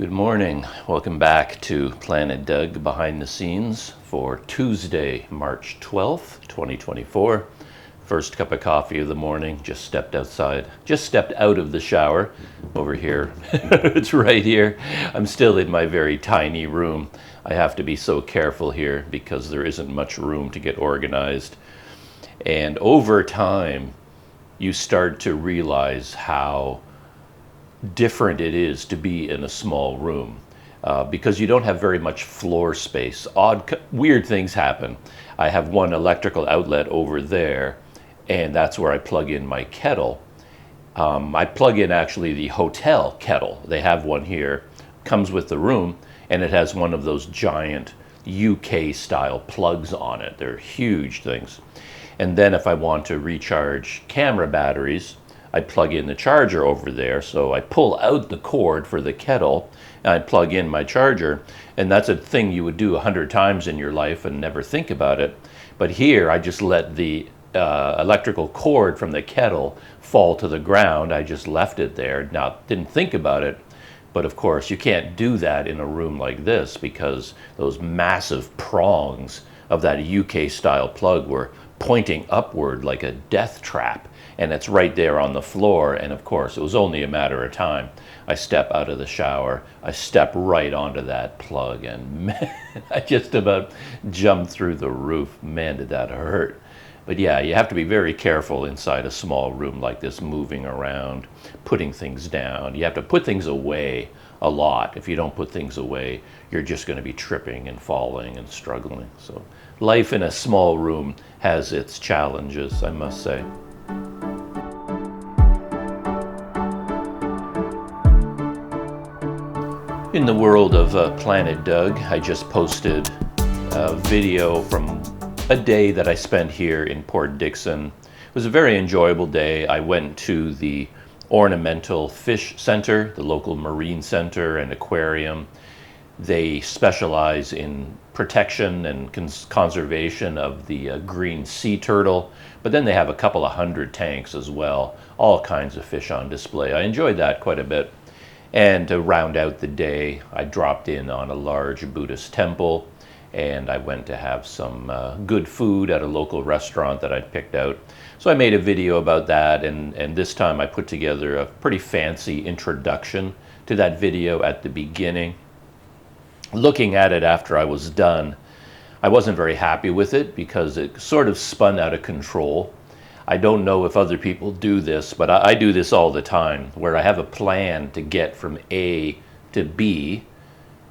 Good morning. Welcome back to Planet Doug Behind the Scenes for Tuesday, March 12th, 2024. First cup of coffee of the morning. Just stepped out of the shower over here. It's right here. I'm still in my very tiny room. I have to be so careful here because there isn't much room to get organized. And over time, you start to realize how different it is to be in a small room because you don't have very much floor space. Weird things happen. I have one electrical outlet over there, and that's where I plug in my kettle. I plug in actually the hotel kettle. They have one here, comes with the room, and it has one of those giant UK style plugs on it. They're huge things. And then if I want to recharge camera batteries, I plug in the charger over there. So I pull out the cord for the kettle and I plug in my charger. And that's a thing you would do 100 times in your life and never think about it. But here I just let the electrical cord from the kettle fall to the ground. I just left it there. Now, didn't think about it. But of course, you can't do that in a room like this because those massive prongs of that UK style plug were pointing upward like a death trap. And it's right there on the floor. And of course, it was only a matter of time. I step out of the shower, I step right onto that plug, and man, I just about jumped through the roof. Man, did that hurt. But yeah, you have to be very careful inside a small room like this, moving around, putting things down. You have to put things away a lot. If you don't put things away, you're just going to be tripping and falling and struggling. So life in a small room has its challenges, I must say. In the world of Planet Doug, I just posted a video from a day that I spent here in Port Dickson. It was a very enjoyable day. I went to the Ornamental Fish Center, the local marine center and aquarium. They specialize in protection and conservation of the green sea turtle, but then they have a couple of hundred tanks as well, all kinds of fish on display. I enjoyed that quite a bit. And to round out the day, I dropped in on a large Buddhist temple, and I went to have some good food at a local restaurant that I'd picked out. So I made a video about that, and this time I put together a pretty fancy introduction to that video at the beginning. Looking at it after I was done, I wasn't very happy with it because it sort of spun out of control. I don't know if other people do this, but I do this all the time, where I have a plan to get from A to B.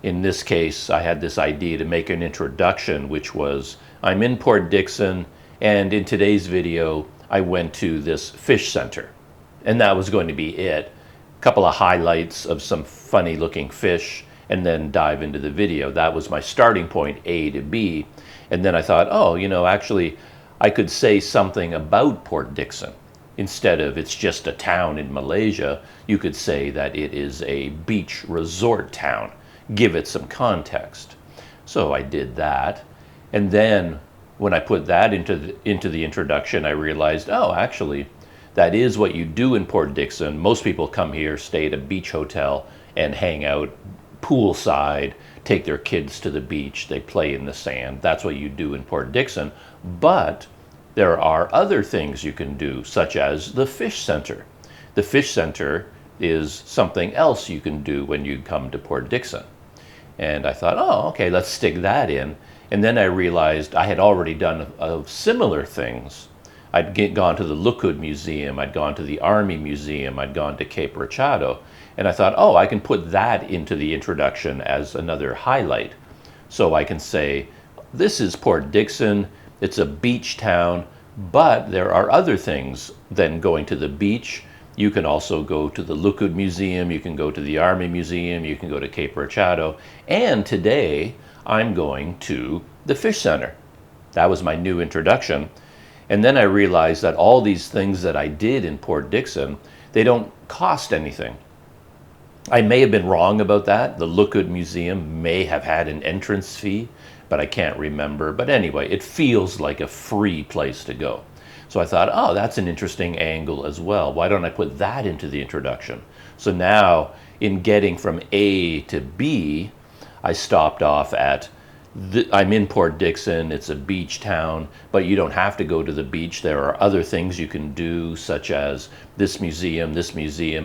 In this case, I had this idea to make an introduction, which was, I'm in Port Dickson, and in today's video, I went to this fish center. And that was going to be it. A couple of highlights of some funny looking fish, and then dive into the video. That was my starting point, A to B. And then I thought, actually, I could say something about Port Dickson. Instead of it's just a town in Malaysia, you could say that it is a beach resort town. Give it some context. So I did that. And then when I put that into the introduction, I realized, actually, that is what you do in Port Dickson. Most people come here, stay at a beach hotel, and hang out poolside, take their kids to the beach, they play in the sand. That's what you do in Port Dickson. But there are other things you can do, such as the fish center. The fish center is something else you can do when you come to Port Dickson. And I thought, okay, let's stick that in. And then I realized I had already done similar things. I'd gone to the Lukud Museum, I'd gone to the Army Museum, I'd gone to Cape Rachado. And I thought, I can put that into the introduction as another highlight. So I can say, this is Port Dickson, it's a beach town, but there are other things than going to the beach. You can also go to the Lukud Museum, you can go to the Army Museum, you can go to Cape Rachado, and today I'm going to the Fish Center. That was my new introduction. And then I realized that all these things that I did in Port Dickson, they don't cost anything. I may have been wrong about that. The Lukud Museum may have had an entrance fee, but I can't remember. But anyway, it feels like a free place to go. So I thought, that's an interesting angle as well. Why don't I put that into the introduction? So now in getting from A to B, I stopped off at, I'm in Port Dickson, it's a beach town, but you don't have to go to the beach. There are other things you can do, such as this museum,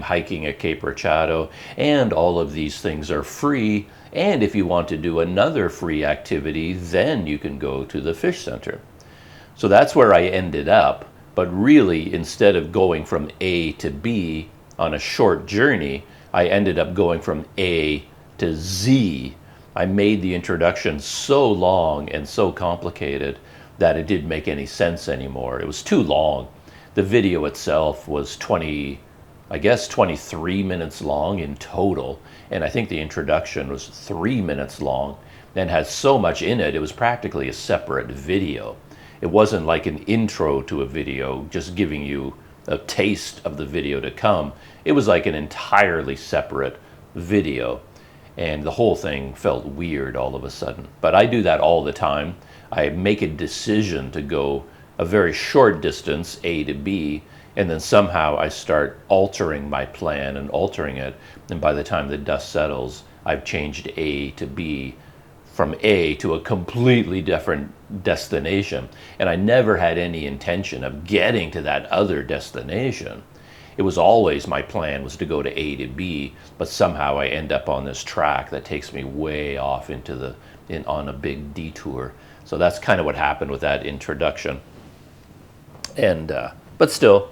hiking at Cape Rachado, and all of these things are free. And if you want to do another free activity, then you can go to the fish center. So that's where I ended up. But really, instead of going from A to B on a short journey, I ended up going from A to Z. I made the introduction so long and so complicated that it didn't make any sense anymore. It was too long. The video itself was 23 minutes long in total, and I think the introduction was 3 minutes long and had so much in it, it was practically a separate video. It wasn't like an intro to a video, just giving you a taste of the video to come. It was like an entirely separate video, and the whole thing felt weird all of a sudden. But I do that all the time. I make a decision to go a very short distance, A to B, and then somehow I start altering my plan and altering it, and by the time the dust settles, I've changed A to B, from A to a completely different destination. And I never had any intention of getting to that other destination. It was always, my plan was to go to A to B, but somehow I end up on this track that takes me way off into on a big detour. So that's kind of what happened with that introduction. And but still,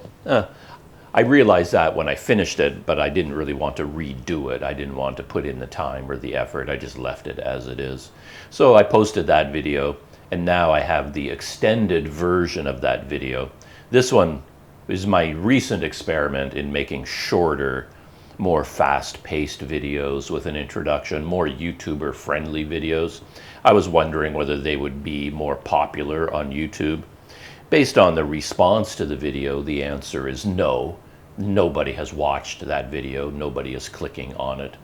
I realized that when I finished it, but I didn't really want to redo it. I didn't want to put in the time or the effort. I just left it as it is. So I posted that video, and now I have the extended version of that video. This one is my recent experiment in making shorter, more fast-paced videos with an introduction, more YouTuber-friendly videos. I was wondering whether they would be more popular on YouTube. Based on the response to the video, the answer is no. Nobody has watched that video. Nobody is clicking on it.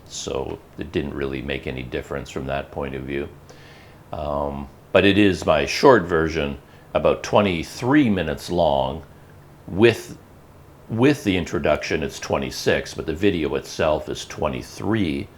So it didn't really make any difference from that point of view. But it is my short version, about 23 minutes long. With the introduction, it's 26, but the video itself is 23.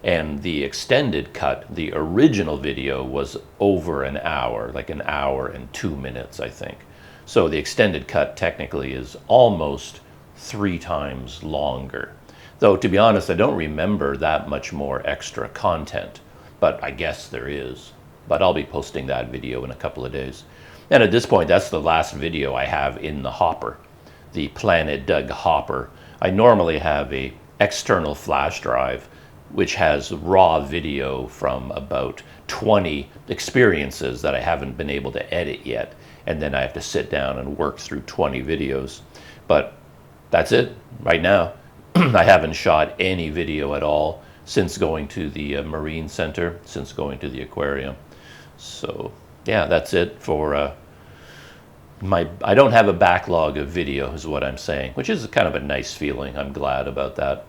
And the extended cut, the original video, was over an hour, like an hour and 2 minutes, I think. So the extended cut technically is almost 3 times longer. Though, to be honest, I don't remember that much more extra content, but I guess there is. But I'll be posting that video in a couple of days. And at this point, that's the last video I have in the hopper, the Planet Doug hopper. I normally have a external flash drive which has raw video from about 20 experiences that I haven't been able to edit yet. And then I have to sit down and work through 20 videos. But that's it right now. I haven't shot any video at all since going to the Marine Center, since going to the aquarium. So yeah, that's it for I don't have a backlog of video is what I'm saying, which is kind of a nice feeling. I'm glad about that.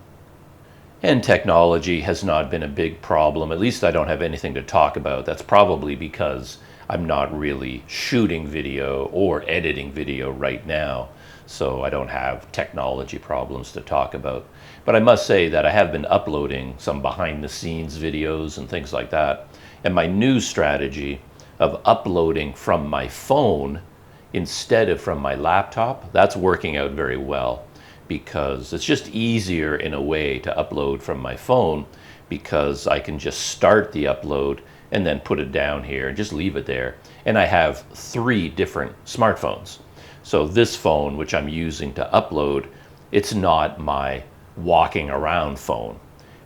And technology has not been a big problem. At least I don't have anything to talk about. That's probably because I'm not really shooting video or editing video right now, so I don't have technology problems to talk about. But I must say that I have been uploading some behind-the-scenes videos and things like that. And my new strategy of uploading from my phone instead of from my laptop, that's working out very well, because it's just easier in a way to upload from my phone, because I can just start the upload and then put it down here and just leave it there. And I have 3 different smartphones. So this phone, which I'm using to upload, it's not my walking around phone.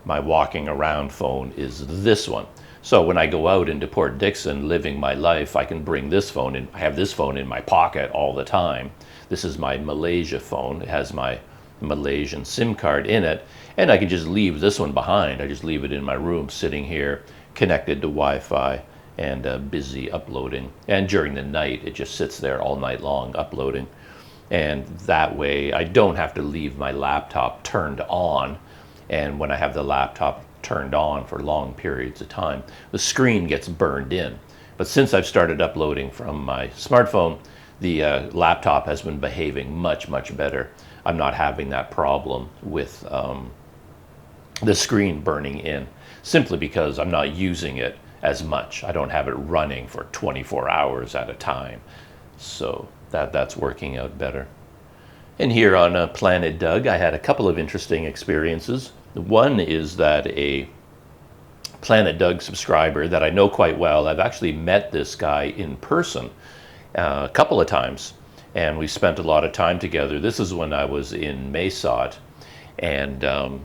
My walking around phone is this one. So when I go out into Port Dickson living my life, I can bring this phone in. I have this phone in my pocket all the time. This is my Malaysia phone. It has my Malaysian SIM card in it, and I can just leave this one behind. I just leave it in my room sitting here connected to Wi-Fi and busy uploading. And during the night, it just sits there all night long uploading. And that way I don't have to leave my laptop turned on. And when I have the laptop turned on for long periods of time, the screen gets burned in. But since I've started uploading from my smartphone, the laptop has been behaving much, much better. I'm not having that problem with the screen burning in, simply because I'm not using it as much. I don't have it running for 24 hours at a time. So that's working out better. And here on Planet Doug, I had a couple of interesting experiences. One is that a Planet Doug subscriber that I know quite well, I've actually met this guy in person a couple of times, and we spent a lot of time together. This is when I was in Mesot, and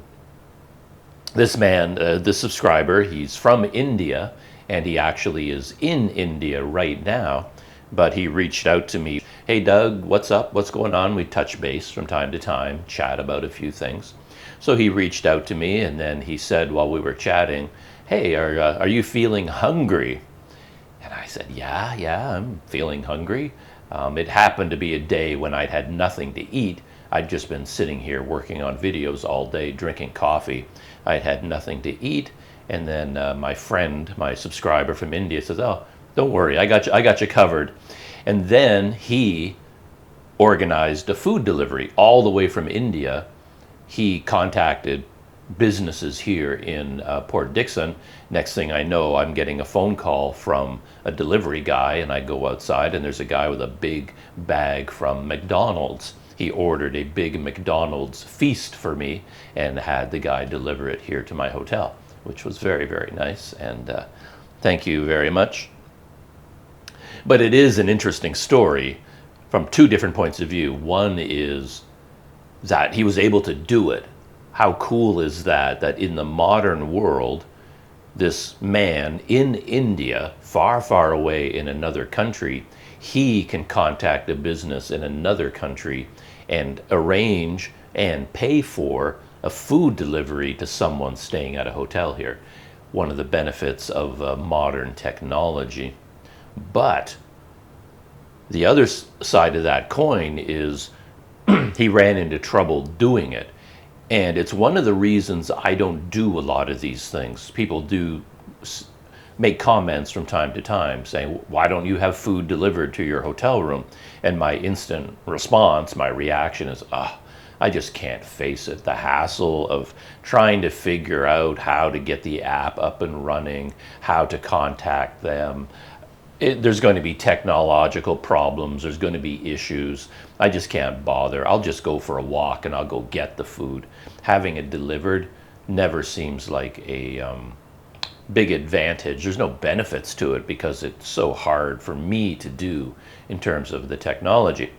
this man, this subscriber, he's from India, and he actually is in India right now, but he reached out to me. Hey Doug, what's up? What's going on? We touch base from time to time, chat about a few things. So he reached out to me, and then he said while we were chatting, hey, are you feeling hungry? And I said, yeah, I'm feeling hungry. It happened to be a day when I'd had nothing to eat. I'd just been sitting here working on videos all day, drinking coffee. I'd had nothing to eat. And then my friend, my subscriber from India says, oh, don't worry, I got you covered. And then he organized a food delivery all the way from India. He contacted businesses here in Port Dickson. Next thing I know, I'm getting a phone call from a delivery guy, and I go outside and there's a guy with a big bag from McDonald's. He ordered a big McDonald's feast for me and had the guy deliver it here to my hotel, which was very, very nice, and thank you very much. But it is an interesting story from two different points of view. One is that he was able to do it. How cool is that, that in the modern world, this man in India, far, far away in another country, he can contact a business in another country and arrange and pay for a food delivery to someone staying at a hotel here. One of the benefits of modern technology. But the other side of that coin is he ran into trouble doing it. And it's one of the reasons I don't do a lot of these things. People do make comments from time to time saying, why don't you have food delivered to your hotel room? And my instant response, my reaction is, I just can't face it. The hassle of trying to figure out how to get the app up and running, how to contact them. There's going to be technological problems. There's going to be issues. I just can't bother. I'll just go for a walk and I'll go get the food. Having it delivered never seems like a big advantage. There's no benefits to it because it's so hard for me to do in terms of the technology.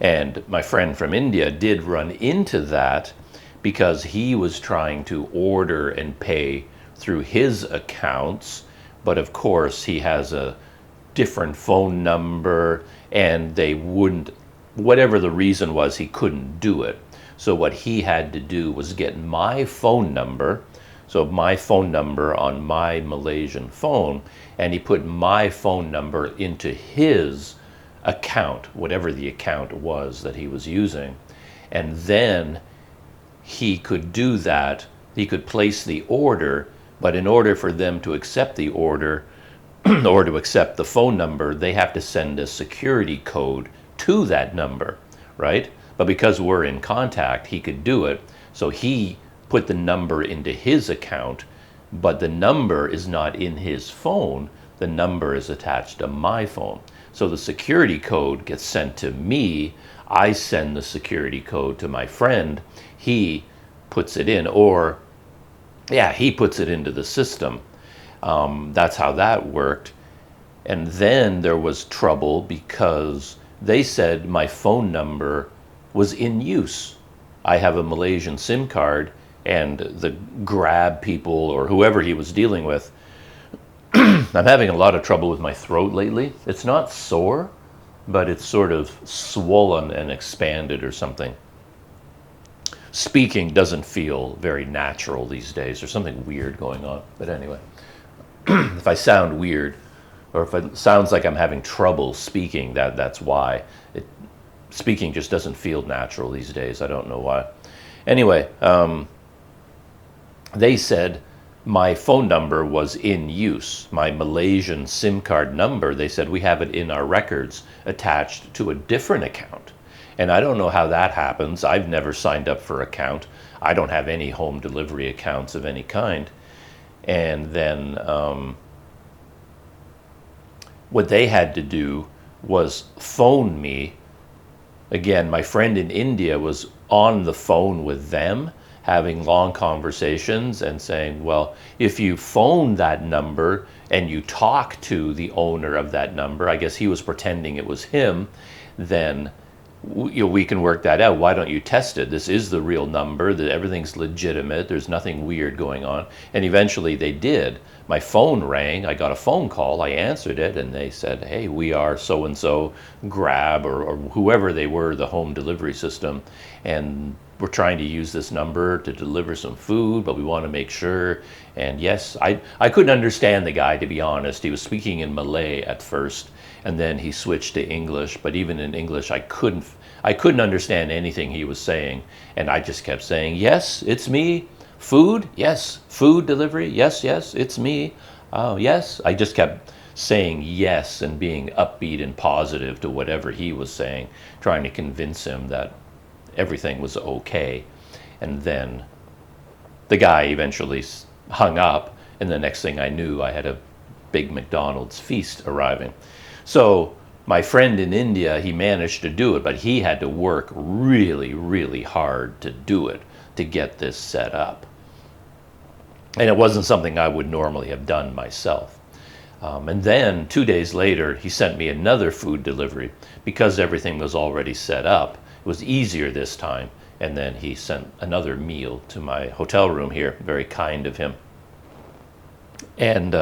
And my friend from India did run into that because he was trying to order and pay through his accounts, but of course he has a different phone number and they wouldn't, whatever the reason was, he couldn't do it. So what he had to do was get my phone number, so my phone number on my Malaysian phone, and he put my phone number into his account, whatever the account was that he was using. And then he could do that. He could place the order, but in order for them to accept the order or to accept the phone number, they have to send a security code to that number, right? But because we're in contact, he could do it. So he put the number into his account, but the number is not in his phone. The number is attached to my phone. So the security code gets sent to me. I send the security code to my friend. He puts it in, or yeah, he puts it into the system. That's how that worked. And then there was trouble because they said my phone number was in use. I have a Malaysian SIM card, and the Grab people or whoever he was dealing with, I'm having a lot of trouble with my throat lately. It's not sore, but it's sort of swollen and expanded or something. Speaking doesn't feel very natural these days. There's something weird going on. But anyway, if I sound weird, or if it sounds like I'm having trouble speaking, that's why. Speaking just doesn't feel natural these days. I don't know why. Anyway, they said my phone number was in use. My Malaysian SIM card number, they said we have it in our records attached to a different account. And I don't know how that happens. I've never signed up for an account. I don't have any home delivery accounts of any kind. And then what they had to do was phone me. Again, my friend in India was on the phone with them, having long conversations and saying, well, if you phone that number and you talk to the owner of that number, I guess he was pretending it was him, then we can work that out. Why don't you test it? This is the real number, that everything's legitimate, there's nothing weird going on. And eventually they did. My phone rang, I got a phone call, I answered it, and they said, hey, we are so-and-so, Grab, or whoever they were, the home delivery system, and we're trying to use this number to deliver some food, but we want to make sure. And yes, I couldn't understand the guy, to be honest. He was speaking in Malay at first, and then he switched to English, but even in English I couldn't understand anything he was saying, and I just kept saying, yes, it's me. Food? Yes. Food delivery? Yes, yes, it's me. Yes. I just kept saying yes and being upbeat and positive to whatever he was saying, trying to convince him that everything was okay. And then the guy eventually hung up, and the next thing I knew, I had a big McDonald's feast arriving. So my friend in India, he managed to do it, but he had to work really, really hard to do it, to get this set up. And it wasn't something I would normally have done myself. And then 2 days later, he sent me another food delivery. Because everything was already set up, it was easier this time. And then he sent another meal to my hotel room here. Very kind of him. And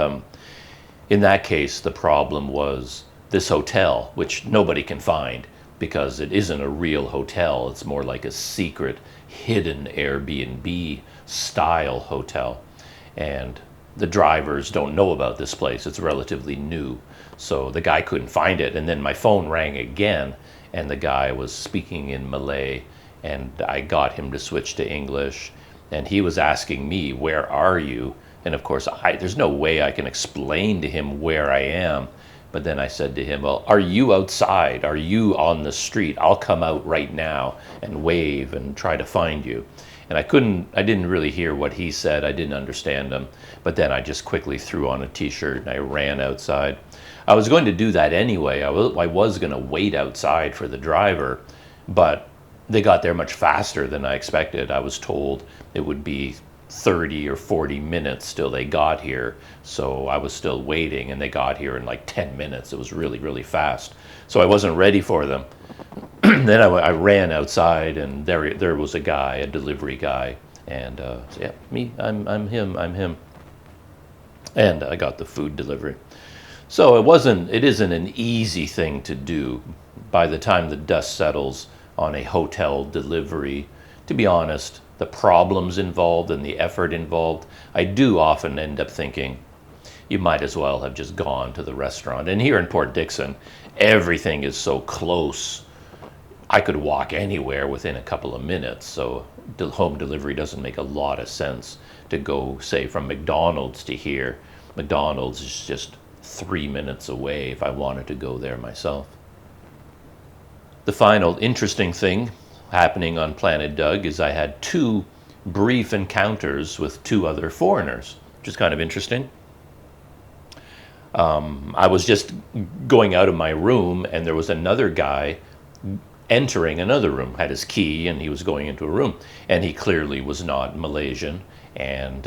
in that case, the problem was this hotel, which nobody can find because it isn't a real hotel. It's more like a secret, hidden Airbnb style hotel. And the drivers don't know about this place. It's relatively new. So the guy couldn't find it. And then my phone rang again, and the guy was speaking in Malay, and I got him to switch to English. And he was asking me, where are you? And of course, there's no way I can explain to him where I am. But then I said to him, well, are you outside? Are you on the street? I'll come out right now and wave and try to find you. And I didn't really hear what he said. I didn't understand him. But then I just quickly threw on a t-shirt and I ran outside. I was going to do that anyway. I was going to wait outside for the driver, but they got there much faster than I expected. I was told it would be 30 or 40 minutes till they got here. So I was still waiting, and they got here in like 10 minutes. It was really, really fast. So I wasn't ready for them. Then I ran outside, and there was a guy, a delivery guy, and yeah, me, I'm him. And I got the food delivery. So it isn't an easy thing to do. By the time the dust settles on a hotel delivery, to be honest, the problems involved and the effort involved, I do often end up thinking, you might as well have just gone to the restaurant. And here in Port Dickson, everything is so close. I could walk anywhere within a couple of minutes, so home delivery doesn't make a lot of sense to go, say, from McDonald's to here. McDonald's is just 3 minutes away if I wanted to go there myself. The final interesting thing happening on Planet Doug is I had 2 brief encounters with 2 other foreigners, which is kind of interesting. I was just going out of my room, and there was another guy entering another room, had his key, and he was going into a room. And he clearly was not Malaysian, and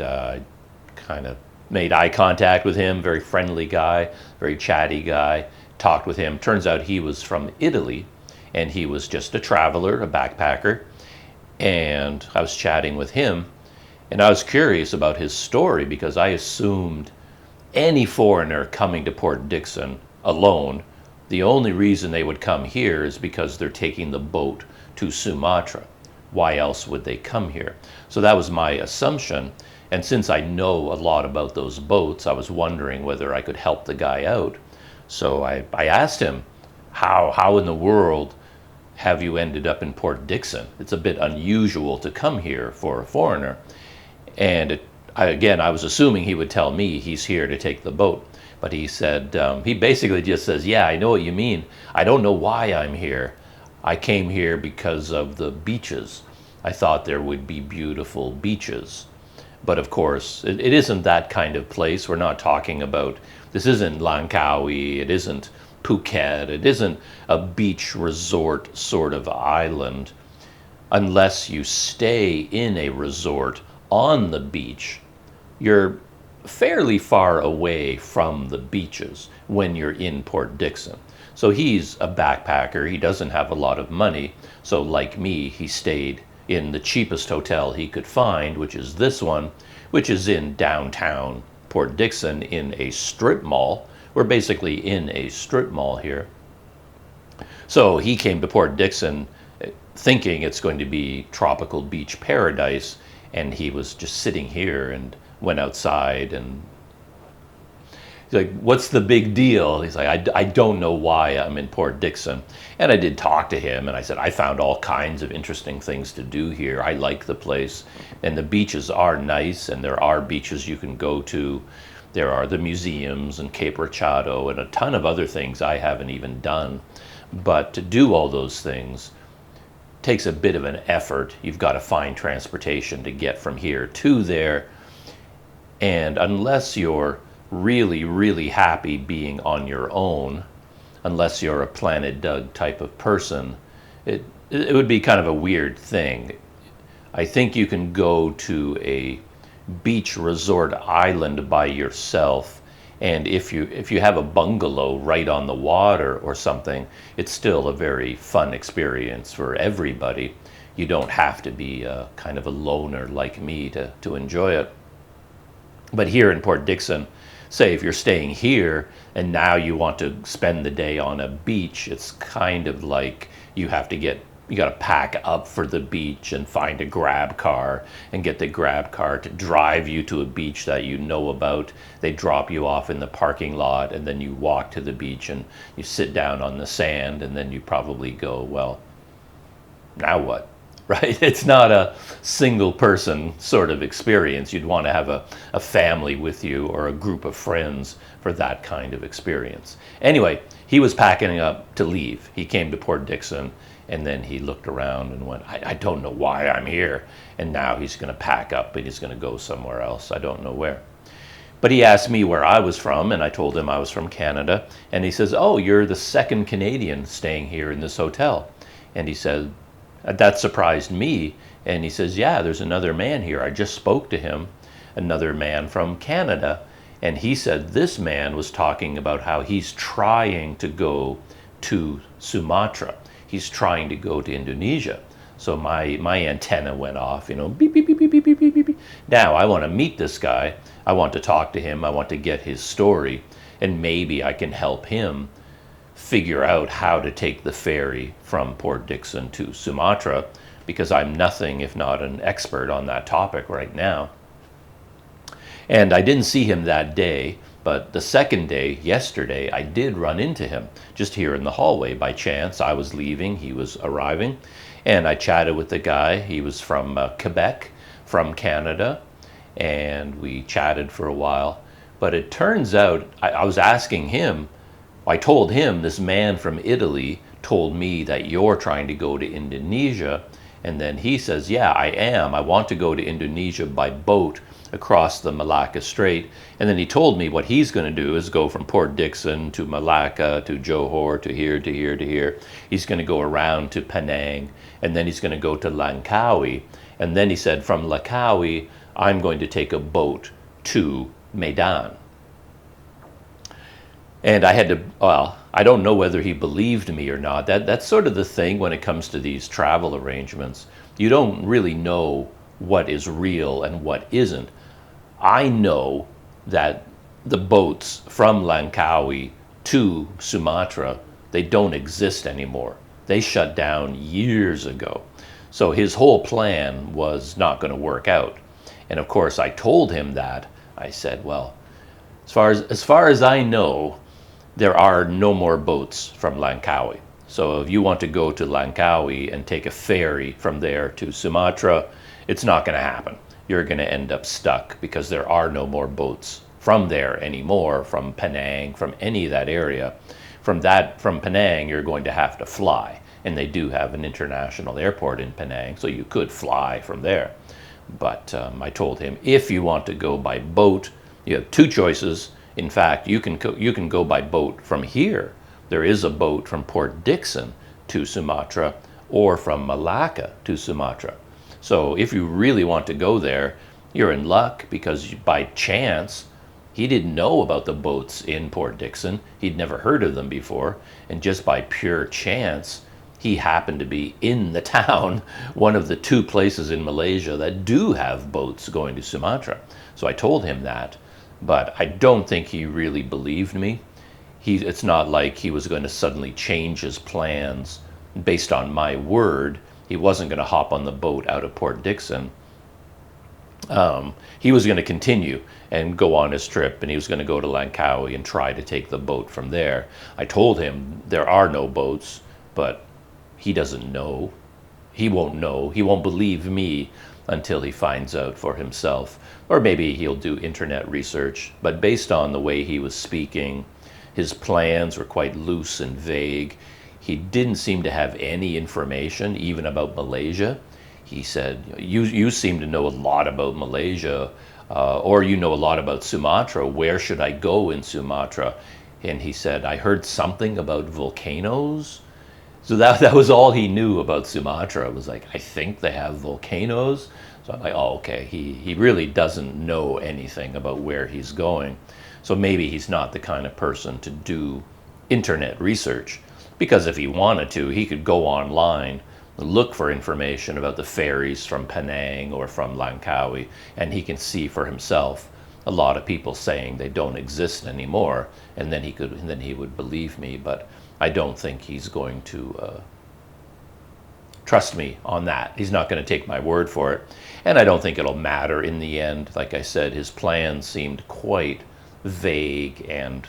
kind of made eye contact with him, very friendly guy, very chatty guy, talked with him. Turns out he was from Italy, and he was just a traveler, a backpacker. And I was chatting with him, and I was curious about his story because I assumed any foreigner coming to Port Dickson alone, the only reason they would come here is because they're taking the boat to Sumatra. Why else would they come here? So that was my assumption. And since I know a lot about those boats, I was wondering whether I could help the guy out. So I asked him, how in the world have you ended up in Port Dickson? It's a bit unusual to come here for a foreigner. And I was assuming he would tell me he's here to take the boat. But he said, he basically just says, yeah, I know what you mean. I don't know why I'm here. I came here because of the beaches. I thought there would be beautiful beaches. But of course, it isn't that kind of place. We're not talking about, this isn't Langkawi, it isn't Phuket, it isn't a beach resort sort of island. Unless you stay in a resort on the beach, you're fairly far away from the beaches when you're in Port Dickson. So he's a backpacker. He doesn't have a lot of money. So like me, he stayed in the cheapest hotel he could find, which is this one, which is in downtown Port Dickson in a strip mall. We're basically in a strip mall here. So he came to Port Dickson thinking it's going to be tropical beach paradise, and he was just sitting here and went outside and he's like, what's the big deal? He's like, I don't know why I'm in Port Dickson. And I did talk to him, and I said, I found all kinds of interesting things to do here. I like the place, and the beaches are nice, and there are beaches you can go to. There are the museums and Cape Rachado and a ton of other things I haven't even done. But to do all those things takes a bit of an effort. You've got to find transportation to get from here to there. And unless you're really, really happy being on your own, unless you're a Planet Doug type of person, it would be kind of a weird thing. I think you can go to a beach resort island by yourself, and if you have a bungalow right on the water or something, it's still a very fun experience for everybody. You don't have to be kind of a loner like me to enjoy it. But here in Port Dickson, say if you're staying here and now you want to spend the day on a beach, it's kind of like you got to pack up for the beach and find a grab car and get the grab car to drive you to a beach that you know about. They drop you off in the parking lot, and then you walk to the beach and you sit down on the sand, and then you probably go, well, now what? Right? It's not a single person sort of experience. You'd want to have a family with you or a group of friends for that kind of experience. Anyway, he was packing up to leave. He came to Port Dickson, and then he looked around and went, I don't know why I'm here. And now he's going to pack up and he's going to go somewhere else. I don't know where. But he asked me where I was from, and I told him I was from Canada. And he says, oh, you're the second Canadian staying here in this hotel. And he said, that surprised me. And he says, yeah, there's another man here. I just spoke to him, another man from Canada. And he said this man was talking about how he's trying to go to Sumatra. He's trying to go to Indonesia. So my antenna went off, beep, beep, beep, beep, beep, beep, beep, beep. Now I want to meet this guy. I want to talk to him. I want to get his story. And maybe I can help him figure out how to take the ferry from Port Dickson to Sumatra, because I'm nothing if not an expert on that topic right now. And I didn't see him that day, but the second day, yesterday, I did run into him just here in the hallway by chance. I was leaving, he was arriving, and I chatted with the guy. He was from Quebec, from Canada, and we chatted for a while. But it turns out, I was asking him, I told him this man from Italy told me that you're trying to go to Indonesia. And then he says, yeah, I am. I want to go to Indonesia by boat across the Malacca Strait. And then he told me what he's going to do is go from Port Dickson to Malacca to Johor to here to here to here. He's going to go around to Penang, and then he's going to go to Langkawi. And then he said, from Langkawi, I'm going to take a boat to Medan. And I had to, well, I don't know whether he believed me or not. That's sort of the thing when it comes to these travel arrangements. You don't really know what is real and what isn't. I know that the boats from Langkawi to Sumatra, they don't exist anymore. They shut down years ago. So his whole plan was not going to work out. And of course, I told him that. I said, well, as far as I know, there are no more boats from Langkawi. So if you want to go to Langkawi and take a ferry from there to Sumatra, it's not going to happen. You're going to end up stuck because there are no more boats from there anymore, from Penang, from any of that area. From Penang, you're going to have to fly. and they do have an international airport in Penang, so you could fly from there. But I told him, if you want to go by boat, you have two choices. In fact, you can go by boat from here. There is a boat from Port Dickson to Sumatra, or from Malacca to Sumatra. So if you really want to go there, you're in luck, because by chance, he didn't know about the boats in Port Dickson. He'd never heard of them before. And just by pure chance, he happened to be in the town, one of the two places in Malaysia that do have boats going to Sumatra. So I told him that, but I don't think he really believed me. It's not like he was going to suddenly change his plans based on my word. He wasn't going to hop on the boat out of Port Dickson. He was going to continue and go on his trip, and he was going to go to Langkawi and try to take the boat from there. I told him there are no boats, but he doesn't know. He won't know. He won't believe me until he finds out for himself. Or maybe he'll do internet research. But based on the way he was speaking, his plans were quite loose and vague. He didn't seem to have any information, even about Malaysia. He said, you seem to know a lot about Malaysia, or you know a lot about Sumatra. Where should I go in Sumatra? And he said, I heard something about volcanoes. So that was all he knew about Sumatra. It was like, I think they have volcanoes. So I'm like, oh, okay. He really doesn't know anything about where he's going. So maybe he's not the kind of person to do internet research. Because if he wanted to, he could go online, look for information about the ferries from Penang or from Langkawi, and he can see for himself a lot of people saying they don't exist anymore, and then he would believe me. But I don't think he's going to trust me on that. He's not going to take my word for it, and I don't think it'll matter in the end. Like I said, his plans seemed quite vague and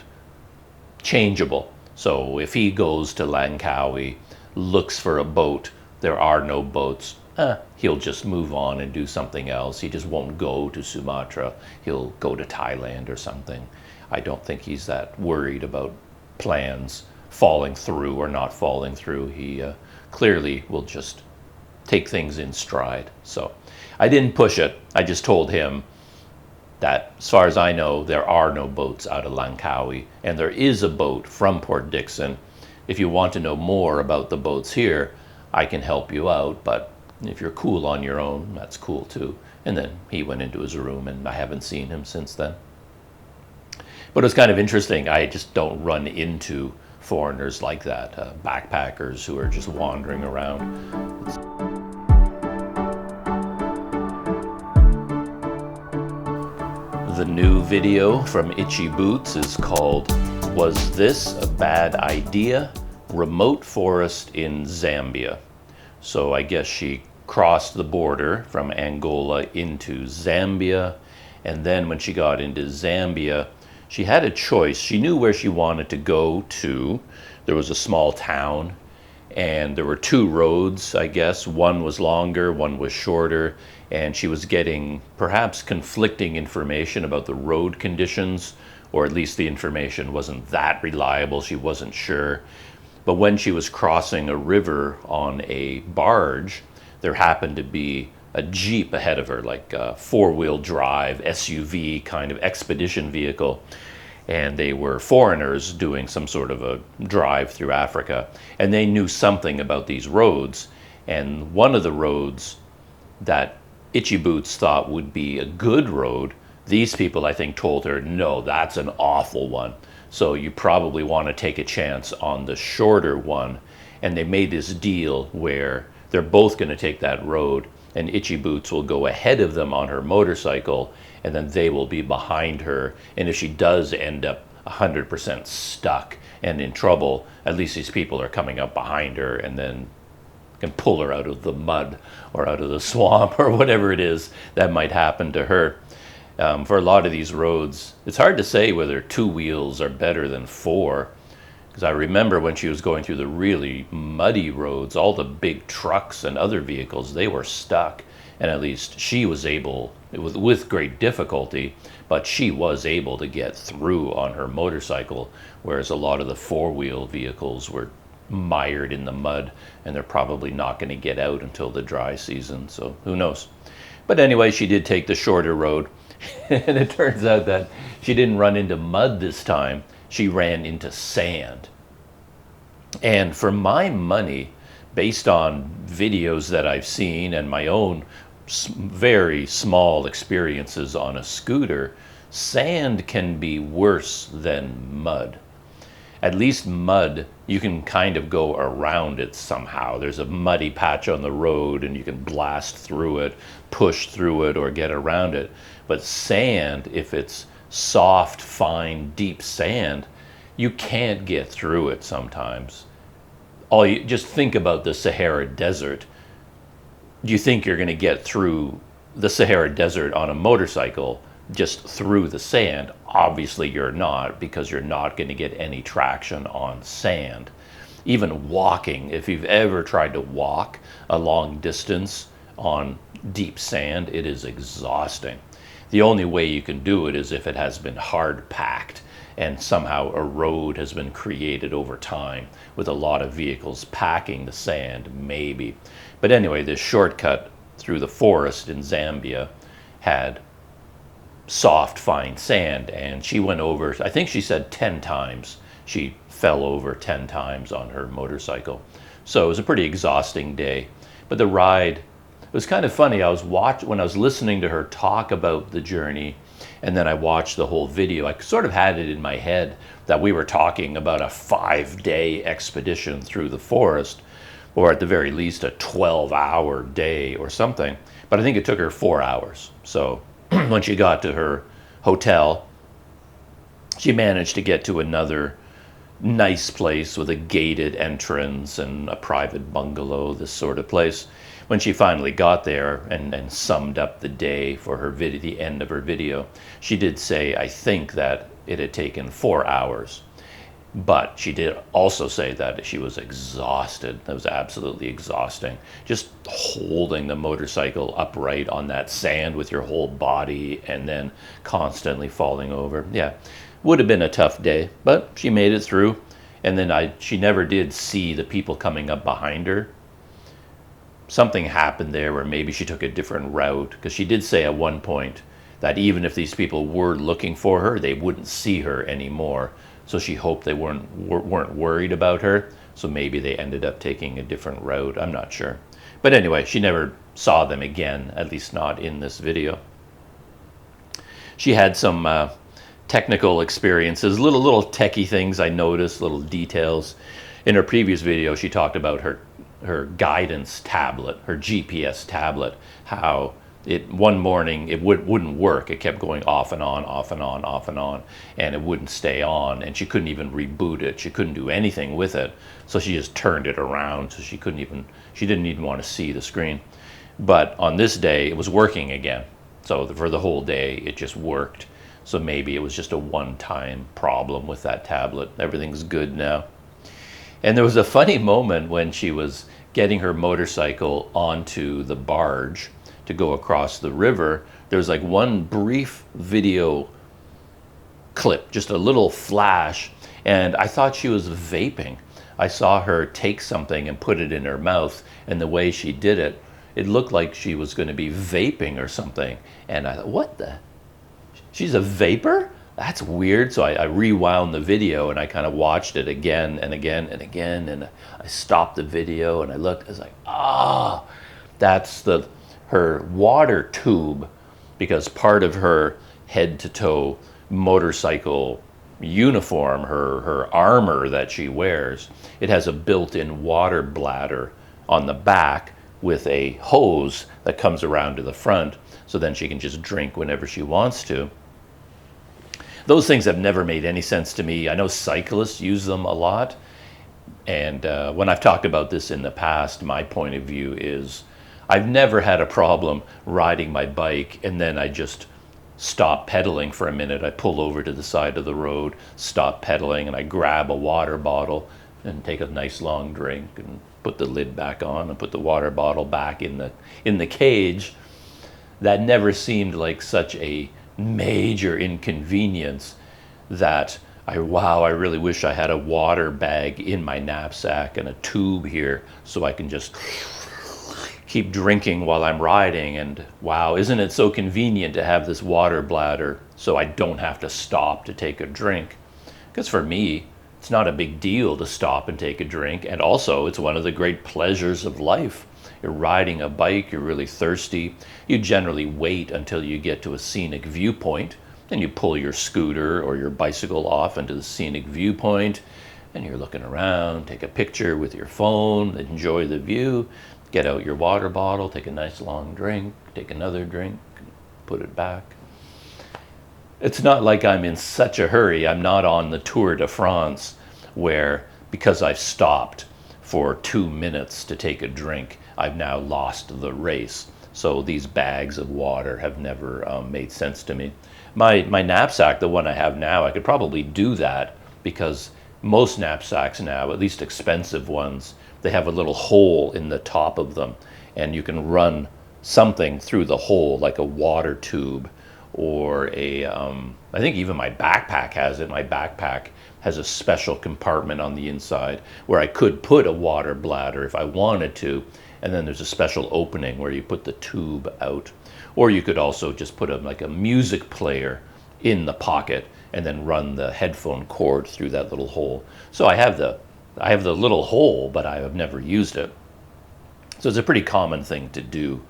changeable. So if he goes to Langkawi, looks for a boat, there are no boats, he'll just move on and do something else. He just won't go to Sumatra. He'll go to Thailand or something. I don't think he's that worried about plans falling through or not falling through. He clearly will just take things in stride. So I didn't push it. I just told him that, as far as I know, there are no boats out of Langkawi, and there is a boat from Port Dickson. If you want to know more about the boats here, I can help you out, but if you're cool on your own, that's cool too. And then he went into his room, and I haven't seen him since then. But it's kind of interesting. I just don't run into foreigners like that, backpackers who are just wandering around. The new video from Itchy Boots is called, Was This a Bad Idea? Remote Forest in Zambia. So I guess she crossed the border from Angola into Zambia, and then when she got into Zambia, she had a choice. She knew where she wanted to go to. There was a small town, and there were two roads, I guess. One was longer, one was shorter, and she was getting perhaps conflicting information about the road conditions, or at least the information wasn't that reliable. She wasn't sure. But when she was crossing a river on a barge, there happened to be a Jeep ahead of her, like a four-wheel drive SUV kind of expedition vehicle. And they were foreigners doing some sort of a drive through Africa. And they knew something about these roads. And one of the roads that Itchy Boots thought would be a good road, these people, I think, told her, no, that's an awful one. So you probably want to take a chance on the shorter one. And they made this deal where they're both going to take that road, and Itchy Boots will go ahead of them on her motorcycle, and then they will be behind her. And if she does end up 100% stuck and in trouble, at least these people are coming up behind her and then can pull her out of the mud or out of the swamp or whatever it is that might happen to her. For a lot of these roads, it's hard to say whether two wheels are better than four. Because I remember when she was going through the really muddy roads, all the big trucks and other vehicles, they were stuck. And at least she was able, with great difficulty, but she was able to get through on her motorcycle, whereas a lot of the four-wheel vehicles were mired in the mud, and they're probably not going to get out until the dry season, so who knows. But anyway, she did take the shorter road, and it turns out that she didn't run into mud this time. She ran into sand. And for my money, based on videos that I've seen and my own very small experiences on a scooter, sand can be worse than mud. At least mud, you can kind of go around it somehow. There's a muddy patch on the road and you can blast through it, push through it, or get around it. But sand, if it's soft, fine, deep sand, you can't get through it sometimes. Just think about the Sahara Desert. Do you think you're going to get through the Sahara Desert on a motorcycle just through the sand? Obviously you're not, because you're not going to get any traction on sand. Even walking, if you've ever tried to walk a long distance on deep sand, it is exhausting. The only way you can do it is if it has been hard packed and somehow a road has been created over time with a lot of vehicles packing the sand, maybe. But anyway, this shortcut through the forest in Zambia had soft, fine sand, and she went over, I think she said 10 times. She fell over 10 times on her motorcycle. So it was a pretty exhausting day. But the ride, it was kind of funny. When I was listening to her talk about the journey, and then I watched the whole video, I sort of had it in my head that we were talking about a 5-day expedition through the forest, or at the very least a 12-hour day or something. But I think it took her 4 hours. So when she got to her hotel, she managed to get to another nice place with a gated entrance and a private bungalow, this sort of place. When she finally got there and summed up the day for her the end of her video, she did say, I think, that it had taken 4 hours. But she did also say that she was exhausted. That was absolutely exhausting. Just holding the motorcycle upright on that sand with your whole body and then constantly falling over. Yeah, would have been a tough day, but she made it through. And then she never did see the people coming up behind her. Something happened there where maybe she took a different route, because she did say at one point that even if these people were looking for her, they wouldn't see her anymore. So she hoped they weren't worried about her. So maybe they ended up taking a different route. I'm not sure. But anyway, she never saw them again, at least not in this video. She had some technical experiences, little techie things I noticed, little details. In her previous video, she talked about her guidance tablet, her GPS tablet, how one morning it wouldn't work. It kept going off and on, off and on, off and on, and it wouldn't stay on, and she couldn't even reboot it. She couldn't do anything with it, so she just turned it around, so she didn't even want to see the screen. But on this day, it was working again. So for the whole day, it just worked. So maybe it was just a one-time problem with that tablet. Everything's good now. And there was a funny moment when she was getting her motorcycle onto the barge to go across the river. There was like one brief video clip, just a little flash, and I thought she was vaping. I saw her take something and put it in her mouth, and the way she did it, it looked like she was going to be vaping or something. And I thought, what the? She's a vapor? That's weird. So I rewound the video and I kind of watched it again and again and again, and I stopped the video and I looked. I was like, that's her water tube, because part of her head-to-toe motorcycle uniform, her armor that she wears, it has a built-in water bladder on the back with a hose that comes around to the front, so then she can just drink whenever she wants to. Those things have never made any sense to me. I know cyclists use them a lot, and when I've talked about this in the past, my point of view is I've never had a problem riding my bike and then I just stop pedaling for a minute. I pull over to the side of the road, stop pedaling, and I grab a water bottle and take a nice long drink and put the lid back on and put the water bottle back in the cage. That never seemed like such a major inconvenience that Wow, I really wish I had a water bag in my knapsack and a tube here so I can just keep drinking while I'm riding. And wow, isn't it so convenient to have this water bladder so I don't have to stop to take a drink? Because for me, it's not a big deal to stop and take a drink. And also, it's one of the great pleasures of life. You're riding a bike, you're really thirsty. You generally wait until you get to a scenic viewpoint. Then you pull your scooter or your bicycle off into the scenic viewpoint, and you're looking around, take a picture with your phone, enjoy the view, get out your water bottle, take a nice long drink, take another drink, put it back. It's not like I'm in such a hurry. I'm not on the Tour de France where, because I've stopped for 2 minutes to take a drink, I've now lost the race. So these bags of water have never made sense to me. My knapsack, the one I have now, I could probably do that because most knapsacks now, at least expensive ones, they have a little hole in the top of them, and you can run something through the hole, like a water tube or I think even my backpack has it. My backpack has a special compartment on the inside where I could put a water bladder if I wanted to, and then there's a special opening where you put the tube out. Or you could also just put like a music player in the pocket and then run the headphone cord through that little hole. So I have the little hole, but I have never used it. So it's a pretty common thing to do.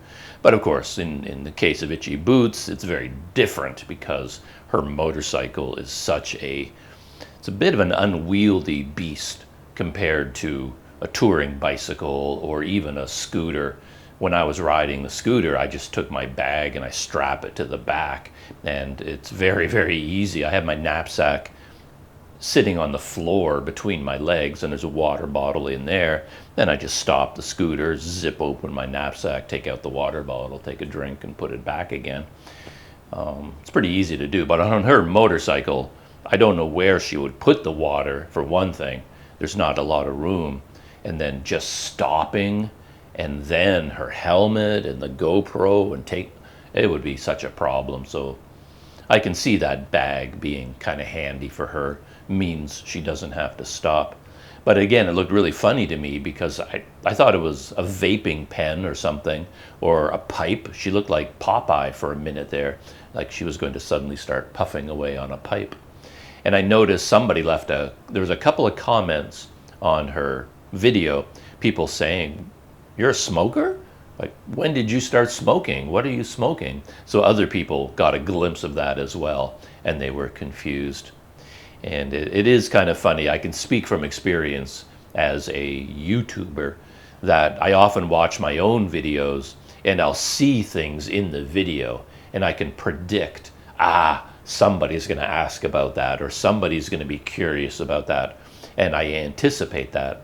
But of course, in the case of Itchy Boots, it's very different because her motorcycle is it's a bit of an unwieldy beast compared to a touring bicycle or even a scooter. When I was riding the scooter, I just took my bag and I strap it to the back, and it's very, very easy. I have my knapsack sitting on the floor between my legs, and there's a water bottle in there. Then I just stop the scooter, zip open my knapsack, take out the water bottle, take a drink, and put it back again. It's pretty easy to do. But on her motorcycle, I don't know where she would put the water, for one thing. There's not a lot of room. And then just stopping, and then her helmet and the GoPro, it would be such a problem. So I can see that bag being kind of handy for her, means she doesn't have to stop. But again, it looked really funny to me because I thought it was a vaping pen or something, or a pipe. She looked like Popeye for a minute there, like she was going to suddenly start puffing away on a pipe. And I noticed somebody there was a couple of comments on her video, people saying, "You're a smoker? Like, when did you start smoking? What are you smoking?" So other people got a glimpse of that as well, and they were confused. And it is kind of funny. I can speak from experience as a YouTuber that I often watch my own videos and I'll see things in the video and I can predict, somebody's going to ask about that, or somebody's going to be curious about that. And I anticipate that.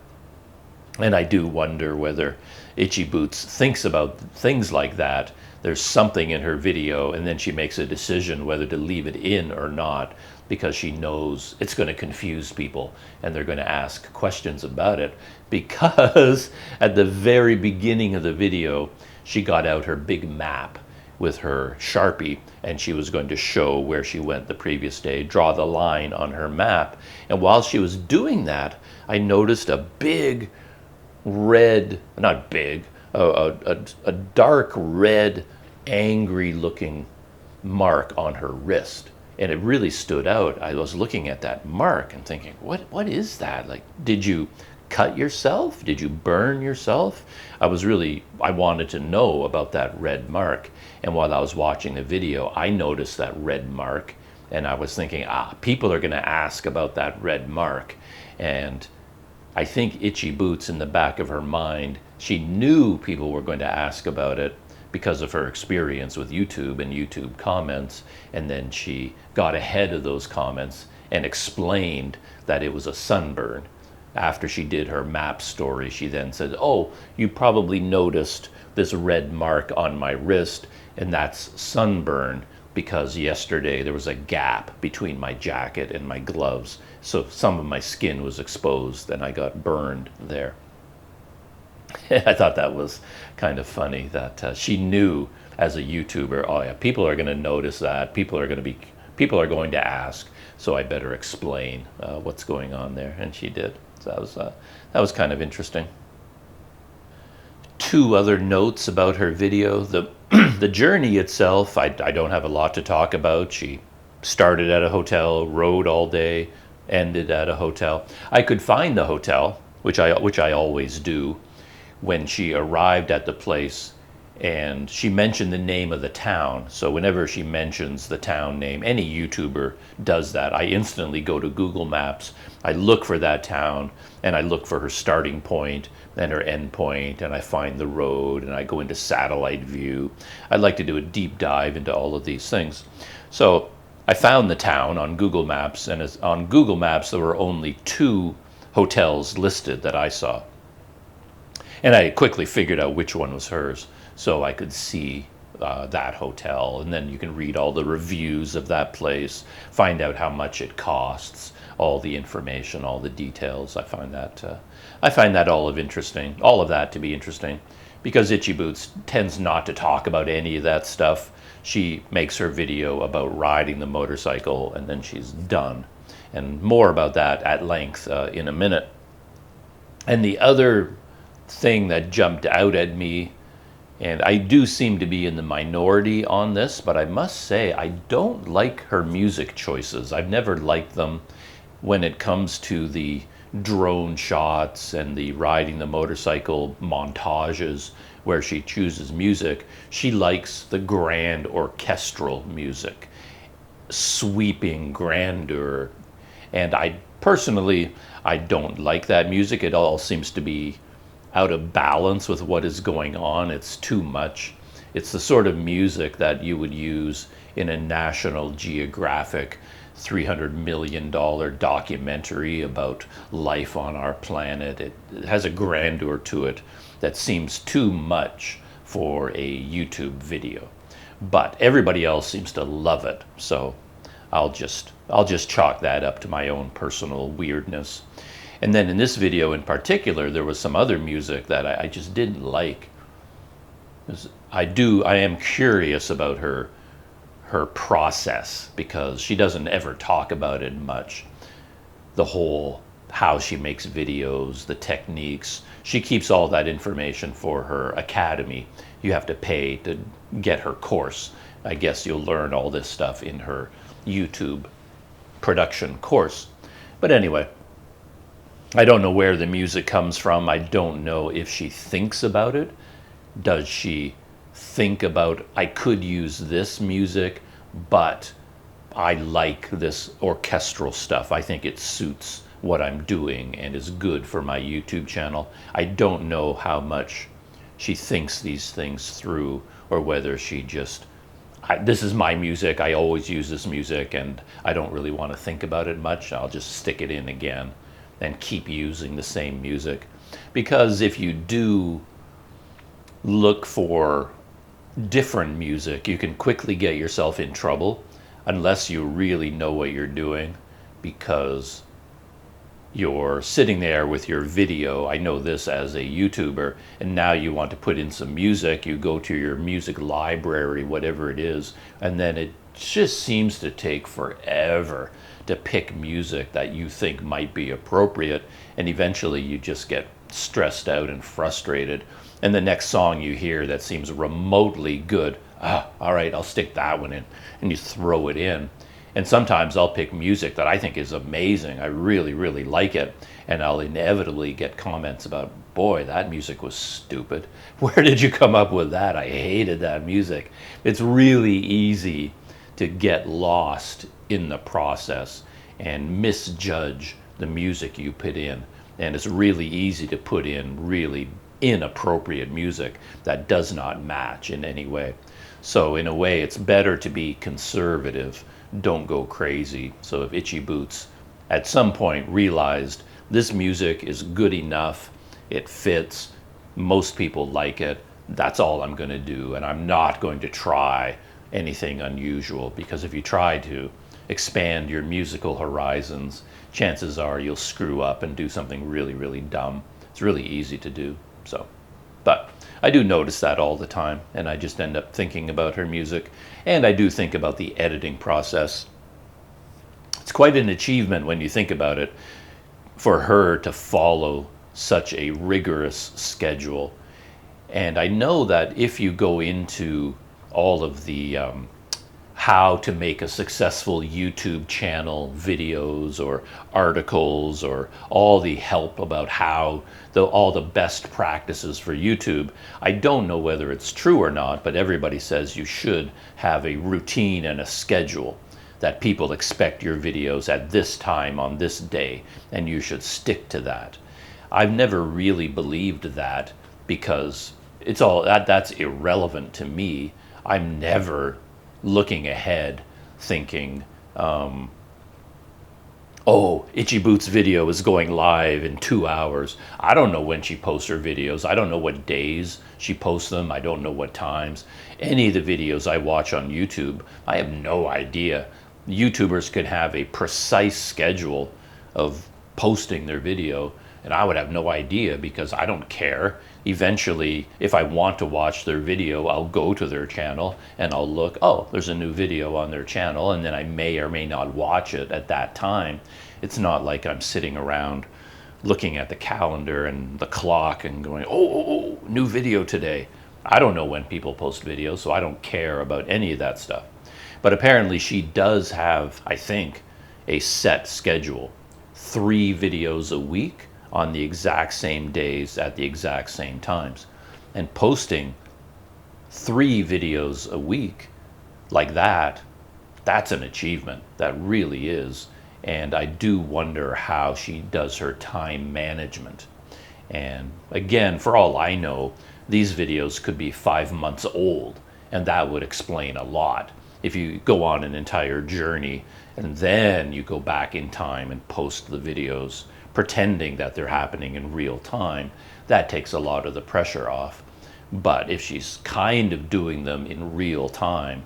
And I do wonder whether Itchy Boots thinks about things like that. There's something in her video, and then she makes a decision whether to leave it in or not, because she knows it's going to confuse people and they're going to ask questions about it. Because at the very beginning of the video, she got out her big map with her Sharpie, and she was going to show where she went the previous day, draw the line on her map. And while she was doing that, I noticed a big red, not big, a dark red, angry looking mark on her wrist. And it really stood out. I was looking at that mark and thinking, what is that? Like, did you cut yourself? Did you burn yourself? I wanted to know about that red mark. And while I was watching the video, I noticed that red mark, and I was thinking, people are going to ask about that red mark. And I think Itchy Boots, in the back of her mind, she knew people were going to ask about it because of her experience with YouTube and YouTube comments, and then she got ahead of those comments and explained that it was a sunburn. After she did her map story, she then said, "Oh, you probably noticed this red mark on my wrist, and that's sunburn because yesterday there was a gap between my jacket and my gloves, so some of my skin was exposed and I got burned there." I thought that was kind of funny that she knew as a YouTuber, oh yeah, people are going to notice that. People are going to be people are going to ask, so I better explain what's going on there. And she did. So that was kind of interesting. Two other notes about her video. The journey itself, I don't have a lot to talk about. She started at a hotel, rode all day, ended at a hotel. I could find the hotel, which I always do, when she arrived at the place, and she mentioned the name of the town. So whenever she mentions the town name, any YouTuber does that. I instantly go to Google Maps, I look for that town, and I look for her starting point and her end point, and I find the road, and I go into satellite view. I like to do a deep dive into all of these things. So I found the town on Google Maps, and on Google Maps there were only 2 hotels listed that I saw. And I quickly figured out which one was hers, so I could see that hotel, and then you can read all the reviews of that place, find out how much it costs, all the information, all the details. I find that all of that to be interesting, because Itchy Boots tends not to talk about any of that stuff. She makes her video about riding the motorcycle, and then she's done. And more about that at length in a minute. And the other thing that jumped out at me, and I do seem to be in the minority on this, but I must say I don't like her music choices. I've never liked them when it comes to the drone shots and the riding the motorcycle montages where she chooses music. She likes the grand orchestral music, sweeping grandeur. And I personally don't like that music. It all seems to be out of balance with what is going on. It's too much. It's the sort of music that you would use in a National Geographic $300 million documentary about life on our planet. It has a grandeur to it that seems too much for a YouTube video. But everybody else seems to love it, so I'll just chalk that up to my own personal weirdness. And then in this video in particular, there was some other music that I just didn't like. I am curious about her process, because she doesn't ever talk about it much. The whole how she makes videos, the techniques. She keeps all that information for her academy. You have to pay to get her course. I guess you'll learn all this stuff in her YouTube production course. But anyway, I don't know where the music comes from. I don't know if she thinks about it. Does she think about, I could use this music, but I like this orchestral stuff. I think it suits what I'm doing and is good for my YouTube channel. I don't know how much she thinks these things through, or whether she just, this is my music, I always use this music, and I don't really want to think about it much. I'll just stick it in again and keep using the same music. Because if you do look for different music, you can quickly get yourself in trouble unless you really know what you're doing, because you're sitting there with your video. I know this as a YouTuber, and now you want to put in some music. You go to your music library, whatever it is, and then it just seems to take forever to pick music that you think might be appropriate, and eventually you just get stressed out and frustrated, and the next song you hear that seems remotely good, all right, I'll stick that one in, and you throw it in. And sometimes I'll pick music that I think is amazing, I really, really like it, and I'll inevitably get comments about, boy, that music was stupid. Where did you come up with that? I hated that music. It's really easy to get lost in the process and misjudge the music you put in. And it's really easy to put in really inappropriate music that does not match in any way. So in a way, it's better to be conservative. Don't go crazy. So if Itchy Boots at some point realized this music is good enough, it fits, most people like it, that's all I'm going to do. And I'm not going to try anything unusual, because if you try to expand your musical horizons, chances are you'll screw up and do something really, really dumb. It's really easy to do. So, but I do notice that all the time, and I just end up thinking about her music, and I do think about the editing process. quite an achievement when you think about it, for her to follow such a rigorous schedule. And I know that if you go into all of the how to make a successful YouTube channel videos or articles, or all the help about how all the best practices for YouTube, I don't know whether it's true or not, but everybody says you should have a routine and a schedule, that people expect your videos at this time on this day, and you should stick to that. I've never really believed that, because it's all that's irrelevant to me. I'm never looking ahead thinking, oh, Itchy Boots video is going live in 2 hours. I don't know when she posts her videos. I don't know what days she posts them. I don't know what times. Any of the videos I watch on YouTube, I have no idea. YouTubers could have a precise schedule of posting their video, and I would have no idea, because I don't care. Eventually, if I want to watch their video, I'll go to their channel and I'll look, oh, there's a new video on their channel, and then I may or may not watch it at that time. It's not like I'm sitting around looking at the calendar and the clock and going, oh, new video today. I don't know when people post videos, so I don't care about any of that stuff. But apparently she does have, I think, a set schedule. 3 videos a week on the exact same days at the exact same times. And posting 3 videos a week like that, that's an achievement. That really is. And I do wonder how she does her time management. And again, for all I know, these videos could be 5 months old, and that would explain a lot. If you go on an entire journey and then you go back in time and post the videos pretending that they're happening in real time, that takes a lot of the pressure off. But if she's kind of doing them in real time,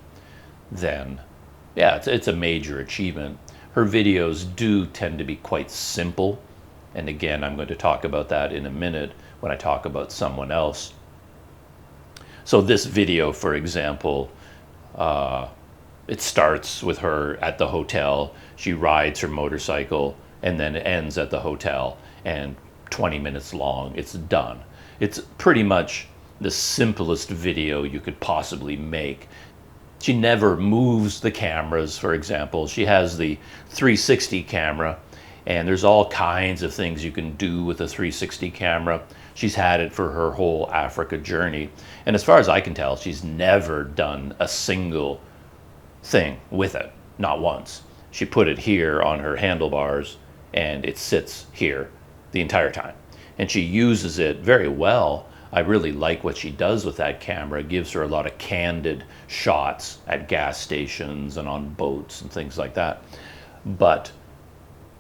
then yeah, it's a major achievement. Her videos do tend to be quite simple. And again, I'm going to talk about that in a minute when I talk about someone else. So this video, for example, it starts with her at the hotel. She rides her motorcycle, and then it ends at the hotel, and 20 minutes long, it's done. It's pretty much the simplest video you could possibly make. She never moves the cameras, for example. She has the 360 camera, and there's all kinds of things you can do with a 360 camera. She's had it for her whole Africa journey. And as far as I can tell, she's never done a single thing with it, not once. She put it here on her handlebars, and it sits here the entire time. And she uses it very well. I really like what she does with that camera. It gives her a lot of candid shots at gas stations and on boats and things like that. But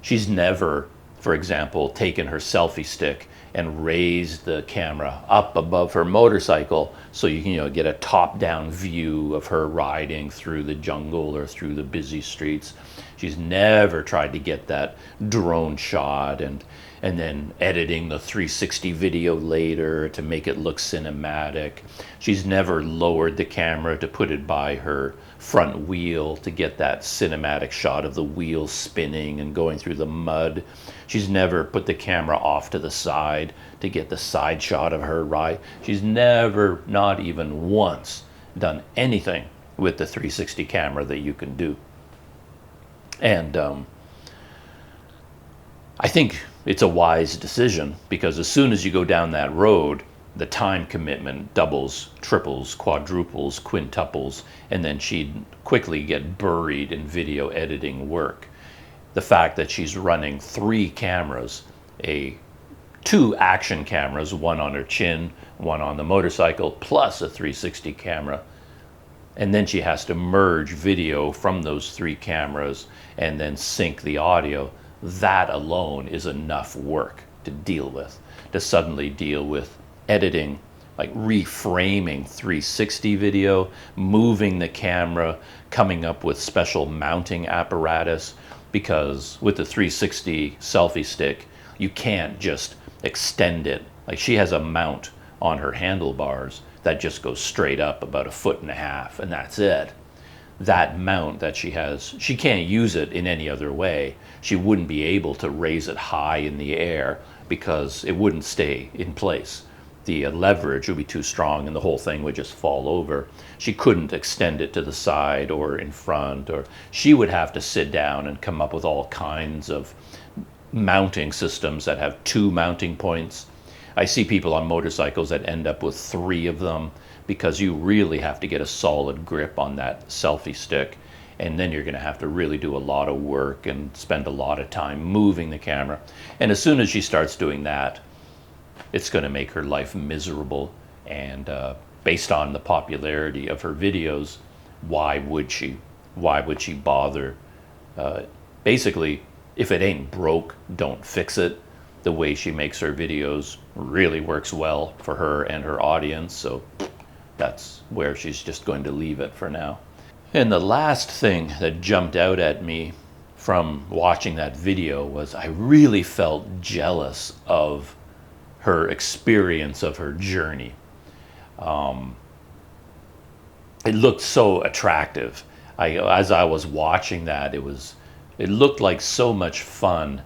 she's never, for example, taken her selfie stick and raised the camera up above her motorcycle so you can, get a top-down view of her riding through the jungle or through the busy streets. She's never tried to get that drone shot and then editing the 360 video later to make it look cinematic. She's never lowered the camera to put it by her front wheel to get that cinematic shot of the wheel spinning and going through the mud. She's never put the camera off to the side to get the side shot of her ride. She's never, not even once, done anything with the 360 camera that you can do. And I think it's a wise decision, because as soon as you go down that road, the time commitment doubles, triples, quadruples, quintuples, and then she'd quickly get buried in video editing work. The fact that she's running 3 cameras, 2 action cameras, one on her chin, one on the motorcycle, plus a 360 camera, and then she has to merge video from those 3 cameras and then sync the audio. That alone is enough work to deal with, to suddenly deal with editing, like reframing 360 video, moving the camera, coming up with special mounting apparatus, because with the 360 selfie stick, you can't just extend it. Like, she has a mount on her handlebars that just goes straight up about 1.5 feet, and that's it. that mount that she has, she can't use it in any other way. She wouldn't be able to raise it high in the air because it wouldn't stay in place. The leverage would be too strong and the whole thing would just fall over. She couldn't extend it to the side or in front, or she would have to sit down and come up with all kinds of mounting systems that have 2 mounting points. I see people on motorcycles that end up with 3 of them because you really have to get a solid grip on that selfie stick, and then you're going to have to really do a lot of work and spend a lot of time moving the camera. And as soon as she starts doing that, it's going to make her life miserable. And based on the popularity of her videos, why would she bother? Basically, if it ain't broke, don't fix it. The way she makes her videos really works well for her and her audience, so that's where she's just going to leave it for now. And the last thing that jumped out at me from watching that video was I really felt jealous of her experience of her journey. It looked so attractive. As I was watching that, it looked like so much fun.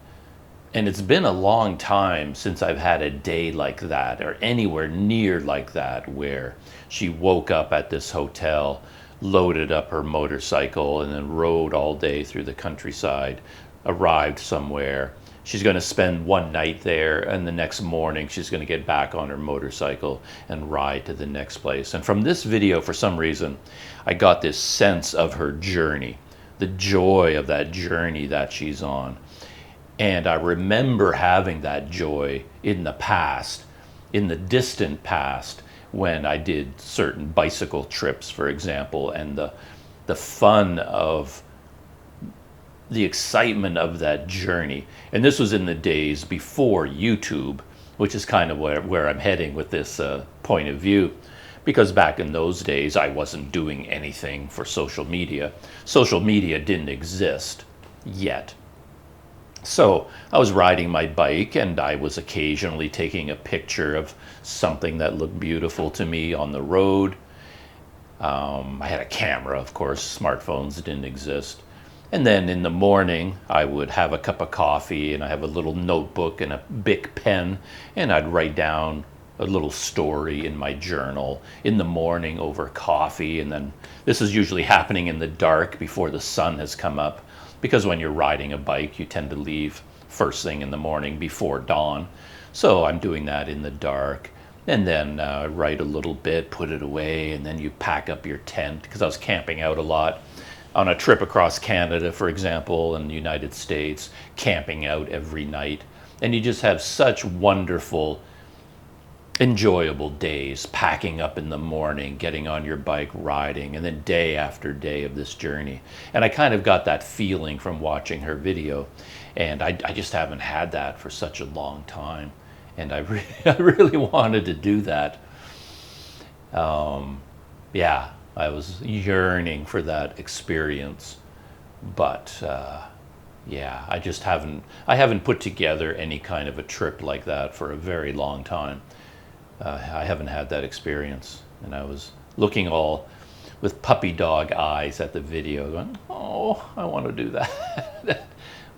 And it's been a long time since I've had a day like that, or anywhere near like that, where she woke up at this hotel, loaded up her motorcycle, and then rode all day through the countryside, arrived somewhere. She's going to spend one night there, and the next morning she's going to get back on her motorcycle and ride to the next place. And from this video, for some reason, I got this sense of her journey, the joy of that journey that she's on. And I remember having that joy in the past, in the distant past, when I did certain bicycle trips, for example, and the fun of the excitement of that journey. And this was in the days before YouTube, which is kind of where I'm heading with this point of view. Because back in those days, I wasn't doing anything for social media. Social media didn't exist yet. So I was riding my bike and I was occasionally taking a picture of something that looked beautiful to me on the road. I had a camera, of course, smartphones didn't exist. And then in the morning, I would have a cup of coffee and I have a little notebook and a Bic pen, and I'd write down a little story in my journal in the morning over coffee. And then this is usually happening in the dark before the sun has come up, because when you're riding a bike, you tend to leave first thing in the morning before dawn. So I'm doing that in the dark, and then write a little bit, put it away, and then you pack up your tent, because I was camping out a lot. On a trip across Canada, for example, and the United States, camping out every night. And you just have such wonderful, enjoyable days, packing up in the morning, getting on your bike, riding, and then day after day of this journey. And I kind of got that feeling from watching her video, and I just haven't had that for such a long time. And I really wanted to do that. Yeah, I was yearning for that experience, but yeah, I haven't put together any kind of a trip like that for a very long time. I haven't had that experience, and I was looking all with puppy dog eyes at the video going, oh, I want to do that.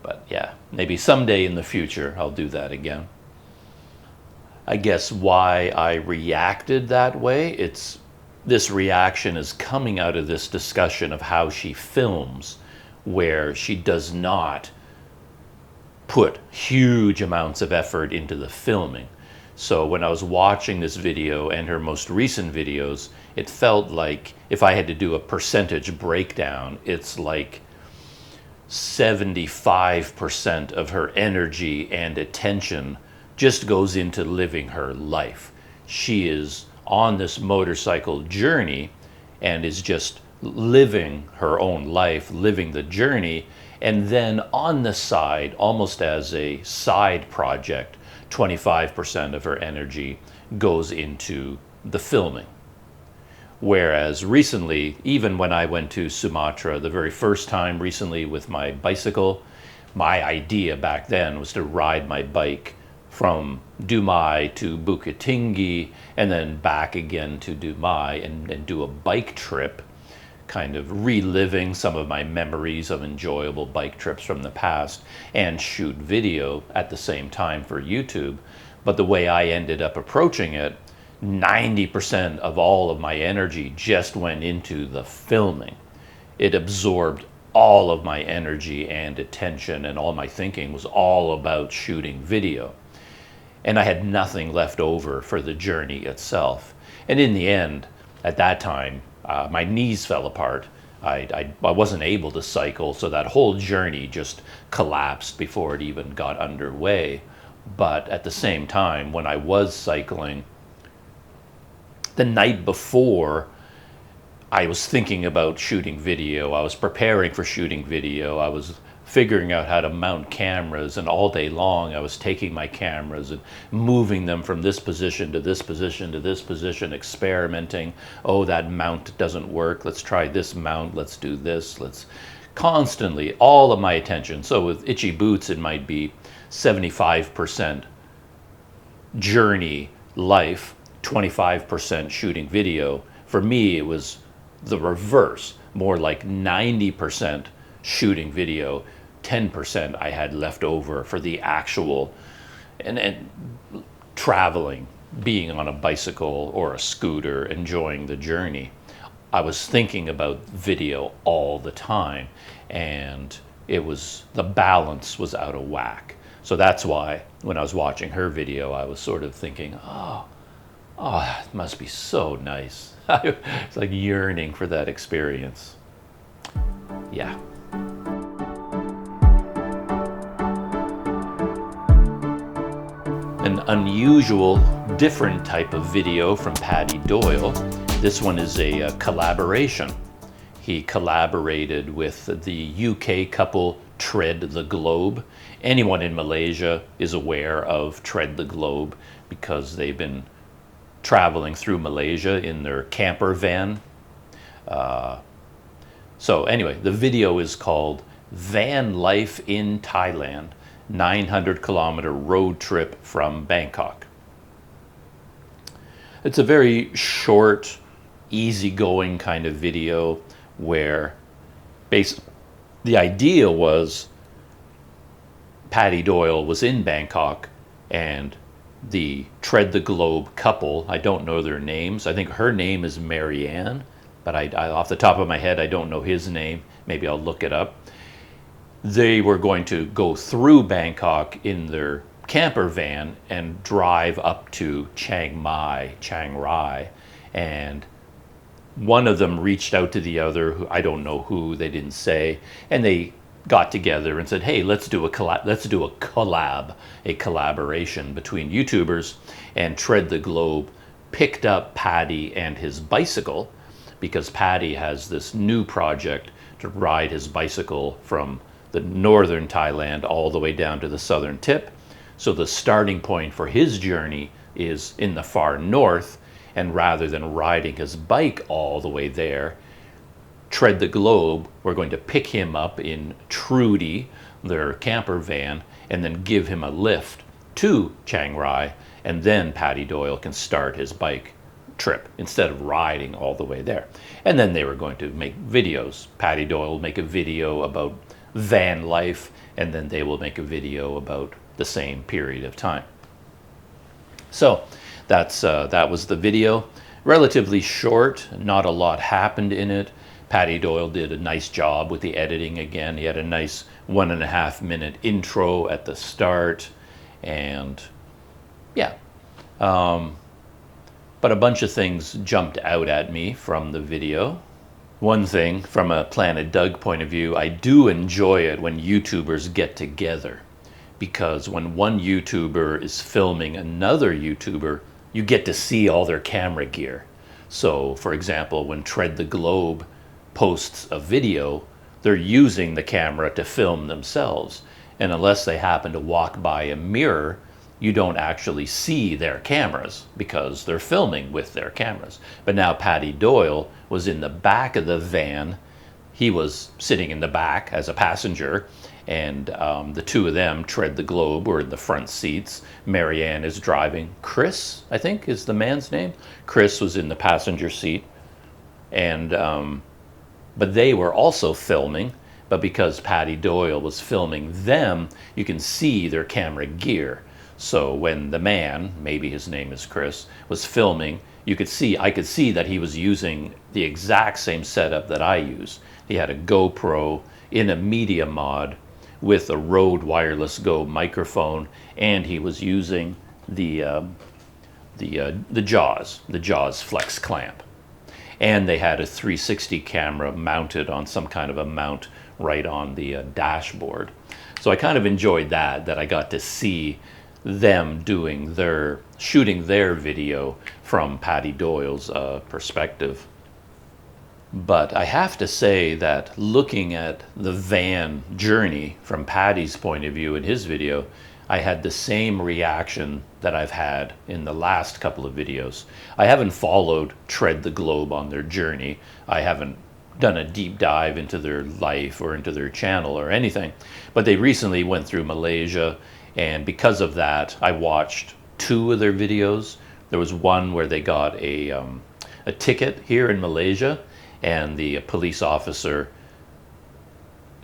But yeah, maybe someday in the future I'll do that again. I guess why I reacted that way, this reaction is coming out of this discussion of how she films, where she does not put huge amounts of effort into the filming. So when I was watching this video and her most recent videos, it felt like if I had to do a percentage breakdown, it's like 75% of her energy and attention just goes into living her life. She is on this motorcycle journey and is just living her own life, living the journey, and then on the side, almost as a side project, 25% of her energy goes into the filming. Whereas recently, even when I went to Sumatra the very first time recently with my bicycle, my idea back then was to ride my bike from Dumai to Bukit Tinggi and then back again to Dumai and do a bike trip, kind of reliving some of my memories of enjoyable bike trips from the past and shoot video at the same time for YouTube. But the way I ended up approaching it, 90% of all of my energy just went into the filming. It absorbed all of my energy and attention, and all my thinking was all about shooting video. And I had nothing left over for the journey itself. And in the end, at that time, my knees fell apart. I wasn't able to cycle, so that whole journey just collapsed before it even got underway. But at the same time, when I was cycling, the night before, I was thinking about shooting video. I was preparing for shooting video. I was figuring out how to mount cameras, and all day long I was taking my cameras and moving them from this position to this position to this position, experimenting. Oh, that mount doesn't work. Let's try this mount. Let's do this. Let's constantly, all of my attention. So with Itchy Boots, it might be 75% journey life, 25% shooting video. For me, it was the reverse, more like 90% shooting video, 10% I had left over for the actual and traveling, being on a bicycle or a scooter, enjoying the journey. I was thinking about video all the time, and the balance was out of whack. So that's why when I was watching her video, I was sort of thinking, oh, it must be so nice. It's like yearning for that experience. Yeah. An unusual, different type of video from Paddy Doyle. This one is a collaboration. He collaborated with the UK couple Tread the Globe. Anyone in Malaysia is aware of Tread the Globe because they've been traveling through Malaysia in their camper van. So anyway, the video is called Van Life in Thailand, 900-kilometer road trip from Bangkok. It's a very short, easygoing kind of video where the idea was Paddy Doyle was in Bangkok, and the Tread the Globe couple, I don't know their names. I think her name is Marianne, but I off the top of my head, I don't know his name. Maybe I'll look it up. They were going to go through Bangkok in their camper van and drive up to Chiang Rai, and one of them reached out to the other, who I don't know who, they didn't say, and they got together and said, hey, let's do a collaboration between YouTubers. And Tread the Globe picked up Paddy and his bicycle, because Paddy has this new project to ride his bicycle from the northern Thailand all the way down to the southern tip. So the starting point for his journey is in the far north, and rather than riding his bike all the way there, Tread the Globe, we're going to pick him up in Trudy, their camper van, and then give him a lift to Chiang Rai, and then Paddy Doyle can start his bike trip instead of riding all the way there. And then they were going to make videos. Paddy Doyle will make a video about van life, and then they will make a video about the same period of time. So that was the video. Relatively short, not a lot happened in it. Paddy Doyle did a nice job with the editing again. He had a nice 1.5-minute intro at the start, and yeah. But a bunch of things jumped out at me from the video. One thing, from a Planet Doug point of view, I do enjoy it when YouTubers get together, because when one YouTuber is filming another YouTuber, you get to see all their camera gear. So, for example, when Tread the Globe posts a video, they're using the camera to film themselves. And unless they happen to walk by a mirror, you don't actually see their cameras because they're filming with their cameras. But now Paddy Doyle was in the back of the van. He was sitting in the back as a passenger, and the two of them, Tread the Globe, were in the front seats. Marianne is driving. Chris, I think, is the man's name. Chris was in the passenger seat. And But they were also filming, but because Paddy Doyle was filming them, you can see their camera gear. So when the man, maybe his name is Chris, was filming, I could see that he was using the exact same setup that I use. He had a GoPro in a media mod with a Rode Wireless Go microphone, and he was using the Jaws Flex clamp. And they had a 360 camera mounted on some kind of a mount right on the dashboard. So I kind of enjoyed that I got to see them shooting their video from Paddy Doyle's perspective. But I have to say that looking at the van journey from Paddy's point of view in his video, I had the same reaction that I've had in the last couple of videos. I haven't followed Tread the Globe on their journey. I haven't done a deep dive into their life or into their channel or anything. But they recently went through Malaysia, and because of that, I watched 2 of their videos. There was one where they got a ticket here in Malaysia, and the police officer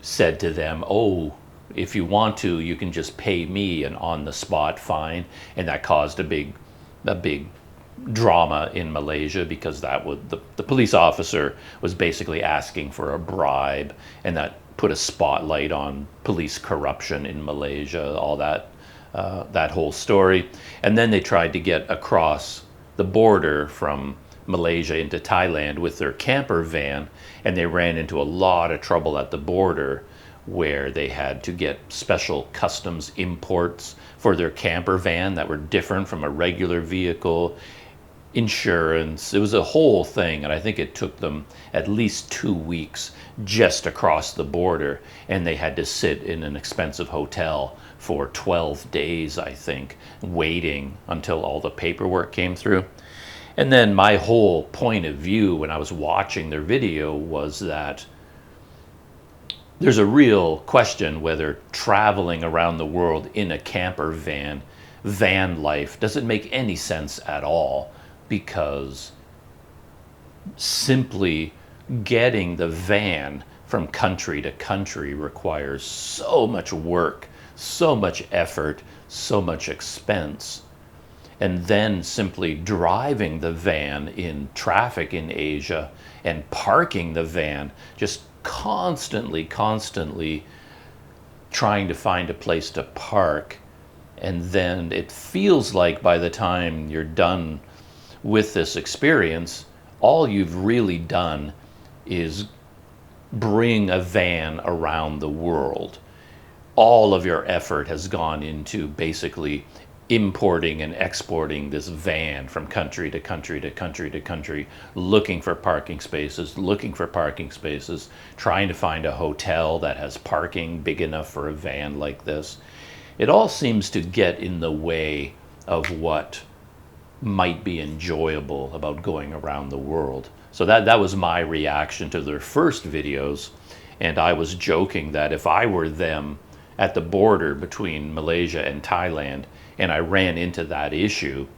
said to them, "Oh, if you want to, you can just pay me an on-the-spot fine." And that caused a big drama in Malaysia, because the police officer was basically asking for a bribe, and that put a spotlight on police corruption in Malaysia, all that whole story. And then they tried to get across the border from Malaysia into Thailand with their camper van, and they ran into a lot of trouble at the border, where they had to get special customs imports for their camper van that were different from a regular vehicle, insurance. It was a whole thing, and I think it took them at least 2 weeks just across the border, and they had to sit in an expensive hotel for 12 days, I think, waiting until all the paperwork came through. And then my whole point of view when I was watching their video was that there's a real question whether traveling around the world in a camper van life, doesn't make any sense at all, because simply getting the van from country to country requires so much work, so much effort, so much expense. And then simply driving the van in traffic in Asia and parking the van, just constantly trying to find a place to park. And then it feels like by the time you're done with this experience, all you've really done is bring a van around the world. All of your effort has gone into basically importing and exporting this van from country to country to country to country, looking for parking spaces, trying to find a hotel that has parking big enough for a van like this. It all seems to get in the way of what might be enjoyable about going around the world. So that was my reaction to their first videos, and I was joking that if I were them at the border between Malaysia and Thailand, and I ran into that issue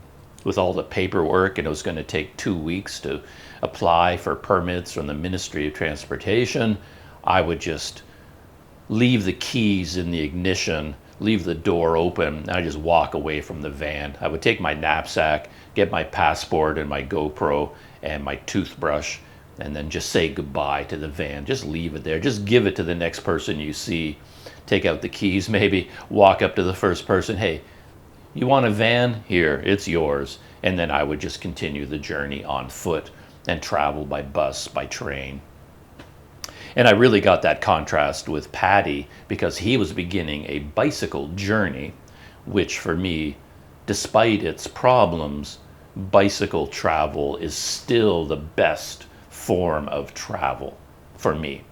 with all the paperwork, and it was going to take 2 weeks to apply for permits from the Ministry of Transportation, I would just leave the keys in the ignition, leave the door open, and I just walk away from the van. I would take my knapsack, get my passport and my GoPro and my toothbrush, and then just say goodbye to the van. Just leave it there. Just give it to the next person you see. Take out the keys, maybe walk up to the first person. "Hey, you want a van? Here, it's yours." And then I would just continue the journey on foot and travel by bus, by train. And I really got that contrast with Paddy, because he was beginning a bicycle journey, which for me, despite its problems, bicycle travel is still the best form of travel for me.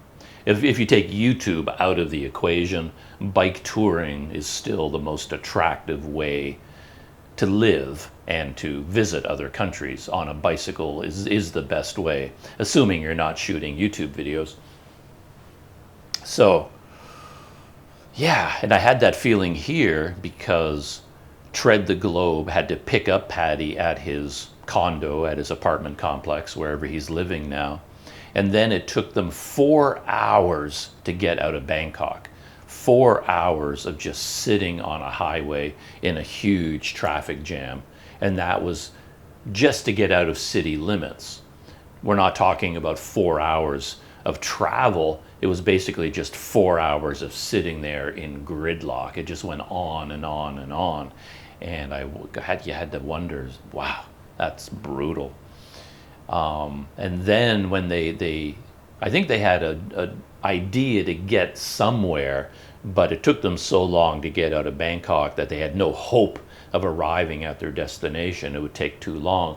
If you take YouTube out of the equation, bike touring is still the most attractive way to live and to visit other countries. On a bicycle is the best way, assuming you're not shooting YouTube videos. So, yeah, and I had that feeling here because Tread the Globe had to pick up Paddy at his condo, at his apartment complex, wherever he's living now. And then it took them 4 hours to get out of Bangkok. 4 hours of just sitting on a highway in a huge traffic jam. And that was just to get out of city limits. We're not talking about 4 hours of travel. It was basically just 4 hours of sitting there in gridlock. It just went on and on and on. And you had to wonder, wow, that's brutal. And then when I think they had an idea to get somewhere, but it took them so long to get out of Bangkok that they had no hope of arriving at their destination. It would take too long.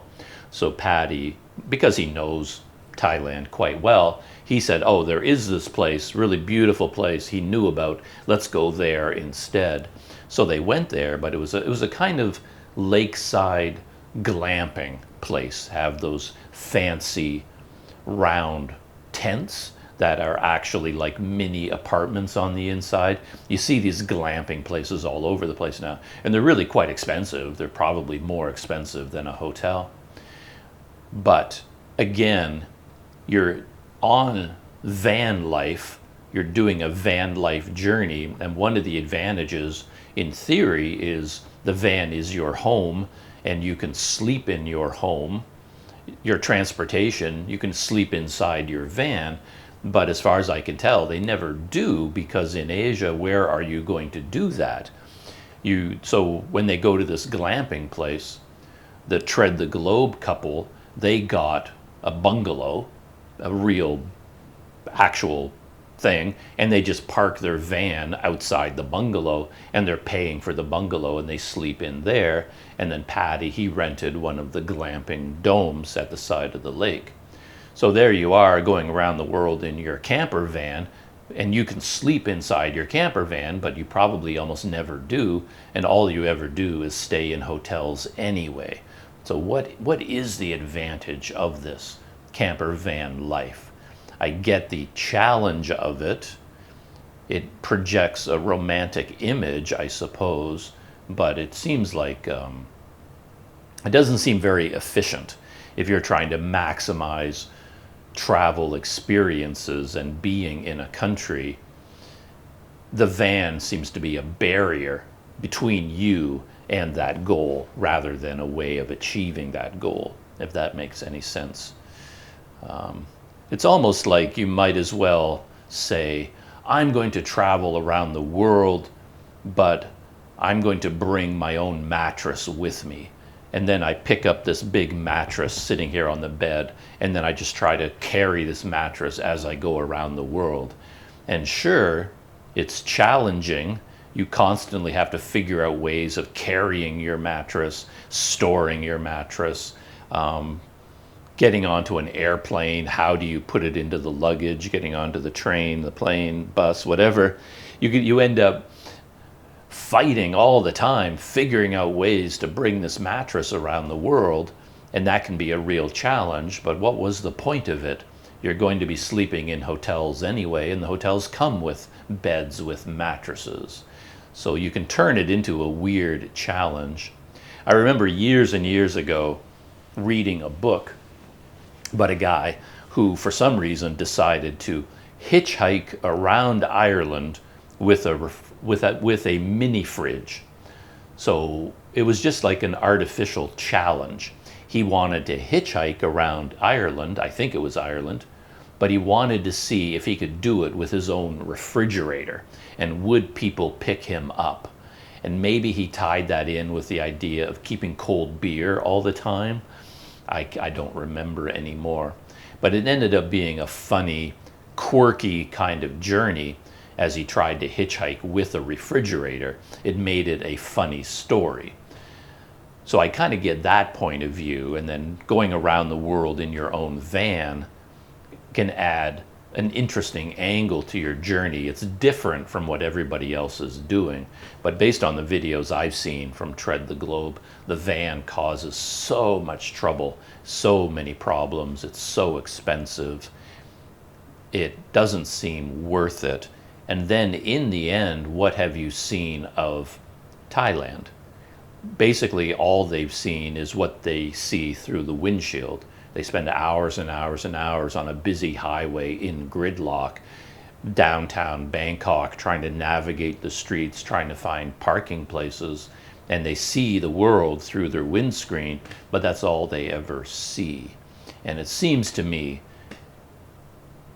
So Paddy, because he knows Thailand quite well, he said, oh, there is this place, really beautiful place he knew about. Let's go there instead. So they went there, but it was a kind of lakeside glamping place. Have those fancy round tents that are actually like mini apartments on the inside. You see these glamping places all over the place now, and they're really quite expensive. They're probably more expensive than a hotel. But again, you're on van life, you're doing a van life journey, and one of the advantages in theory is the van is your home and you can sleep in your home. Your transportation, you can sleep inside your van, but as far as I can tell, they never do, because in Asia, where are you going to do that? So when they go to this glamping place, the Tread the Globe couple, they got a bungalow, a real actual thing, and they just park their van outside the bungalow, and they're paying for the bungalow, and they sleep in there. And then Paddy, he rented one of the glamping domes at the side of the lake. So there you are, going around the world in your camper van, and you can sleep inside your camper van, but you probably almost never do, and all you ever do is stay in hotels anyway. So what is the advantage of this camper van life? I get the challenge of it. It projects a romantic image, I suppose, but it seems like it doesn't seem very efficient if you're trying to maximize travel experiences and being in a country. The van seems to be a barrier between you and that goal rather than a way of achieving that goal, if that makes any sense. It's almost like you might as well say, I'm going to travel around the world, but I'm going to bring my own mattress with me. And then I pick up this big mattress sitting here on the bed, and then I just try to carry this mattress as I go around the world. And sure, it's challenging. You constantly have to figure out ways of carrying your mattress, storing your mattress, getting onto an airplane. How do you put it into the luggage? Getting onto the train, the plane, bus, whatever. You end up fighting all the time, figuring out ways to bring this mattress around the world, and that can be a real challenge. But what was the point of it? You're going to be sleeping in hotels anyway, and the hotels come with beds with mattresses. So you can turn it into a weird challenge. I remember years and years ago reading a book about a guy who, for some reason, decided to hitchhike around Ireland with a mini fridge. So it was just like an artificial challenge. He wanted to hitchhike around Ireland, I think it was Ireland, but he wanted to see if he could do it with his own refrigerator, and would people pick him up? And maybe he tied that in with the idea of keeping cold beer all the time. I don't remember anymore. But it ended up being a funny, quirky kind of journey as he tried to hitchhike with a refrigerator. It made it a funny story. So I kind of get that point of view, and then going around the world in your own van can add an interesting angle to your journey. It's different from what everybody else is doing, but based on the videos I've seen from Tread the Globe, the van causes so much trouble, so many problems, it's so expensive, it doesn't seem worth it. And then in the end, what have you seen of Thailand? Basically all they've seen is what they see through the windshield, They spend hours and hours and hours on a busy highway in gridlock, downtown Bangkok, trying to navigate the streets, trying to find parking places, and they see the world through their windscreen, but that's all they ever see. And it seems to me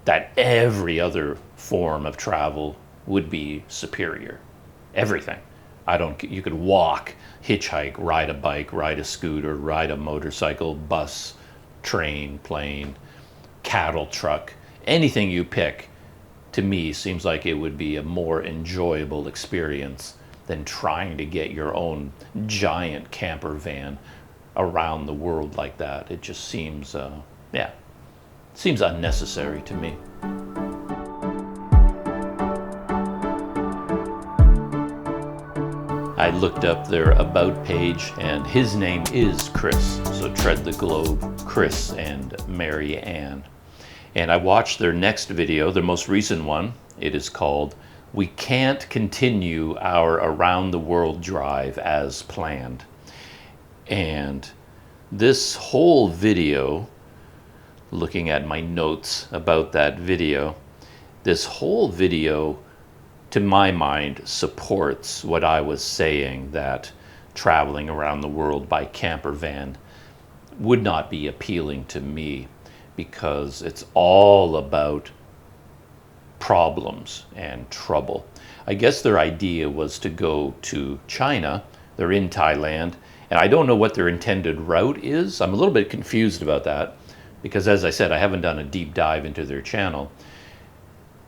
that every other form of travel would be superior. Everything. You could walk, hitchhike, ride a bike, ride a scooter, ride a motorcycle, bus, train, plane, cattle truck, anything you pick, to me seems like it would be a more enjoyable experience than trying to get your own giant camper van around the world like that. It just seems, seems unnecessary to me. I looked up their About page, and his name is Chris, so Tread the Globe, Chris and Mary Ann. And I watched their next video, their most recent one. It is called, "We Can't Continue Our Around the World Drive as Planned." And this whole video, looking at my notes about that video, this whole video, to my mind, supports what I was saying, that traveling around the world by camper van would not be appealing to me, because it's all about problems and trouble. I guess their idea was to go to China. They're in Thailand, and I don't know what their intended route is. I'm a little bit confused about that, because as I said, I haven't done a deep dive into their channel.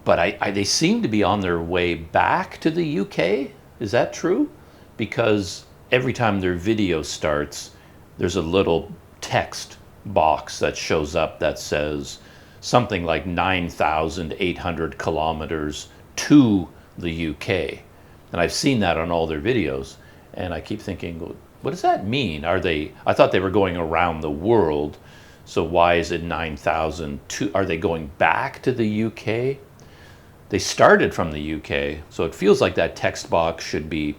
But they seem to be on their way back to the UK. Is that true? Because every time their video starts, there's a little text box that shows up that says something like 9,800 kilometers to the UK. And I've seen that on all their videos, and I keep thinking, well, what does that mean? I thought they were going around the world, so why is it 9,000? Are they going back to the UK? They started from the UK, so it feels like that text box should be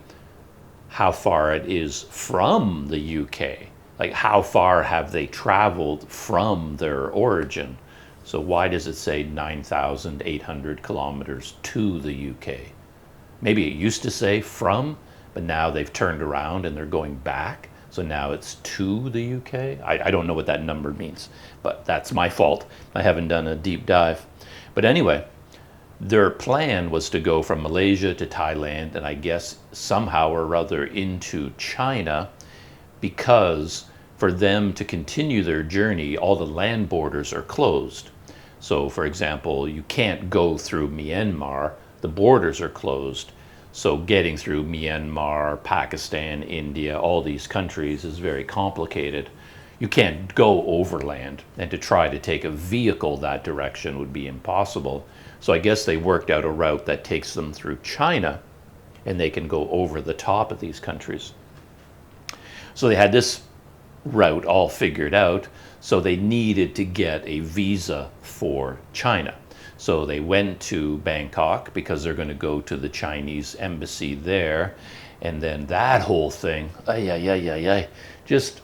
how far it is from the UK. Like, how far have they traveled from their origin? So why does it say 9,800 kilometers to the UK? Maybe it used to say from, but now they've turned around and they're going back. So now it's to the UK. I don't know what that number means, but that's my fault. I haven't done a deep dive. But anyway, their plan was to go from Malaysia to Thailand, and I guess somehow or other into China, because for them to continue their journey, all the land borders are closed. So, for example, you can't go through Myanmar. The borders are closed. So getting through Myanmar, Pakistan, India, all these countries is very complicated. You can't go overland, and to try to take a vehicle that direction would be impossible. So I guess they worked out a route that takes them through China, and they can go over the top of these countries. So they had this route all figured out, so they needed to get a visa for China. So they went to Bangkok because they're going to go to the Chinese embassy there, and then that whole thing, just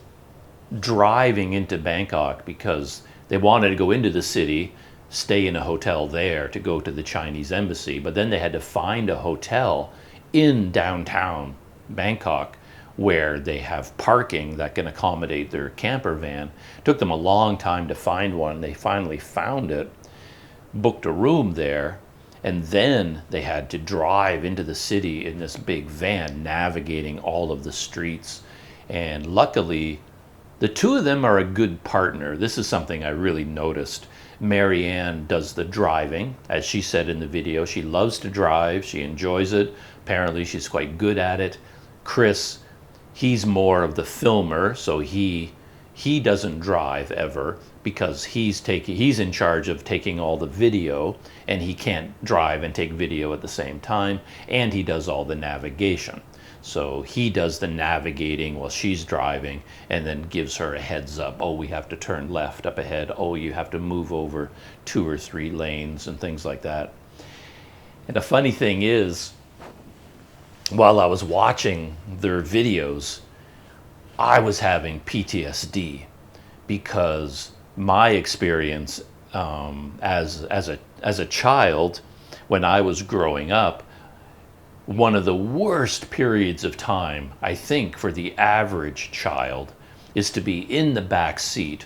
driving into Bangkok, because they wanted to go into the city, stay in a hotel there to go to the Chinese embassy, but then they had to find a hotel in downtown Bangkok where they have parking that can accommodate their camper van. It took them a long time to find one. They finally found it, booked a room there, and then they had to drive into the city in this big van, navigating all of the streets. And luckily, the two of them are a good partner. This is something I really noticed. Mary Ann does the driving. As she said in the video, she loves to drive. She enjoys it. Apparently, she's quite good at it. Chris, he's more of the filmer, so he doesn't drive ever, because he's in charge of taking all the video, and he can't drive and take video at the same time, and he does all the navigation. So he does the navigating while she's driving, and then gives her a heads up. Oh, we have to turn left up ahead. Oh, you have to move over 2 or 3 lanes and things like that. And the funny thing is, while I was watching their videos, I was having PTSD, because my experience as a child, when I was growing up, one of the worst periods of time, I think, for the average child is to be in the back seat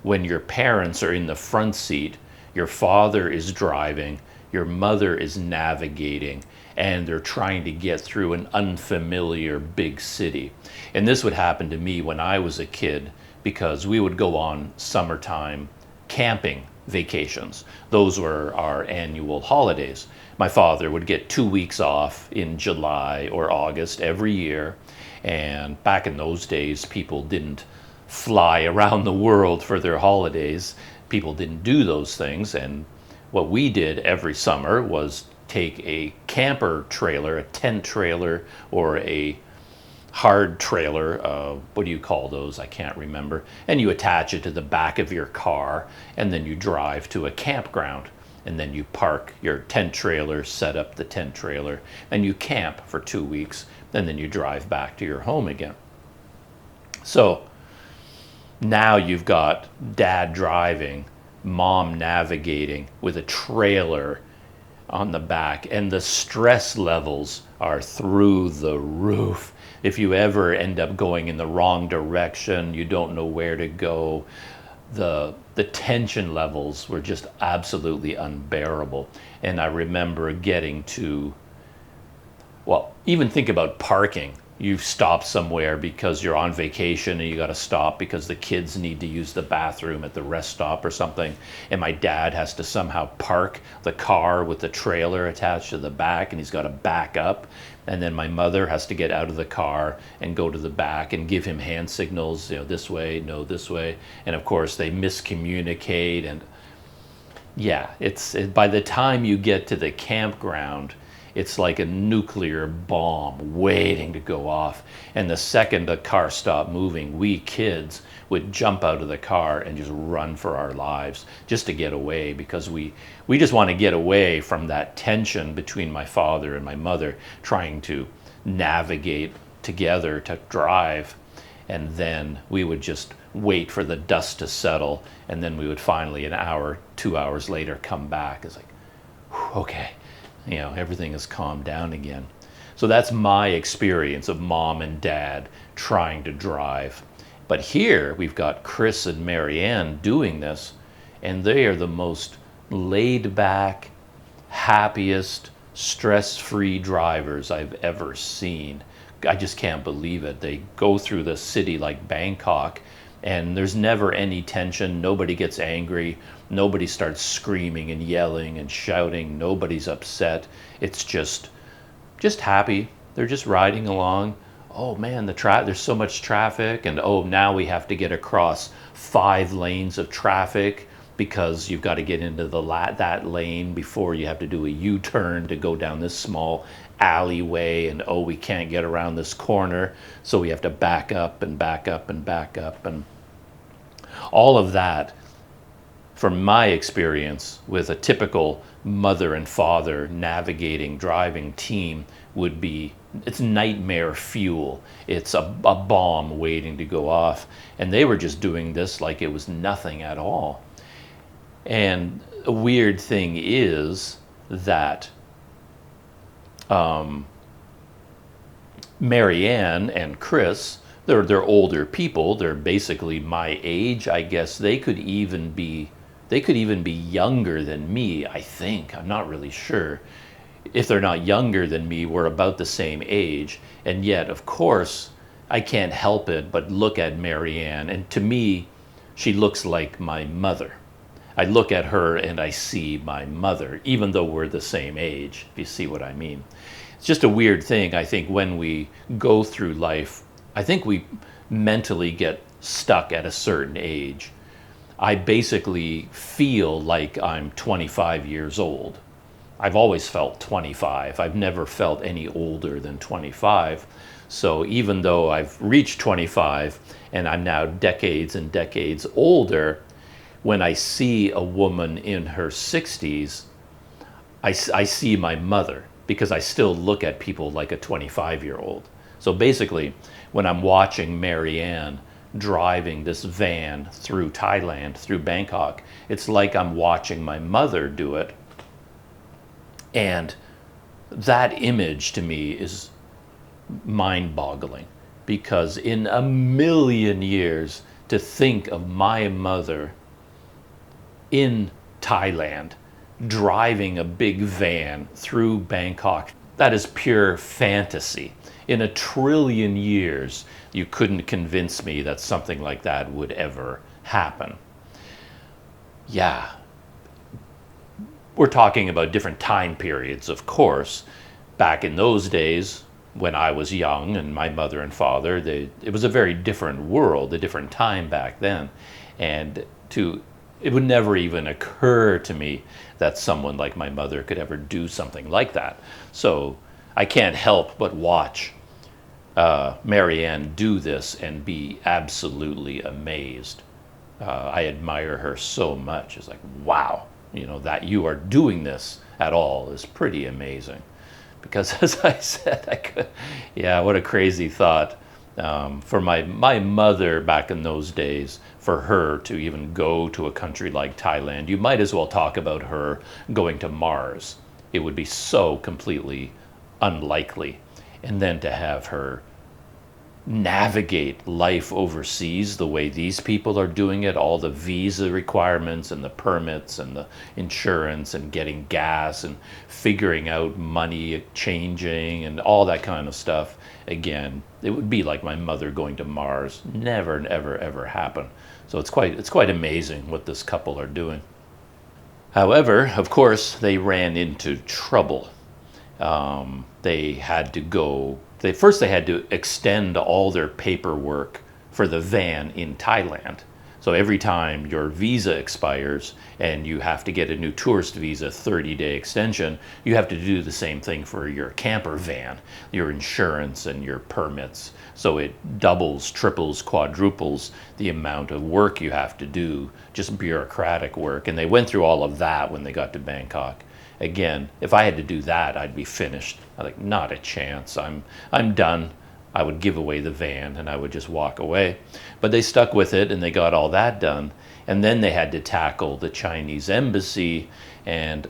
when your parents are in the front seat, your father is driving, your mother is navigating, and they're trying to get through an unfamiliar big city. And this would happen to me when I was a kid because we would go on summertime camping vacations. Those were our annual holidays. My father would get 2 weeks off in July or August every year. And back in those days, people didn't fly around the world for their holidays. People didn't do those things. And what we did every summer was take a camper trailer, a tent trailer, or a hard trailer, what do you call those? I can't remember. And you attach it to the back of your car, and then you drive to a campground. And then you park your tent trailer, set up the tent trailer, and you camp for 2 weeks, and then you drive back to your home again. So now you've got dad driving, mom navigating with a trailer on the back, and the stress levels are through the roof. If you ever end up going in the wrong direction, you don't know where to go, the tension levels were just absolutely unbearable. And I remember getting to, well, even think about parking. You've stopped somewhere because you're on vacation and you got to stop because the kids need to use the bathroom at the rest stop or something. And my dad has to somehow park the car with the trailer attached to the back, and he's got to back up. And then my mother has to get out of the car and go to the back and give him hand signals, this way, no, this way. And of course they miscommunicate. And yeah, by the time you get to the campground, it's like a nuclear bomb waiting to go off. And the second the car stopped moving, we kids would jump out of the car and just run for our lives just to get away, because we just want to get away from that tension between my father and my mother trying to navigate together to drive. And then we would just wait for the dust to settle, and then we would finally, an hour, 2 hours later, come back. It's like, okay. Everything has calmed down again. So that's my experience of mom and dad trying to drive. But here we've got Chris and Marianne doing this, and they are the most laid back, happiest, stress-free drivers I've ever seen. I just can't believe it. They go through the city like Bangkok, and there's never any tension. Nobody gets angry. Nobody starts screaming and yelling and shouting. Nobody's upset. It's just happy. They're just riding along. Oh man, there's so much traffic, and oh, now we have to get across 5 lanes of traffic because you've got to get into that lane before you have to do a U-turn to go down this small alleyway, and oh, we can't get around this corner, so we have to back up and back up and back up. And all of that, from my experience with a typical mother and father navigating driving team, would be, it's nightmare fuel. It's a bomb waiting to go off. And they were just doing this like it was nothing at all. And a weird thing is that Marianne and Chris, they're older people. They're basically my age. I guess they could even be younger than me, I think. I'm not really sure. If they're not younger than me, we're about the same age. And yet, of course, I can't help it but look at Marianne, and to me, she looks like my mother. I look at her and I see my mother, even though we're the same age, if you see what I mean. It's just a weird thing, I think, when we go through life. I think we mentally get stuck at a certain age. I basically feel like I'm 25 years old. I've always felt 25. I've never felt any older than 25. So even though I've reached 25 and I'm now decades and decades older, when I see a woman in her 60s, I see my mother, because I still look at people like a 25-year-old. So basically, when I'm watching Marianne driving this van through Thailand, through Bangkok. It's like I'm watching my mother do it. And that image to me is mind-boggling, because in a million years, to think of my mother in Thailand driving a big van through Bangkok, that is pure fantasy. In a trillion years, you couldn't convince me that something like that would ever happen. Yeah, we're talking about different time periods, of course. Back in those days, when I was young and my mother and father, it was a very different world, a different time back then. And it would never even occur to me that someone like my mother could ever do something like that. So I can't help but watch Marianne do this and be absolutely amazed. I admire her so much. It's like, wow, that you are doing this at all is pretty amazing. Because as I said, what a crazy thought. For my mother back in those days, for her to even go to a country like Thailand, you might as well talk about her going to Mars. It would be so completely unlikely. And then to have her navigate life overseas the way these people are doing it, all the visa requirements and the permits and the insurance and getting gas and figuring out money changing and all that kind of stuff. Again, it would be like my mother going to Mars. Never, ever, ever happen. So it's quite amazing what this couple are doing. However, of course, they ran into trouble. They had to extend all their paperwork for the van in Thailand. So every time your visa expires and you have to get a new tourist visa, 30-day extension, you have to do the same thing for your camper van, your insurance and your permits. So it doubles, triples, quadruples the amount of work you have to do, just bureaucratic work. And they went through all of that when they got to Bangkok. Again, if I had to do that, I'd be finished. I'm like, not a chance. I'm done. I would give away the van and I would just walk away. But they stuck with it and they got all that done. And then they had to tackle the Chinese embassy, and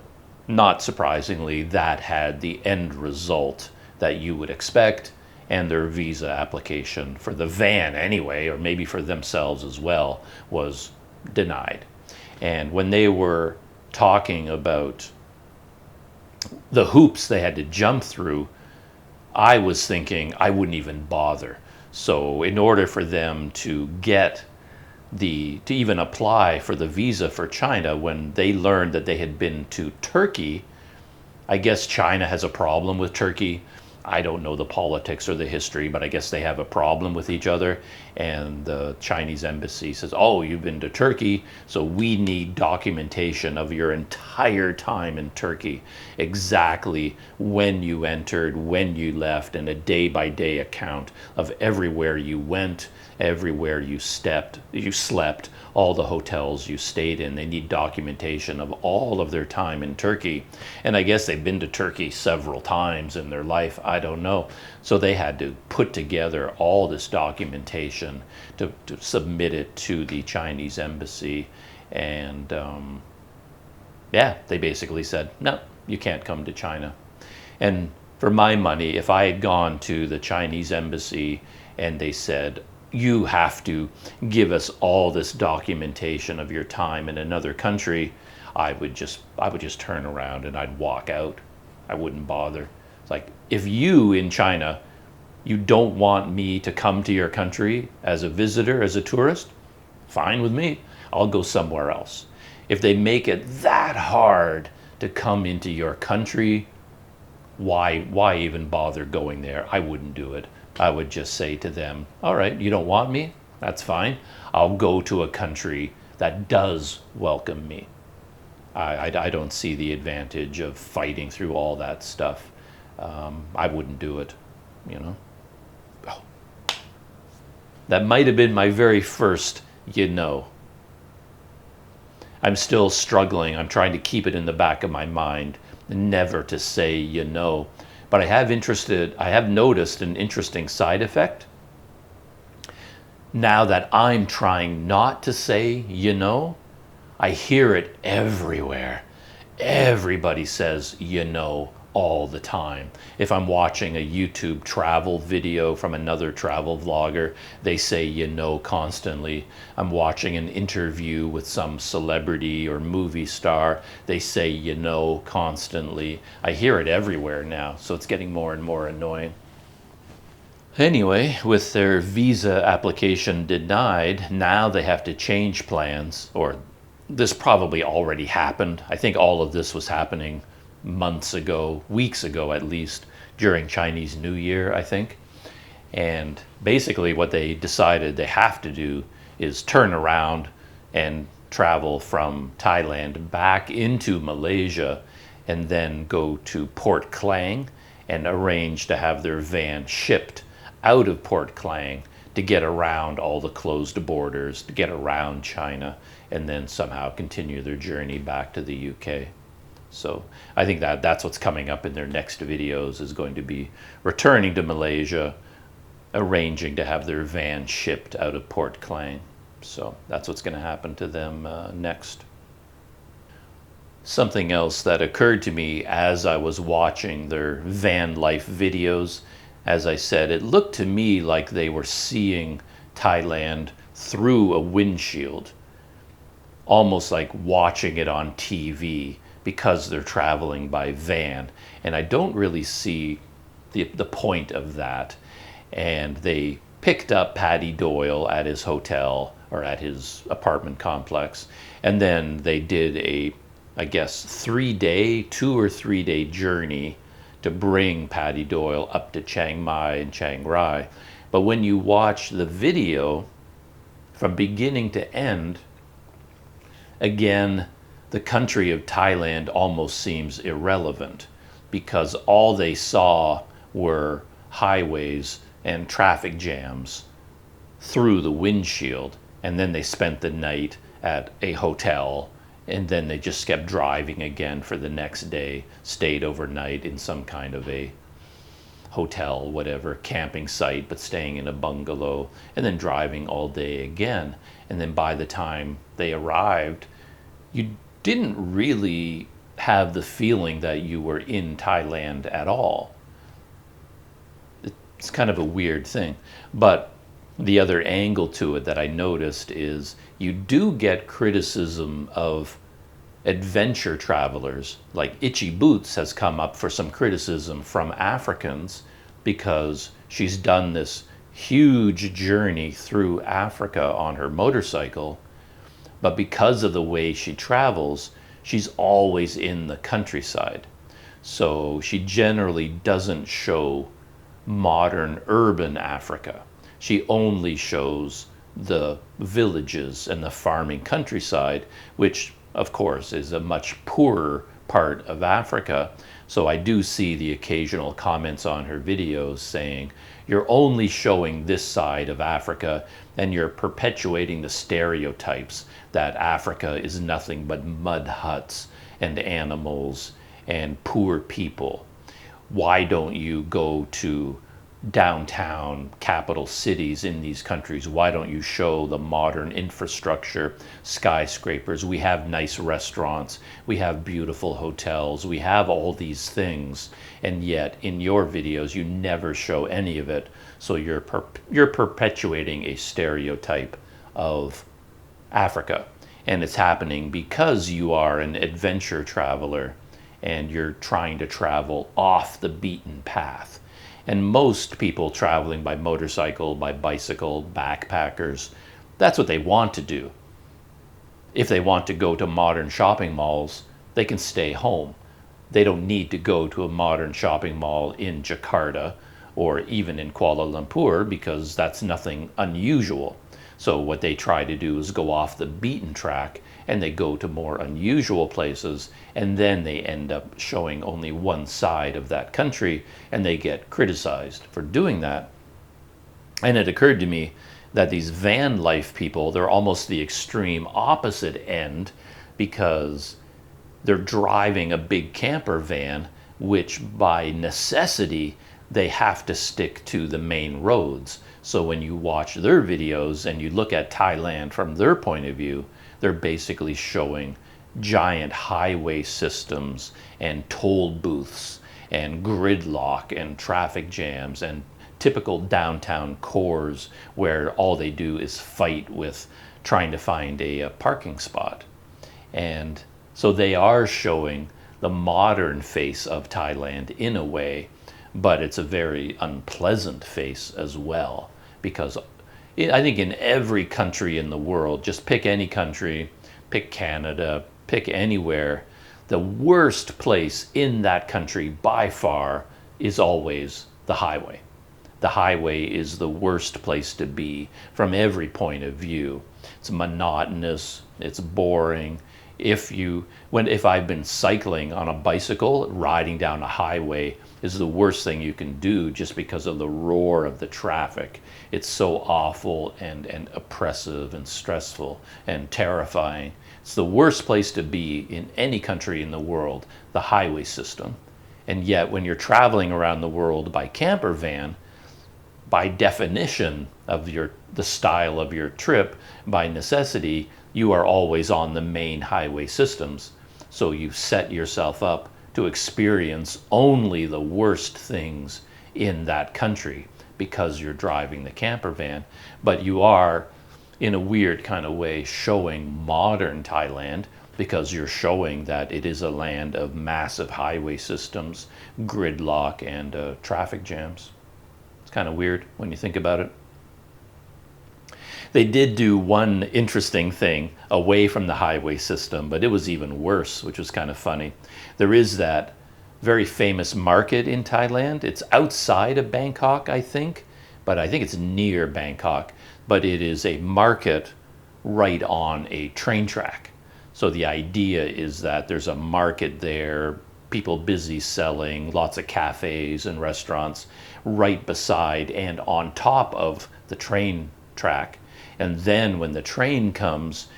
not surprisingly, that had the end result that you would expect, and their visa application for the van anyway, or maybe for themselves as well, was denied. And when they were talking about the hoops they had to jump through, I was thinking I wouldn't even bother. So in order for them to even apply for the visa for China, when they learned that they had been to Turkey, I guess China has a problem with Turkey. I don't know the politics or the history, but I guess they have a problem with each other. And the Chinese embassy says, oh, you've been to Turkey, so we need documentation of your entire time in Turkey. Exactly when you entered, when you left, and a day-by-day account of everywhere you went, everywhere you slept, all the hotels you stayed in. They need documentation of all of their time in Turkey. And I guess they've been to Turkey several times in their life. I don't know. So they had to put together all this documentation to submit it to the Chinese embassy. And they basically said, no, you can't come to China. And for my money, if I had gone to the Chinese embassy and they said, you have to give us all this documentation of your time in another country, I would just turn around and I'd walk out. I wouldn't bother. It's like, if you in China, you don't want me to come to your country as a visitor, as a tourist, fine with me. I'll go somewhere else. If they make it that hard to come into your country, why even bother going there? I wouldn't do it. I would just say to them, all right, you don't want me? That's fine. I'll go to a country that does welcome me. I don't see the advantage of fighting through all that stuff. I wouldn't do it, Oh. That might have been my very first, I'm still struggling. I'm trying to keep it in the back of my mind, never to say, But I have noticed an interesting side effect. Now that I'm trying not to say, you know, I hear it everywhere. Everybody says, you know, all the time. If I'm watching a YouTube travel video from another travel vlogger, they say, you know, constantly. I'm watching an interview with some celebrity or movie star, they say, you know, constantly. I hear it everywhere now, so it's getting more and more annoying. Anyway, with their visa application denied, now they have to change plans, or this probably already happened. I think all of this was happening months ago, weeks ago at least, during Chinese New Year, I think. And basically what they decided they have to do is turn around and travel from Thailand back into Malaysia and then go to Port Klang and arrange to have their van shipped out of Port Klang to get around all the closed borders, to get around China, and then somehow continue their journey back to the UK. So I think that's what's coming up in their next videos, is going to be returning to Malaysia, arranging to have their van shipped out of Port Klang. So that's what's going to happen to them next. Something else that occurred to me as I was watching their van life videos, as I said, it looked to me like they were seeing Thailand through a windshield, almost like watching it on TV because they're traveling by van. And I don't really see the point of that. And they picked up Paddy Doyle at his hotel or at his apartment complex. And then they did a, I guess, 2 or 3 day journey to bring Paddy Doyle up to Chiang Mai and Chiang Rai. But when you watch the video from beginning to end, again, the country of Thailand almost seems irrelevant, because all they saw were highways and traffic jams through the windshield, and then they spent the night at a hotel, and then they just kept driving again for the next day, stayed overnight in some kind of a hotel, whatever, camping site, but staying in a bungalow, and then driving all day again. And then by the time they arrived, you didn't really have the feeling that you were in Thailand at all. It's kind of a weird thing. But the other angle to it that I noticed is you do get criticism of adventure travelers. Like Itchy Boots has come up for some criticism from Africans because she's done this huge journey through Africa on her motorcycle, but because of the way she travels, she's always in the countryside. So she generally doesn't show modern urban Africa. She only shows the villages and the farming countryside, which of course is a much poorer part of Africa. So I do see the occasional comments on her videos saying, you're only showing this side of Africa and you're perpetuating the stereotypes that Africa is nothing but mud huts and animals and poor people. Why don't you go to downtown capital cities in these countries? Why don't you show the modern infrastructure, skyscrapers? We have nice restaurants, we have beautiful hotels, we have all these things, and yet in your videos you never show any of it. So you're perpetuating a stereotype of Africa, and it's happening because you are an adventure traveler and you're trying to travel off the beaten path. And most people traveling by motorcycle, by bicycle, backpackers, that's what they want to do. If they want to go to modern shopping malls, they can stay home. They don't need to go to a modern shopping mall in Jakarta or even in Kuala Lumpur, because that's nothing unusual. So what they try to do is go off the beaten track, and they go to more unusual places, and then they end up showing only one side of that country, and they get criticized for doing that. And it occurred to me that these van life people, they're almost the extreme opposite end, because they're driving a big camper van, which by necessity they have to stick to the main roads. So when you watch their videos and you look at Thailand from their point of view, they're basically showing giant highway systems and toll booths and gridlock and traffic jams and typical downtown cores where all they do is fight with trying to find a parking spot. And so they are showing the modern face of Thailand in a way, but it's a very unpleasant face as well, because I think in every country in the world, just pick any country, pick Canada, pick anywhere, the worst place in that country by far is always the highway. The highway is the worst place to be from every point of view. It's monotonous, it's boring. If I've been cycling on a bicycle, riding down a highway is the worst thing you can do just because of the roar of the traffic. It's so awful and oppressive and stressful and terrifying. It's the worst place to be in any country in the world, the highway system. And yet when you're traveling around the world by camper van, by definition of the style of your trip, by necessity, you are always on the main highway systems. So you set yourself up to experience only the worst things in that country because you're driving the camper van. But you are, in a weird kind of way, showing modern Thailand because you're showing that it is a land of massive highway systems, gridlock, and traffic jams. It's kind of weird when you think about it. They did do one interesting thing away from the highway system, but it was even worse, which was kind of funny. There is that very famous market in Thailand. It's outside of Bangkok, I think, but I think it's near Bangkok. But it is a market right on a train track. So the idea is that there's a market there, people busy selling, lots of cafes and restaurants right beside and on top of the train track. And then when the train comes,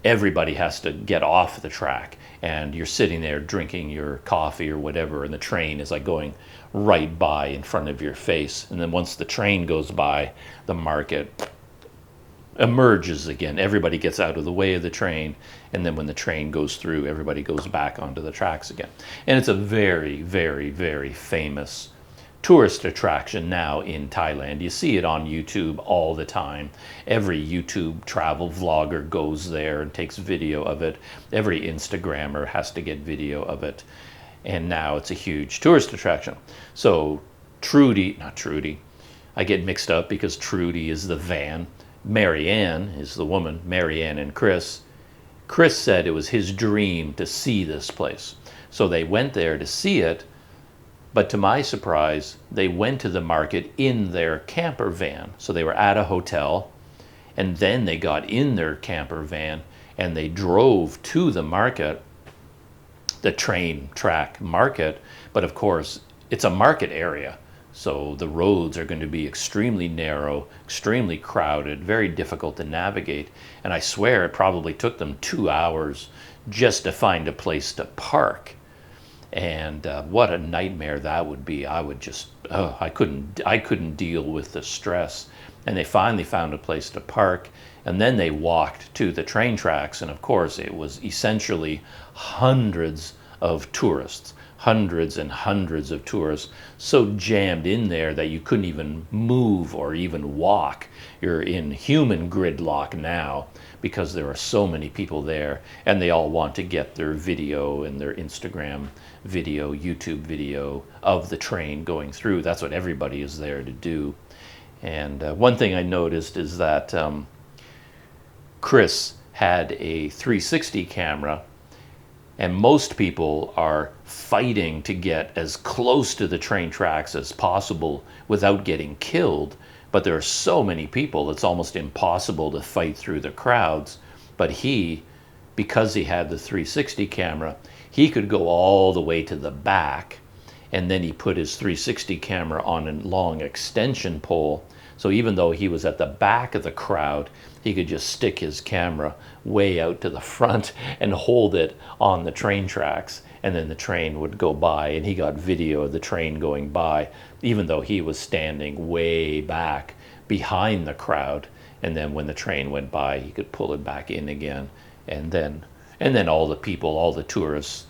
everybody has to get off the track. And you're sitting there drinking your coffee or whatever, and the train is like going right by in front of your face. And then once the train goes by, the market emerges again. Everybody gets out of the way of the train. And then when the train goes through, everybody goes back onto the tracks again. And it's a very, very, very famous tourist attraction now in Thailand. You see it on YouTube all the time. Every YouTube travel vlogger goes there and takes video of it. Every Instagrammer has to get video of it. And now it's a huge tourist attraction. So not Trudy, I get mixed up because Trudy is the van. Marianne is the woman, Marianne and Chris. Chris said it was his dream to see this place. So they went there to see it. But to my surprise, they went to the market in their camper van. So they were at a hotel, and then they got in their camper van and they drove to the market, the train track market. But of course, it's a market area. So the roads are going to be extremely narrow, extremely crowded, very difficult to navigate. And I swear it probably took them 2 hours just to find a place to park. And what a nightmare that would be. I would just, I couldn't deal with the stress. And they finally found a place to park, and then they walked to the train tracks. And of course, it was essentially hundreds of tourists, hundreds and hundreds of tourists, so jammed in there that you couldn't even move or even walk. You're in human gridlock now because there are so many people there, and they all want to get their video and their Instagram video, YouTube video of the train going through. That's what everybody is there to do. And one thing I noticed is that Chris had a 360 camera, and most people are fighting to get as close to the train tracks as possible without getting killed. But there are so many people, it's almost impossible to fight through the crowds. But because he had the 360 camera, he could go all the way to the back, and then he put his 360 camera on a long extension pole. So even though he was at the back of the crowd, he could just stick his camera way out to the front and hold it on the train tracks. and then the train would go by, and he got video of the train going by, even though he was standing way back behind the crowd. And then when the train went by, he could pull it back in again, and then all the people, all the tourists,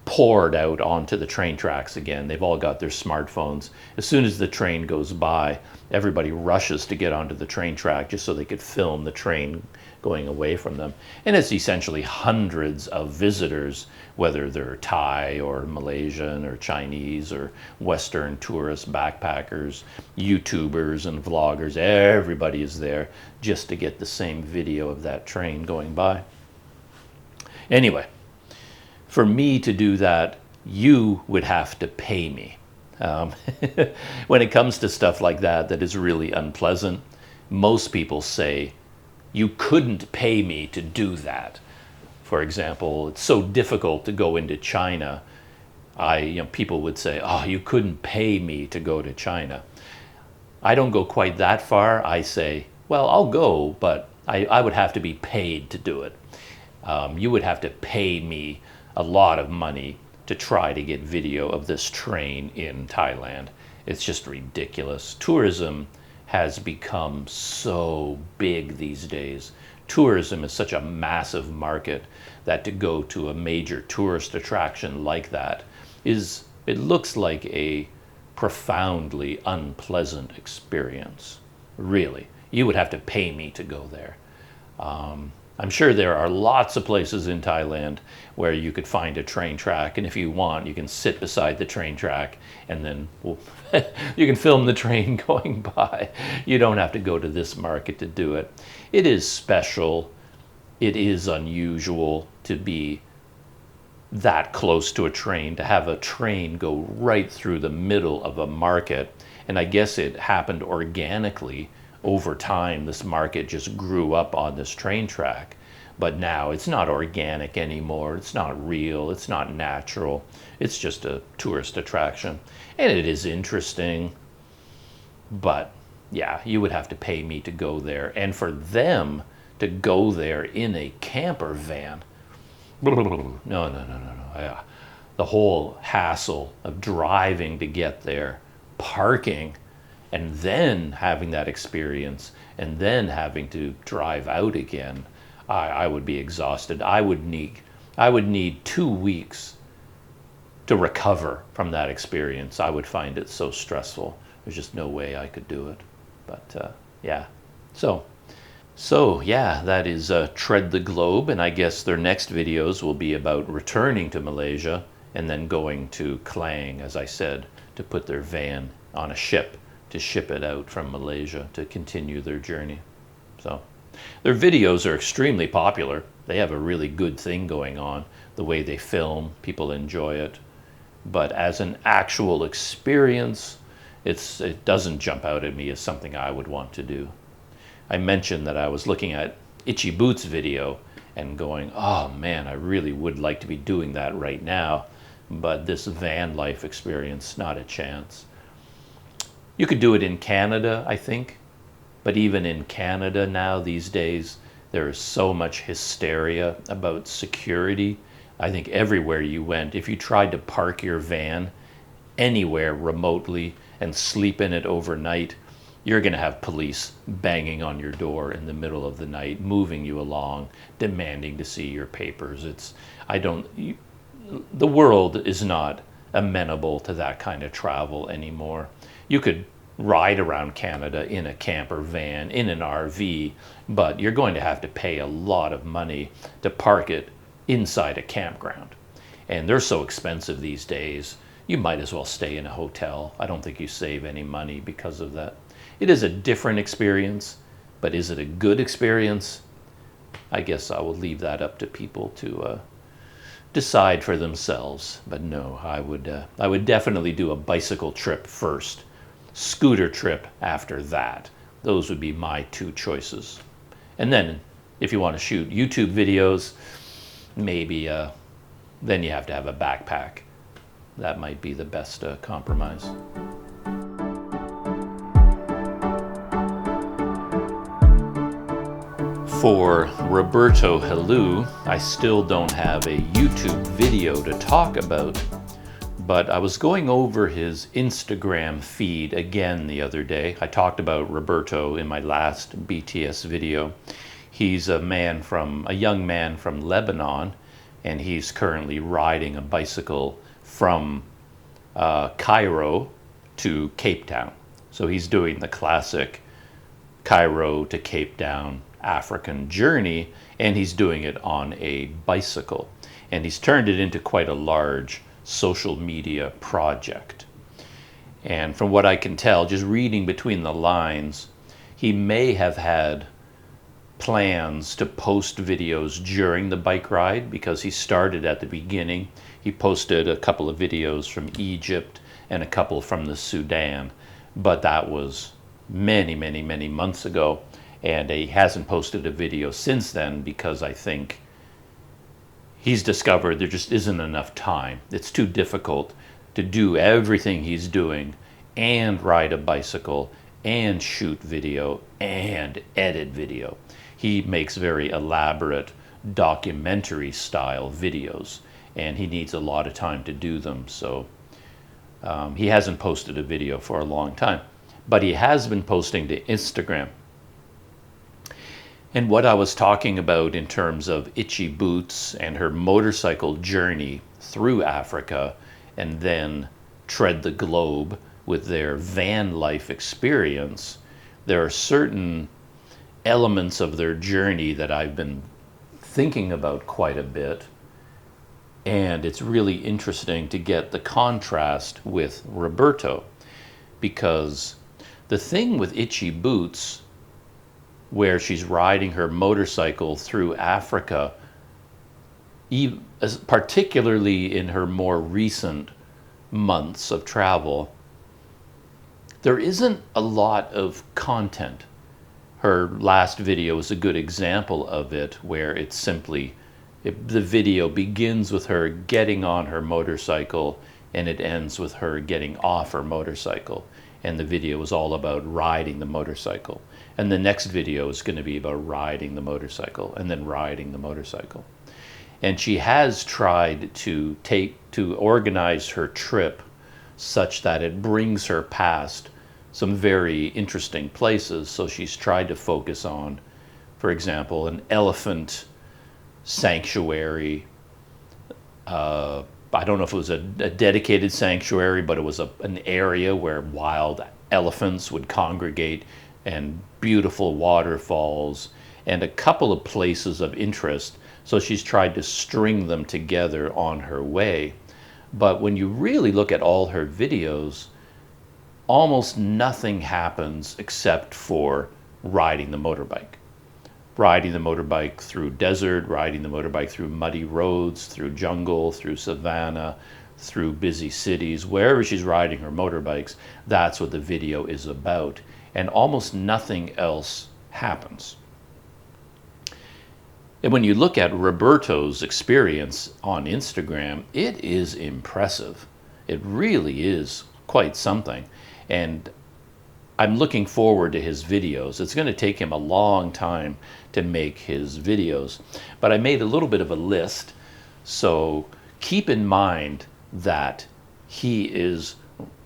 poured out onto the train tracks again. They've all got their smartphones. As soon as the train goes by, everybody rushes to get onto the train track just so they could film the train going away from them. And it's essentially hundreds of visitors, whether they're Thai or Malaysian or Chinese or Western tourists, backpackers, YouTubers and vloggers. Everybody is there just to get the same video of that train going by. Anyway, for me to do that, you would have to pay me. When it comes to stuff like that is really unpleasant, most people say, you couldn't pay me to do that. For example, it's so difficult to go into China. People would say, oh, you couldn't pay me to go to China. I don't go quite that far. I say, well, I'll go, but I would have to be paid to do it. You would have to pay me a lot of money to try to get video of this train in Thailand. It's just ridiculous. Tourism has become so big these days. Tourism is such a massive market that to go to a major tourist attraction like that it looks like a profoundly unpleasant experience. Really, you would have to pay me to go there. I'm sure there are lots of places in Thailand where you could find a train track, and if you want, you can sit beside the train track and then you can film the train going by. You don't have to go to this market to do it. It is special. It is unusual to be that close to a train, to have a train go right through the middle of a market. And I guess it happened organically. Over time, this market just grew up on this train track, but now it's not organic anymore. It's not real. It's not natural. It's just a tourist attraction, and it is interesting, but yeah, you would have to pay me to go there, and for them to go there in a camper van, no. Yeah. The whole hassle of driving to get there, parking, and then having that experience, and then having to drive out again, I would be exhausted. I would need 2 weeks to recover from that experience. I would find it so stressful. There's just no way I could do it. But yeah, so yeah, that is Tread the Globe, and I guess their next videos will be about returning to Malaysia and then going to Klang, as I said, to put their van on a ship to ship it out from Malaysia to continue their journey. So their videos are extremely popular. They have a really good thing going on. The way they film, people enjoy it. But as an actual experience, it doesn't jump out at me as something I would want to do. I mentioned that I was looking at Itchy Boots' video and going, oh man, I really would like to be doing that right now. But this van life experience, not a chance. You could do it in Canada, I think, but even in Canada now these days, there is so much hysteria about security. I think everywhere you went, if you tried to park your van anywhere remotely and sleep in it overnight, you're going to have police banging on your door in the middle of the night, moving you along, demanding to see your papers. The world is not amenable to that kind of travel anymore. You could ride around Canada in a camper van, in an RV, but you're going to have to pay a lot of money to park it inside a campground. And they're so expensive these days, you might as well stay in a hotel. I don't think you save any money because of that. It is a different experience, but is it a good experience? I guess I will leave that up to people to decide for themselves. But no, I would definitely do a bicycle trip first, scooter trip after that. Those would be my two choices. And then if you want to shoot YouTube videos, maybe then you have to have a backpack. That might be the best compromise. For Roberto Helou, I still don't have a YouTube video to talk about, but I was going over his Instagram feed again the other day. I talked about Roberto in my last BTS video. He's a young man from Lebanon, and he's currently riding a bicycle from Cairo to Cape Town. So he's doing the classic Cairo to Cape Town African journey, and he's doing it on a bicycle. And he's turned it into quite a large social media project. And from what I can tell, just reading between the lines, he may have had plans to post videos during the bike ride, because he started at the beginning. He posted a couple of videos from Egypt and a couple from the Sudan, but that was many months ago, and he hasn't posted a video since then because I think he's discovered there just isn't enough time. It's too difficult to do everything he's doing and ride a bicycle and shoot video and edit video. He makes very elaborate documentary style videos, and he needs a lot of time to do them. So he hasn't posted a video for a long time, but he has been posting to Instagram. And what I was talking about in terms of Itchy Boots and her motorcycle journey through Africa and then tread the globe with their van life experience, there are certain elements of their journey that I've been thinking about quite a bit. And it's really interesting to get the contrast with Roberto, because the thing with Itchy Boots, where she's riding her motorcycle through Africa, particularly in her more recent months of travel, there isn't a lot of content. Her last video is a good example of it, where it's simply, the video begins with her getting on her motorcycle and it ends with her getting off her motorcycle. And the video is all about riding the motorcycle. And the next video is going to be about riding the motorcycle and then riding the motorcycle. And she has tried to organize her trip such that it brings her past some very interesting places. So she's tried to focus on, for example, an elephant sanctuary. I don't know if it was a dedicated sanctuary, but it was an area where wild elephants would congregate, and beautiful waterfalls, and a couple of places of interest. So she's tried to string them together on her way. But when you really look at all her videos, almost nothing happens except for riding the motorbike. Riding the motorbike through desert, riding the motorbike through muddy roads, through jungle, through savanna, through busy cities. Wherever she's riding her motorbikes, that's what the video is about. And almost nothing else happens. And when you look at Roberto's experience on Instagram, it is impressive. It really is quite something. And I'm looking forward to his videos. It's going to take him a long time to make his videos, but I made a little bit of a list. So keep in mind that he is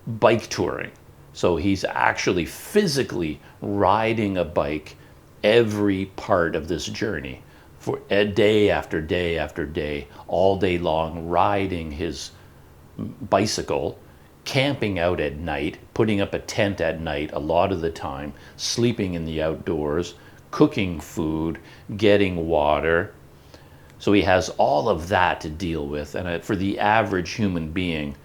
bike touring. So he's actually physically riding a bike every part of this journey, for a day after day after day, all day long, riding his bicycle, camping out at night, putting up a tent at night a lot of the time, sleeping in the outdoors, cooking food, getting water. So he has all of that to deal with. And for the average human being,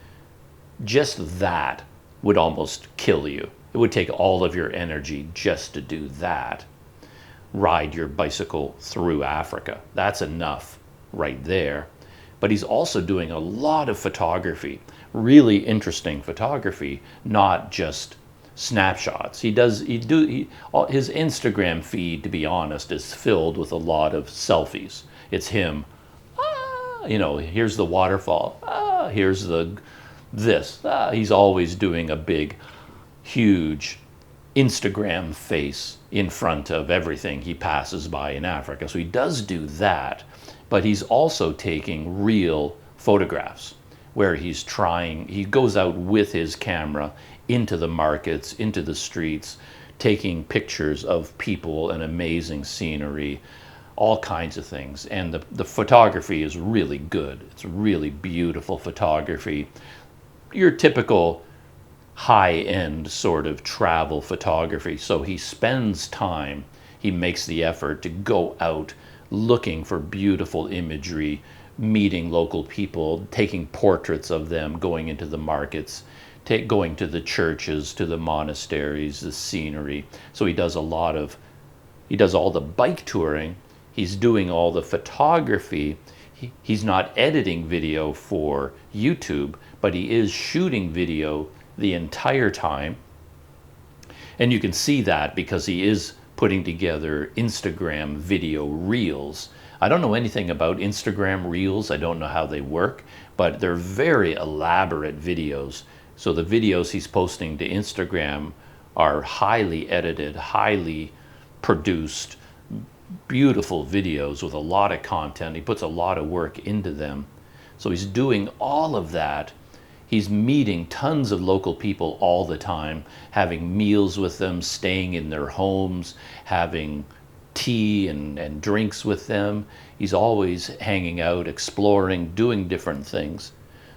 just that would almost kill you. It would take all of your energy just to do that. Ride your bicycle through Africa. That's enough right there. But he's also doing a lot of photography, really interesting photography, not just snapshots. His Instagram feed, to be honest, is filled with a lot of selfies. It's him, here's the waterfall, here's this. He's always doing a big, huge Instagram face in front of everything he passes by in Africa. So he does do that, but he's also taking real photographs where he goes out with his camera into the markets, into the streets, taking pictures of people and amazing scenery, all kinds of things. And the photography is really good. It's really beautiful photography. Your typical high-end sort of travel photography. So he spends time, he makes the effort to go out looking for beautiful imagery, meeting local people, taking portraits of them, going into the markets, going to the churches, to the monasteries, the scenery. So he does all the bike touring, he's doing all the photography. He's not editing video for YouTube, but he is shooting video the entire time. And you can see that because he is putting together Instagram video reels. I don't know anything about Instagram reels. I don't know how they work, but they're very elaborate videos. So the videos he's posting to Instagram are highly edited, highly produced, beautiful videos with a lot of content. He puts a lot of work into them. So he's doing all of that. He's meeting tons of local people all the time, having meals with them, staying in their homes, having tea and drinks with them. He's always hanging out, exploring, doing different things.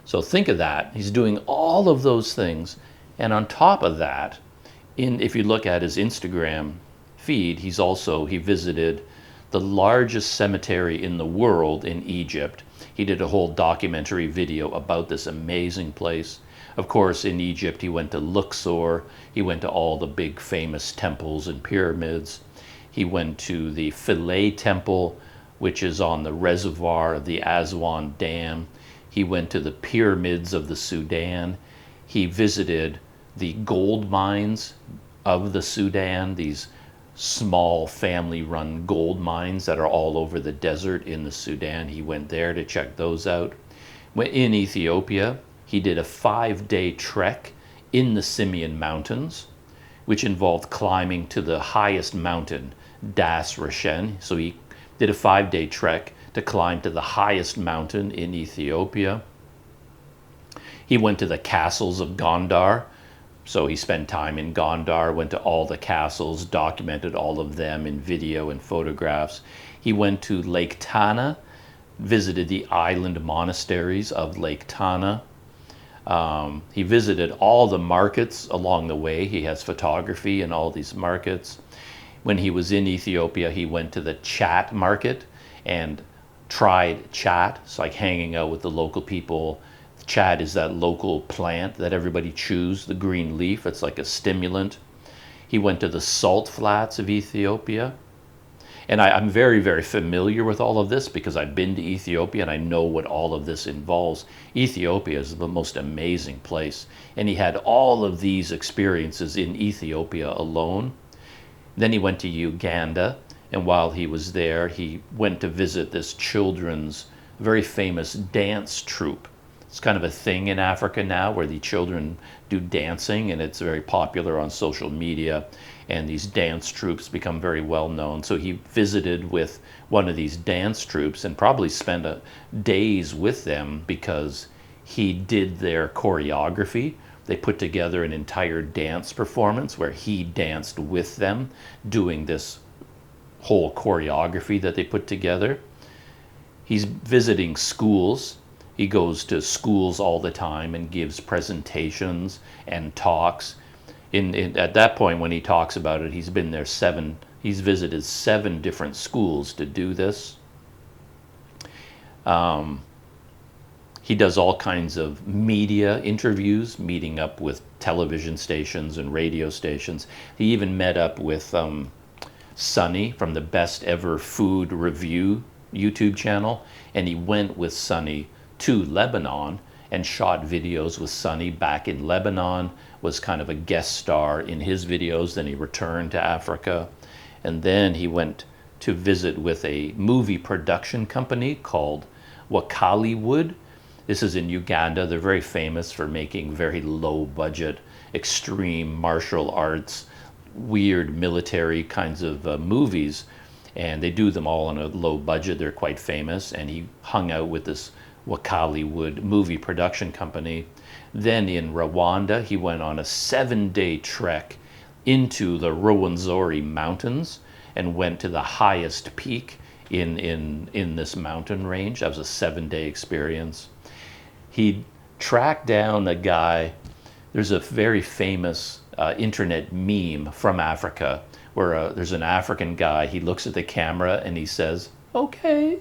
So think of that. He's doing all of those things. And on top of that, if you look at his Instagram feed, he visited the largest cemetery in the world in Egypt. He did a whole documentary video about this amazing place. Of course, in Egypt, he went to Luxor. He went to all the big famous temples and pyramids. He went to the Philae Temple, which is on the reservoir of the Aswan Dam. He went to the pyramids of the Sudan. He visited the gold mines of the Sudan, these small family-run gold mines that are all over the desert in the Sudan. He went there to check those out. In Ethiopia, he did a 5-day trek in the Simien Mountains, which involved climbing to the highest mountain, Das Reshen. So he did a 5-day trek to climb to the highest mountain in Ethiopia. He went to the castles of Gondar. So he spent time in Gondar, went to all the castles, documented all of them in video and photographs. He went to Lake Tana, visited the island monasteries of Lake Tana. He visited all the markets along the way. He has photography in all these markets. When he was in Ethiopia, he went to the chat market and tried chat. It's like hanging out with the local people. Chat is that local plant that everybody chews, the green leaf. It's like a stimulant. He went to the salt flats of Ethiopia. And I'm very, very familiar with all of this because I've been to Ethiopia and I know what all of this involves. Ethiopia is the most amazing place. And he had all of these experiences in Ethiopia alone. Then he went to Uganda. And while he was there, he went to visit this children's very famous dance troupe. It's kind of a thing in Africa now where the children do dancing, and it's very popular on social media, and these dance troupes become very well known. So he visited with one of these dance troupes and probably spent days with them because he did their choreography. They put together an entire dance performance where he danced with them, doing this whole choreography that they put together. He's visiting schools. He goes to schools all the time and gives presentations and talks. At that point, when he talks about it, he's visited 7 different schools to do this. He does all kinds of media interviews, meeting up with television stations and radio stations. He even met up with Sunny from the Best Ever Food Review YouTube channel, and he went with Sunny to Lebanon and shot videos with Sunny back in Lebanon, was kind of a guest star in his videos. Then he returned to Africa, and then he went to visit with a movie production company called Wakaliwood. This is in Uganda. They're very famous for making very low budget, extreme martial arts, weird military kinds of movies, and they do them all on a low budget. They're quite famous, and he hung out with this Wakaliwood movie production company. Then in Rwanda, he went on a 7-day trek into the Rwenzori Mountains and went to the highest peak in this mountain range. That was a 7-day experience. He tracked down a guy. There's a very famous internet meme from Africa where there's an African guy. He looks at the camera and he says, "Okay."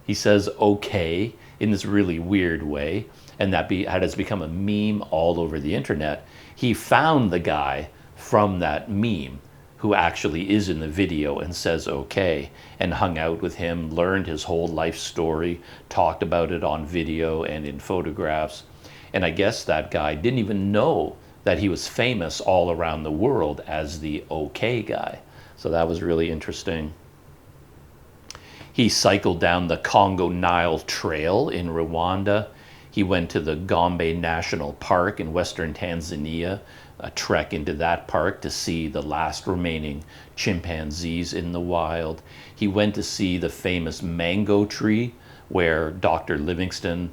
He says "okay" in this really weird way, and that has become a meme all over the internet. He found the guy from that meme who actually is in the video and says "okay," and hung out with him, learned his whole life story, talked about it on video and in photographs. And I guess that guy didn't even know that he was famous all around the world as the "okay" guy. So that was really interesting. He cycled down the Congo Nile Trail in Rwanda. He went to the Gombe National Park in western Tanzania, a trek into that park to see the last remaining chimpanzees in the wild. He went to see the famous mango tree where Dr. Livingstone,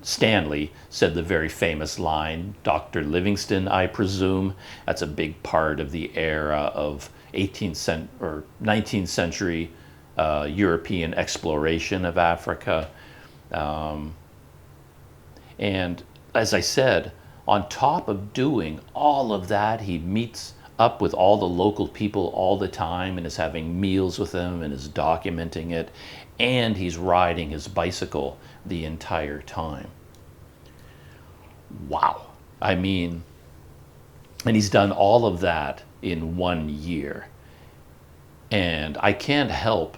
Stanley said the very famous line, "Dr. Livingstone, I presume." That's a big part of the era of 19th century European exploration of Africa. And as I said, on top of doing all of that, he meets up with all the local people all the time and is having meals with them and is documenting it, and he's riding his bicycle the entire time. Wow. I mean, and he's done all of that in 1 year. And I can't help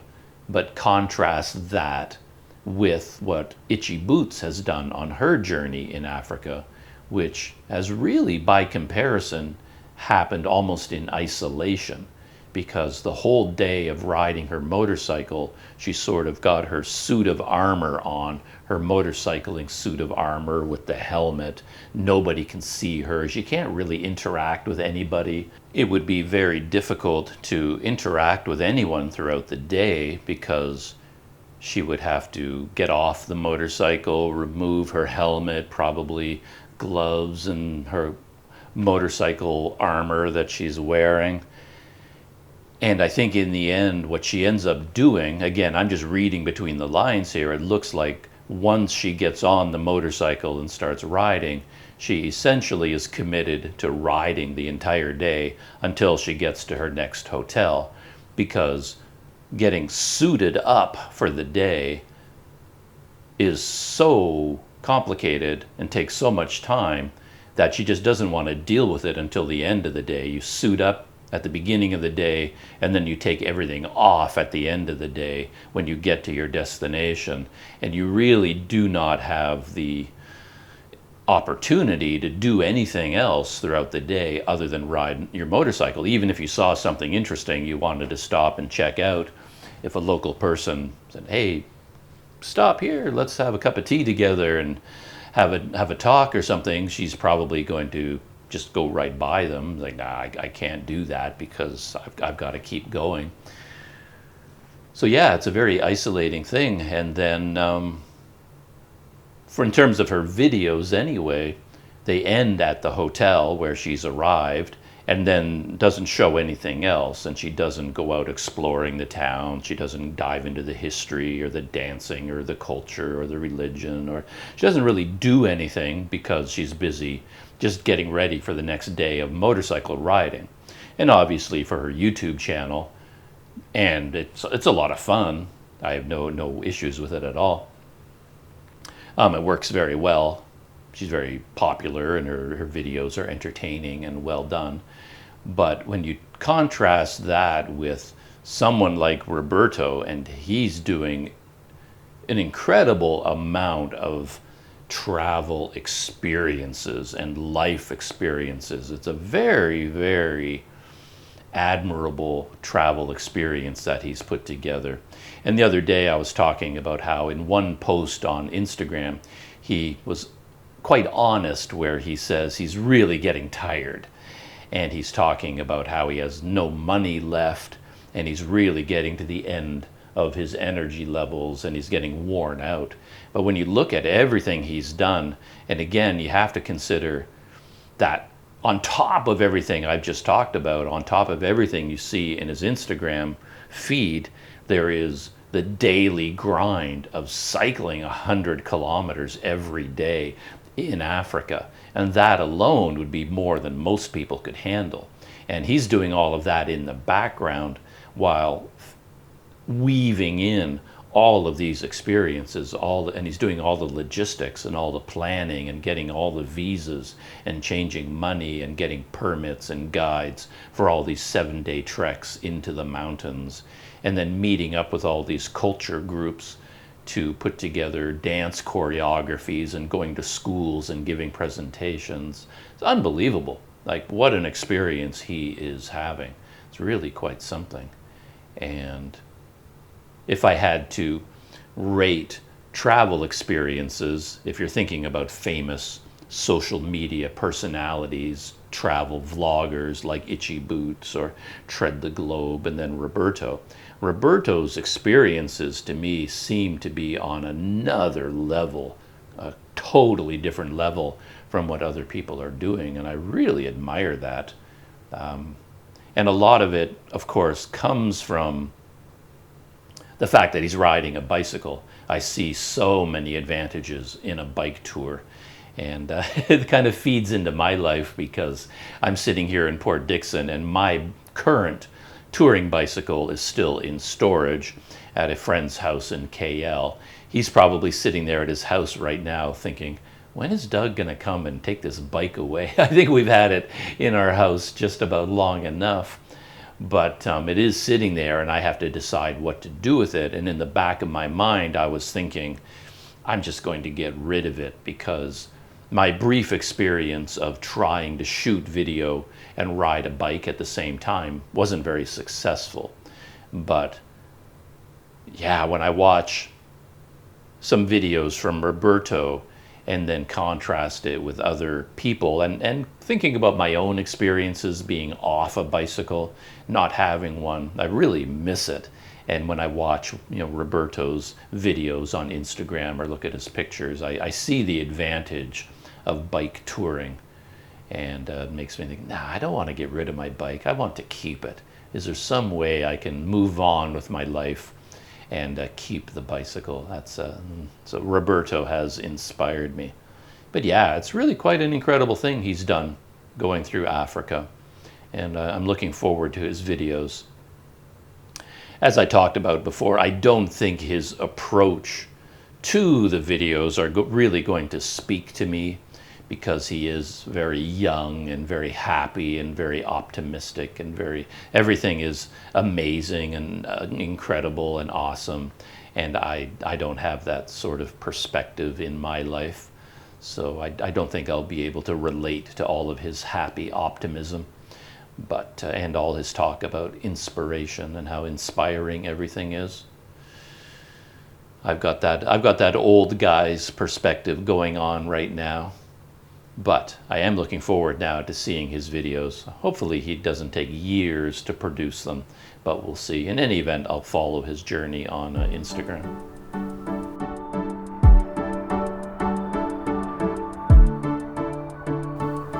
but contrast that with what Itchy Boots has done on her journey in Africa, which has really, by comparison, happened almost in isolation, because the whole day of riding her motorcycle, she sort of got her suit of armor on, her motorcycling suit of armor with the helmet. Nobody can see her. She can't really interact with anybody. It would be very difficult to interact with anyone throughout the day because she would have to get off the motorcycle, remove her helmet, probably gloves and her motorcycle armor that she's wearing. And I think in the end, what she ends up doing, again, I'm just reading between the lines here, it looks like once she gets on the motorcycle and starts riding, she essentially is committed to riding the entire day until she gets to her next hotel, because getting suited up for the day is so complicated and takes so much time that she just doesn't want to deal with it until the end of the day. You suit up at the beginning of the day, and then you take everything off at the end of the day when you get to your destination. And you really do not have the opportunity to do anything else throughout the day other than ride your motorcycle. Even if you saw something interesting you wanted to stop and check out, if a local person said, "Hey, stop here, let's have a cup of tea together and have a talk or something," she's probably going to just go right by them. Like, nah, I can't do that because I've got to keep going. So yeah, it's a very isolating thing. And then in terms of her videos anyway, they end at the hotel where she's arrived and then doesn't show anything else. And she doesn't go out exploring the town. She doesn't dive into the history or the dancing or the culture or the religion, or she doesn't really do anything because she's busy just getting ready for the next day of motorcycle riding. And obviously for her YouTube channel, and it's a lot of fun. I have no issues with it at all. It works very well. She's very popular and her videos are entertaining and well done. But when you contrast that with someone like Roberto, and he's doing an incredible amount of travel experiences and life experiences. It's a very, very admirable travel experience that he's put together. And the other day I was talking about how in one post on Instagram, he was quite honest where he says he's really getting tired. and he's talking about how he has no money left, and he's really getting to the end of his energy levels, and he's getting worn out. But when you look at everything he's done, and again, you have to consider that on top of everything I've just talked about, on top of everything you see in his Instagram feed, there is the daily grind of cycling 100 kilometers every day in Africa. And that alone would be more than most people could handle. And he's doing all of that in the background while weaving in all of these experiences, and he's doing all the logistics and all the planning and getting all the visas and changing money and getting permits and guides for all these 7-day treks into the mountains, and then meeting up with all these culture groups to put together dance choreographies and going to schools and giving presentations. It's unbelievable. Like, what an experience he is having. It's really quite something. And if I had to rate travel experiences, if you're thinking about famous social media personalities, travel vloggers like Itchy Boots or Tread the Globe, and then Roberto's experiences to me seem to be on another level, a totally different level from what other people are doing, and I really admire that. And a lot of it, of course, comes from the fact that he's riding a bicycle. I see so many advantages in a bike tour, and it kind of feeds into my life because I'm sitting here in Port Dickson and my current touring bicycle is still in storage at a friend's house in KL. He's probably sitting there at his house right now thinking, when is Doug going to come and take this bike away? I think we've had it in our house just about long enough. But it is sitting there, and I have to decide what to do with it. And in the back of my mind, I was thinking, I'm just going to get rid of it, because my brief experience of trying to shoot video and ride a bike at the same time wasn't very successful. But yeah, when I watch some videos from Roberto and then contrast it with other people, and thinking about my own experiences being off a bicycle, not having one, I really miss it. And when I watch, Roberto's videos on Instagram or look at his pictures, I see the advantage of bike touring, and it makes me think, I don't want to get rid of my bike. I want to keep it. Is there some way I can move on with my life and keep the bicycle? So Roberto has inspired me. But yeah, it's really quite an incredible thing he's done going through Africa, and I'm looking forward to his videos. As I talked about before, I don't think his approach to the videos are really going to speak to me, because he is very young and very happy and very optimistic and everything is amazing and incredible and awesome. And I don't have that sort of perspective in my life. So I don't think I'll be able to relate to all of his happy optimism, but and all his talk about inspiration and how inspiring everything is. I've got that old guy's perspective going on right now. But I am looking forward now to seeing his videos. Hopefully he doesn't take years to produce them, but we'll see. In any event, I'll follow his journey on Instagram.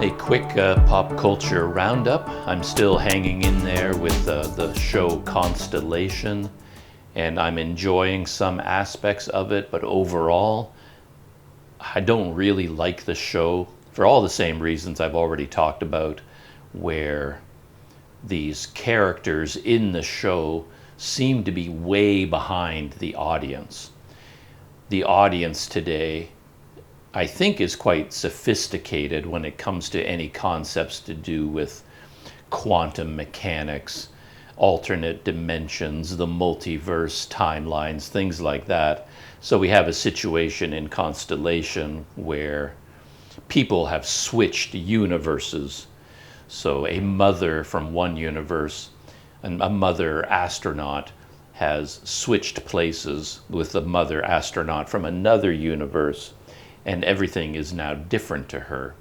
A quick pop culture roundup. I'm still hanging in there with the show Constellation, and I'm enjoying some aspects of it, but overall, I don't really like the show for all the same reasons I've already talked about, where these characters in the show seem to be way behind the audience. The audience today, I think, is quite sophisticated when it comes to any concepts to do with quantum mechanics, alternate dimensions, the multiverse, timelines, things like that. So we have a situation in Constellation where people have switched universes. So a mother from one universe, and a mother astronaut, has switched places with the mother astronaut from another universe, and everything is now different to her.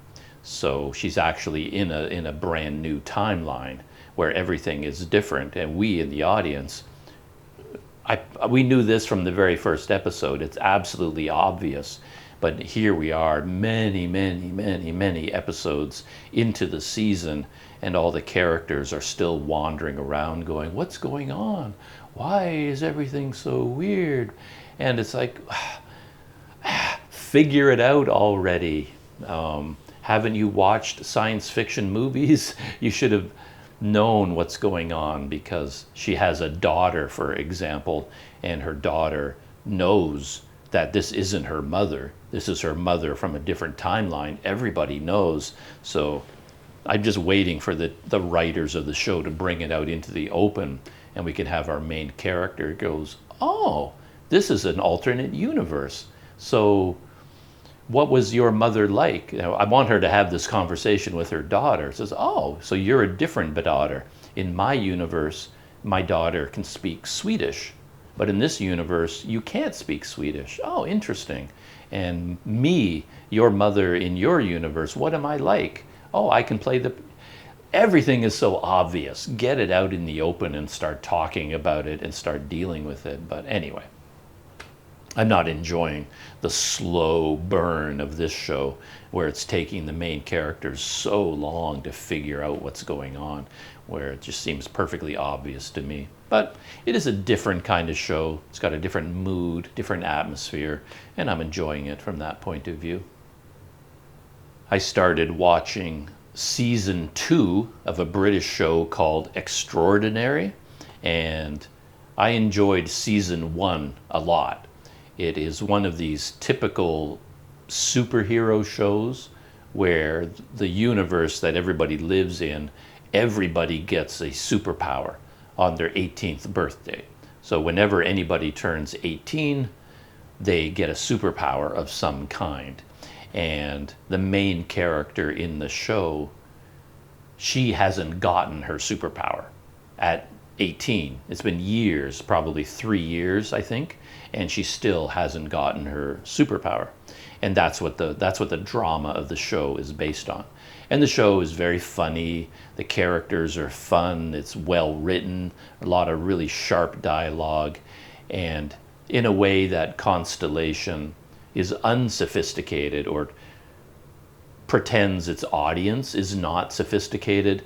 So she's actually in a brand new timeline where everything is different, and we in the audience, we knew this from the very first episode. It's absolutely obvious, but here we are, many episodes into the season, and all the characters are still wandering around going, what's going on? Why is everything so weird? And it's like, figure it out already. Haven't you watched science fiction movies? You should have known what's going on, because she has a daughter, for example, and her daughter knows that this isn't her mother. This is her mother from a different timeline. Everybody knows. So I'm just waiting for the writers of the show to bring it out into the open, and we can have our main character goes, oh, this is an alternate universe. So what was your mother like? You know, I want her to have this conversation with her daughter. Says, oh, so you're a different daughter. In my universe, my daughter can speak Swedish, but in this universe, you can't speak Swedish. Oh, interesting. And me, your mother in your universe, what am I like? Oh, I can play the... Everything is so obvious. Get it out in the open and start talking about it and start dealing with it. But anyway, I'm not enjoying the slow burn of this show, where it's taking the main characters so long to figure out what's going on, where it just seems perfectly obvious to me. But it is a different kind of show. It's got a different mood, different atmosphere, and I'm enjoying it from that point of view. I started watching season 2 of a British show called Extraordinary, and I enjoyed season 1 a lot. It is one of these typical superhero shows where the universe that everybody lives in, everybody gets a superpower on their 18th birthday. So whenever anybody turns 18, they get a superpower of some kind. And the main character in the show, she hasn't gotten her superpower at 18. It's been years, probably 3 years, I think, and she still hasn't gotten her superpower. And that's what the drama of the show is based on. And the show is very funny. The characters are fun. It's well written, a lot of really sharp dialogue, and in a way that Constellation is unsophisticated, or pretends its audience is not sophisticated.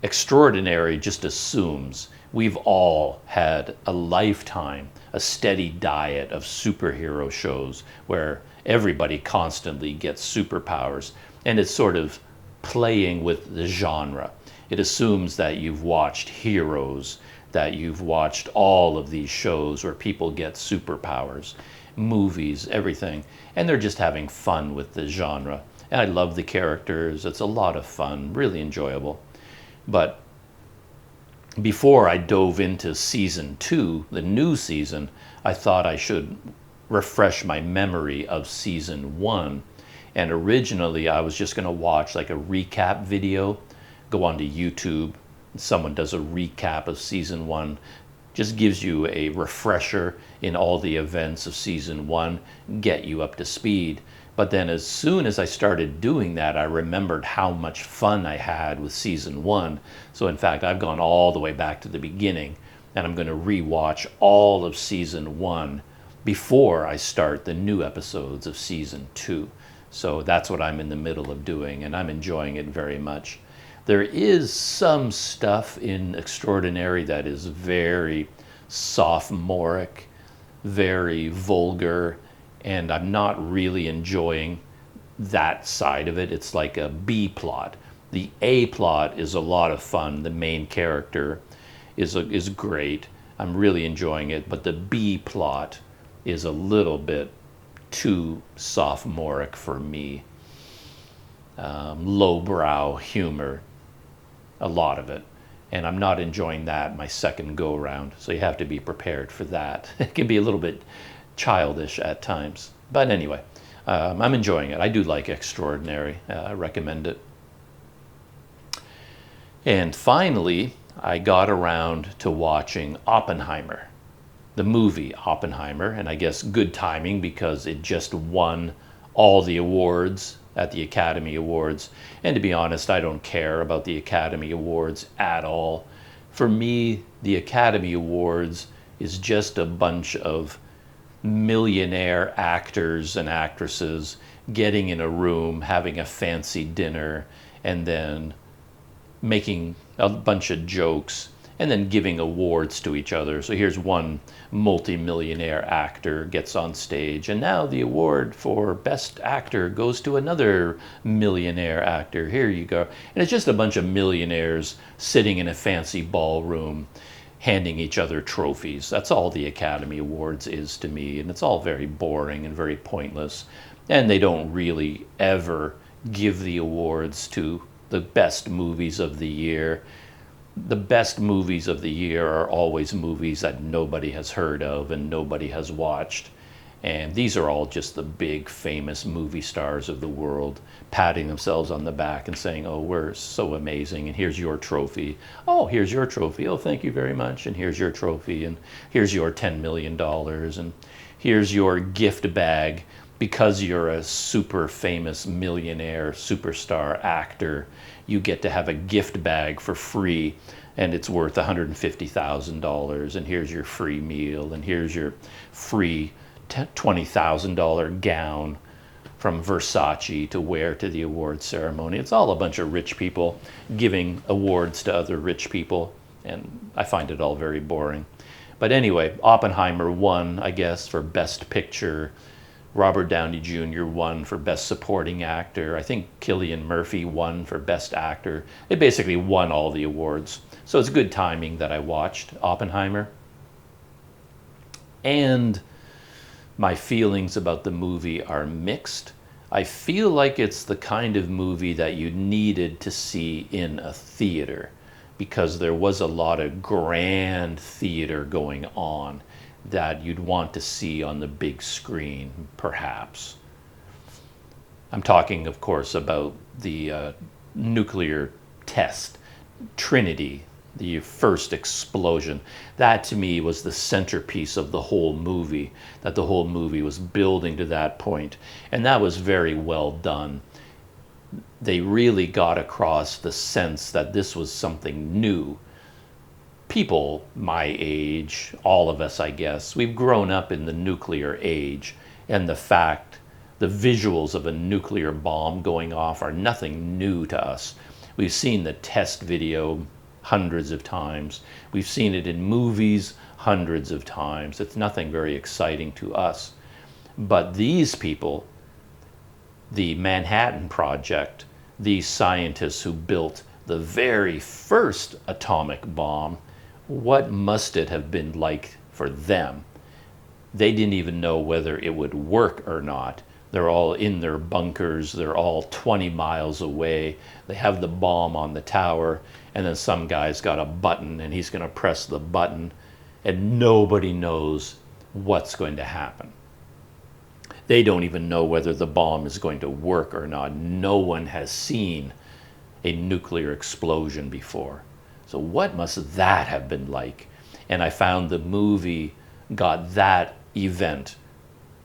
Extraordinary just assumes we've all had a lifetime, a steady diet of superhero shows where everybody constantly gets superpowers, and it's sort of playing with the genre. It assumes that you've watched Heroes, that you've watched all of these shows where people get superpowers, movies, everything, and they're just having fun with the genre. And I love the characters. It's a lot of fun, really enjoyable. But before I dove into season 2, the new season, I thought I should refresh my memory of season 1. And originally I was just going to watch like a recap video, go onto YouTube, someone does a recap of season 1, just gives you a refresher in all the events of season 1, get you up to speed. But then as soon as I started doing that, I remembered how much fun I had with season 1. So in fact, I've gone all the way back to the beginning, and I'm going to rewatch all of season 1 before I start the new episodes of season 2. So that's what I'm in the middle of doing, and I'm enjoying it very much. There is some stuff in Extraordinary that is very sophomoric, very vulgar, and I'm not really enjoying that side of it. It's like a B plot. The A plot is a lot of fun. The main character is great. I'm really enjoying it, but the B plot is a little bit too sophomoric for me. Lowbrow humor, a lot of it. And I'm not enjoying that my second go around. So you have to be prepared for that. It can be a little bit childish at times. But anyway, I'm enjoying it. I do like Extraordinary. I recommend it. And finally, I got around to watching Oppenheimer, the movie Oppenheimer. And I guess good timing, because it just won all the awards at the Academy Awards. And to be honest, I don't care about the Academy Awards at all. For me, the Academy Awards is just a bunch of millionaire actors and actresses getting in a room, having a fancy dinner, and then making a bunch of jokes and then giving awards to each other. So here's one multimillionaire actor gets on stage, and now the award for best actor goes to another millionaire actor. Here you go. And it's just a bunch of millionaires sitting in a fancy ballroom handing each other trophies. That's all the Academy Awards is to me, and it's all very boring and very pointless. And they don't really ever give the awards to the best movies of the year. The best movies of the year are always movies that nobody has heard of and nobody has watched. And these are all just the big famous movie stars of the world patting themselves on the back and saying, oh, we're so amazing, and here's your trophy. Oh, here's your trophy. Oh, thank you very much. And here's your trophy, and here's your $10 million, and here's your gift bag. Because you're a super famous millionaire superstar actor, you get to have a gift bag for free, and it's worth $150,000, and here's your free meal, and here's your free $20,000 gown from Versace to wear to the award ceremony. It's all a bunch of rich people giving awards to other rich people, and I find it all very boring. But anyway, Oppenheimer won, I guess, for Best Picture. Robert Downey Jr. won for Best Supporting Actor. I think Cillian Murphy won for Best Actor. They basically won all the awards. So it's good timing that I watched Oppenheimer. And my feelings about the movie are mixed. I feel like it's the kind of movie that you needed to see in a theater, because there was a lot of grand theater going on that you'd want to see on the big screen, perhaps. I'm talking, of course, about the nuclear test, Trinity, the first explosion. That, to me, was the centerpiece of the whole movie, that the whole movie was building to that point. And that was very well done. They really got across the sense that this was something new. People my age, all of us, I guess, we've grown up in the nuclear age, and the visuals of a nuclear bomb going off are nothing new to us. We've seen the test video hundreds of times. We've seen it in movies hundreds of times. It's nothing very exciting to us. But these people, the Manhattan Project, these scientists who built the very first atomic bomb, what must it have been like for them? They didn't even know whether it would work or not. They're all in their bunkers. They're all 20 miles away. They have the bomb on the tower, and then some guy's got a button, and he's going to press the button, and nobody knows what's going to happen. They don't even know whether the bomb is going to work or not. No one has seen a nuclear explosion before. So what must that have been like? And I found the movie got that event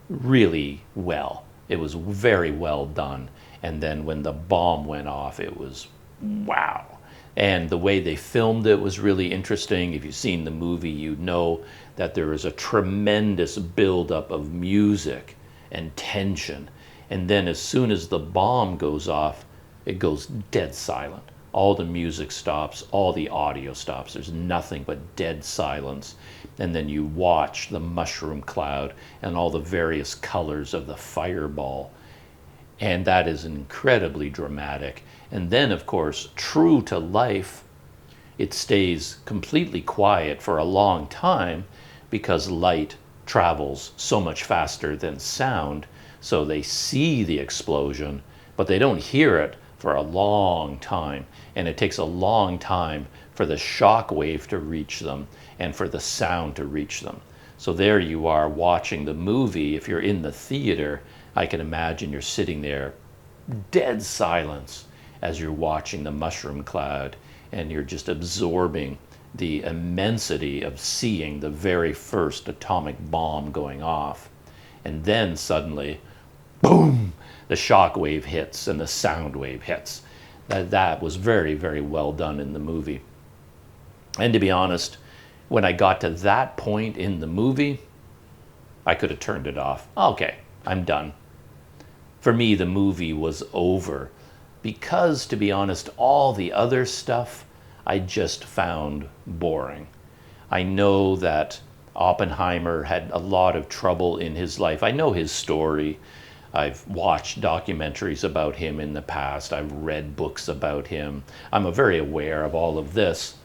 really well. It was very well done. And then when the bomb went off, it was wow. And the way they filmed it was really interesting. If you've seen the movie, you know that there is a tremendous buildup of music and tension. And then as soon as the bomb goes off, it goes dead silent. All the music stops, all the audio stops. There's nothing but dead silence. And then you watch the mushroom cloud and all the various colors of the fireball. And that is incredibly dramatic. And then, of course, true to life, it stays completely quiet for a long time because light travels so much faster than sound. So they see the explosion, but they don't hear it for a long time. And it takes a long time for the shock wave to reach them and for the sound to reach them. So there you are watching the movie. If you're in the theater, I can imagine you're sitting there, dead silence, as you're watching the mushroom cloud, and you're just absorbing the immensity of seeing the very first atomic bomb going off. And then suddenly, boom, the shock wave hits and the sound wave hits. That was very, very well done in the movie. And to be honest, when I got to that point in the movie, I could have turned it off. Okay, I'm done. For me, the movie was over because, to be honest, all the other stuff I just found boring. I know that Oppenheimer had a lot of trouble in his life. I know his story. I've watched documentaries about him in the past. I've read books about him. I'm very aware of all of this.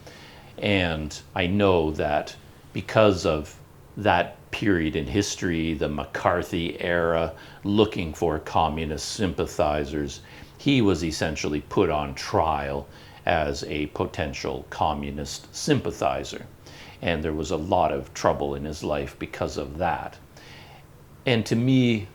And I know that because of that period in history, the McCarthy era, looking for communist sympathizers, he was essentially put on trial as a potential communist sympathizer. And there was a lot of trouble in his life because of that. And to me,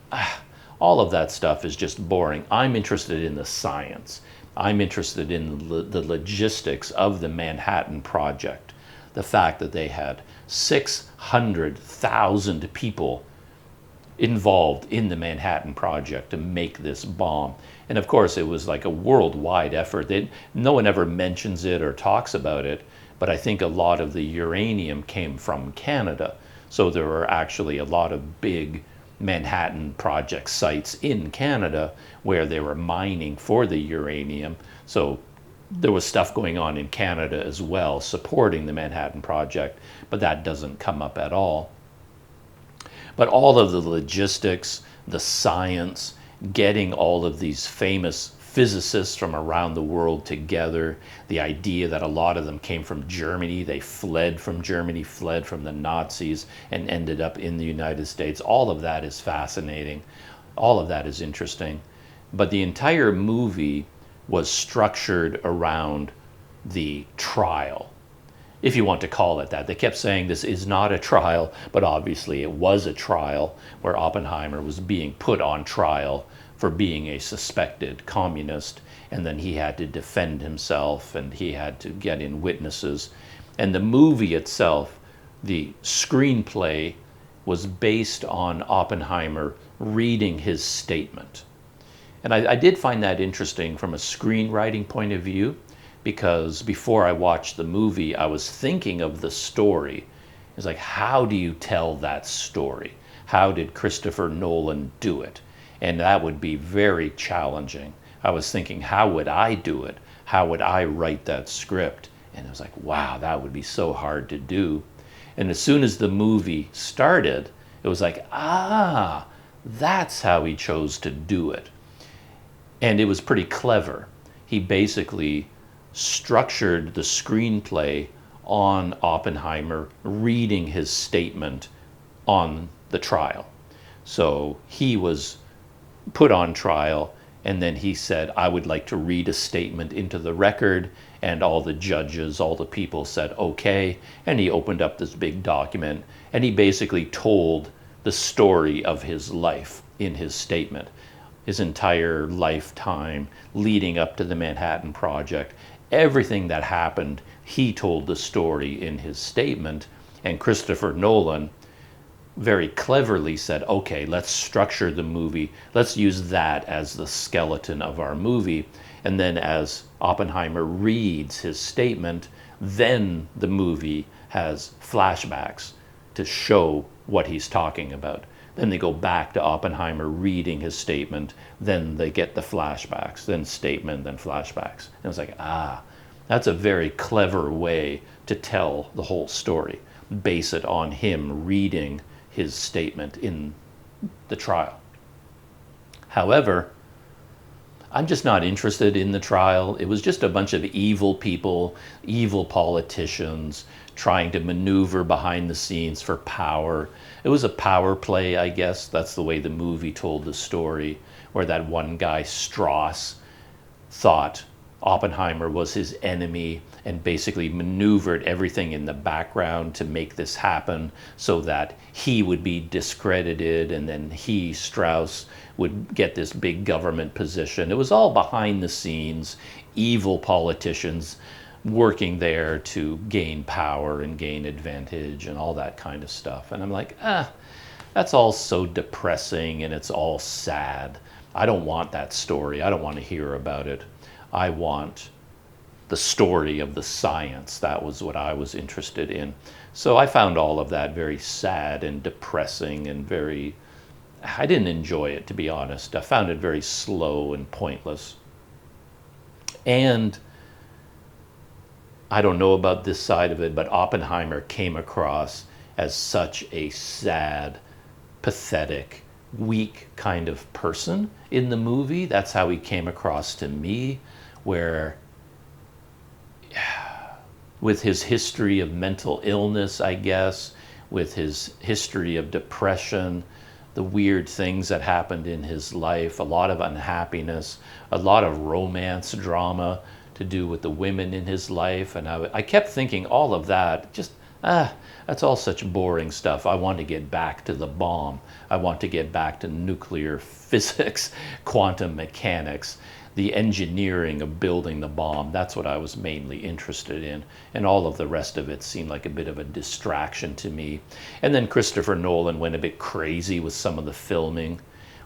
all of that stuff is just boring. I'm interested in the science. I'm interested in the logistics of the Manhattan Project. The fact that they had 600,000 people involved in the Manhattan Project to make this bomb. And of course, it was like a worldwide effort. No one ever mentions it or talks about it, but I think a lot of the uranium came from Canada. So there were actually a lot of big Manhattan Project sites in Canada where they were mining for the uranium. So there was stuff going on in Canada as well supporting the Manhattan Project, but that doesn't come up at all. But all of the logistics, the science, getting all of these famous physicists from around the world together, the idea that a lot of them came from Germany, they fled from Germany, fled from the Nazis, and ended up in the United States. All of that is fascinating. All of that is interesting. But the entire movie was structured around the trial, if you want to call it that. They kept saying this is not a trial, but obviously it was a trial where Oppenheimer was being put on trial for being a suspected communist, and then he had to defend himself and he had to get in witnesses. And the movie itself, the screenplay, was based on Oppenheimer reading his statement. And I did find that interesting from a screenwriting point of view, because before I watched the movie, I was thinking of the story. It's like, how do you tell that story? How did Christopher Nolan do it? And that would be very challenging. I was thinking, how would I do it? How would I write that script? And I was like, wow, that would be so hard to do. And as soon as the movie started, it was like, that's how he chose to do it. And it was pretty clever. He basically structured the screenplay on Oppenheimer reading his statement on the trial. So he was put on trial, and then he said, I would like to read a statement into the record, and all the judges, all the people said, okay, and he opened up this big document, and he basically told the story of his life in his statement, his entire lifetime leading up to the Manhattan Project. Everything that happened, he told the story in his statement, and Christopher Nolan very cleverly said, okay, let's structure the movie. Let's use that as the skeleton of our movie. And then as Oppenheimer reads his statement, then the movie has flashbacks to show what he's talking about. Then they go back to Oppenheimer reading his statement. Then they get the flashbacks, then statement, then flashbacks. And it's like, that's a very clever way to tell the whole story. Base it on him reading his statement in the trial. However, I'm just not interested in the trial. It was just a bunch of evil people, evil politicians trying to maneuver behind the scenes for power. It was a power play, I guess. That's the way the movie told the story, where that one guy, Strauss, thought Oppenheimer was his enemy and basically maneuvered everything in the background to make this happen so that he would be discredited, and then he, Strauss, would get this big government position. It was all behind the scenes, evil politicians working there to gain power and gain advantage and all that kind of stuff. And I'm like, that's all so depressing and it's all sad. I don't want that story. I don't want to hear about it. I want the story of the science. That was what I was interested in. So I found all of that very sad and depressing and I didn't enjoy it, to be honest. I found it very slow and pointless. And I don't know about this side of it, but Oppenheimer came across as such a sad, pathetic, weak kind of person in the movie. That's how he came across to me, where with his history of mental illness, I guess, with his history of depression, the weird things that happened in his life, a lot of unhappiness, a lot of romance drama to do with the women in his life. And I kept thinking all of that, that's all such boring stuff. I want to get back to the bomb. I want to get back to nuclear physics, quantum mechanics, the engineering of building the bomb. That's what I was mainly interested in. And all of the rest of it seemed like a bit of a distraction to me. And then Christopher Nolan went a bit crazy with some of the filming,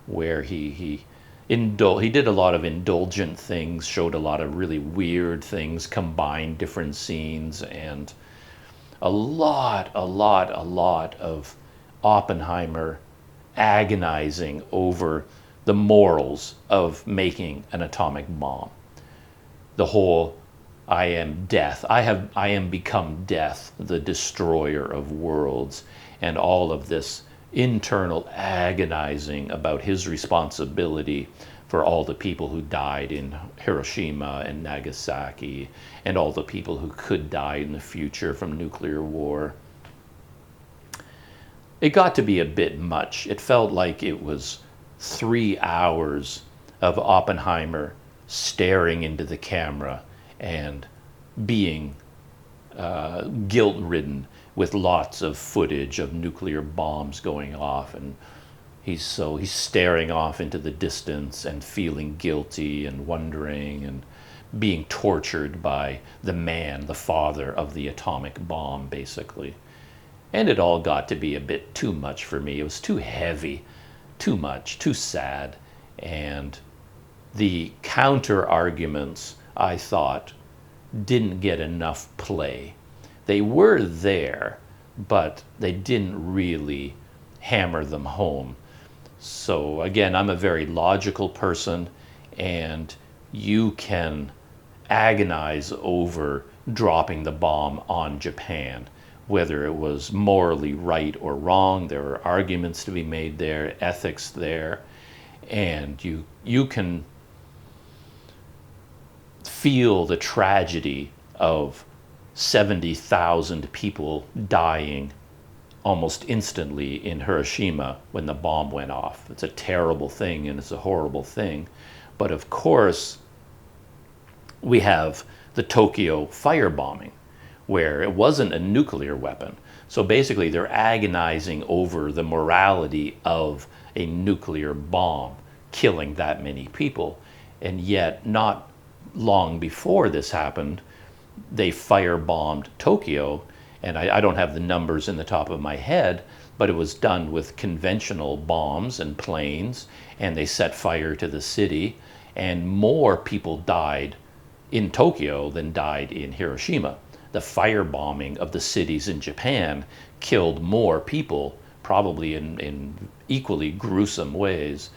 where he did a lot of indulgent things, showed a lot of really weird things, combined different scenes, and a lot of Oppenheimer agonizing over the morals of making an atomic bomb. The whole, I am death. I am become death, the destroyer of worlds, and all of this internal agonizing about his responsibility for all the people who died in Hiroshima and Nagasaki, and all the people who could die in the future from nuclear war. It got to be a bit much. It felt like it was 3 hours of Oppenheimer staring into the camera and being guilt-ridden with lots of footage of nuclear bombs going off, and he's staring off into the distance and feeling guilty and wondering and being tortured by the man, the father of the atomic bomb, basically. And it all got to be a bit too much for me. It was too heavy, too much, too sad. And the counter arguments, I thought, didn't get enough play. They were there, but they didn't really hammer them home. So again, I'm a very logical person, and you can agonize over dropping the bomb on Japan, whether it was morally right or wrong. There are arguments to be made there, ethics there, and you can feel the tragedy of 70,000 people dying almost instantly in Hiroshima when the bomb went off. It's a terrible thing, and it's a horrible thing. But of course, we have the Tokyo firebombing, where it wasn't a nuclear weapon. So basically, they're agonizing over the morality of a nuclear bomb killing that many people. And yet, not long before this happened, they firebombed Tokyo. And I don't have the numbers in the top of my head, but it was done with conventional bombs and planes, and they set fire to the city, and more people died in Tokyo than died in Hiroshima. The firebombing of the cities in Japan killed more people, probably in equally gruesome ways,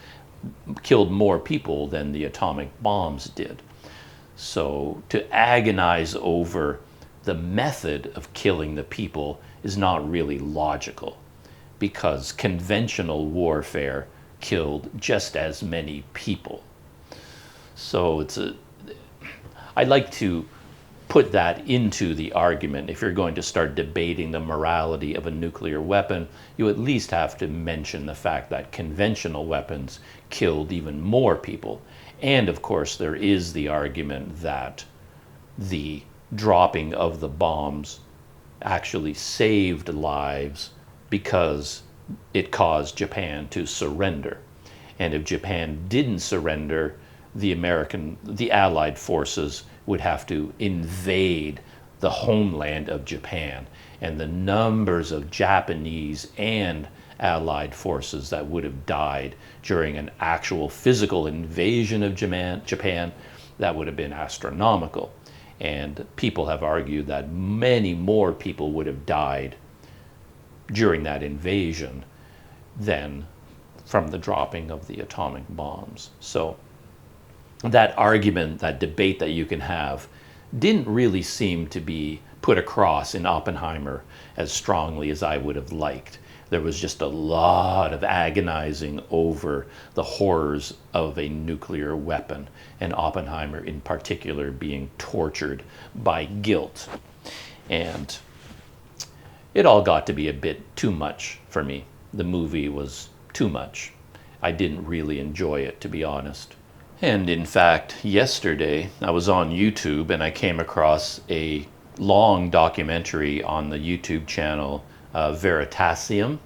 killed more people than the atomic bombs did. So to agonize over the method of killing the people is not really logical, because conventional warfare killed just as many people. So I'd like to put that into the argument. If you're going to start debating the morality of a nuclear weapon, you at least have to mention the fact that conventional weapons killed even more people. And of course, there is the argument that the dropping of the bombs actually saved lives because it caused Japan to surrender. And if Japan didn't surrender, the Allied forces would have to invade the homeland of Japan. And the numbers of Japanese and Allied forces that would have died during an actual physical invasion of Japan, that would have been astronomical. And people have argued that many more people would have died during that invasion than from the dropping of the atomic bombs. So that argument, that debate that you can have, didn't really seem to be put across in Oppenheimer as strongly as I would have liked. There was just a lot of agonizing over the horrors of a nuclear weapon, and Oppenheimer in particular being tortured by guilt. And it all got to be a bit too much for me. The movie was too much. I didn't really enjoy it, to be honest. And in fact, yesterday I was on YouTube and I came across a long documentary on the YouTube channel Veritasium,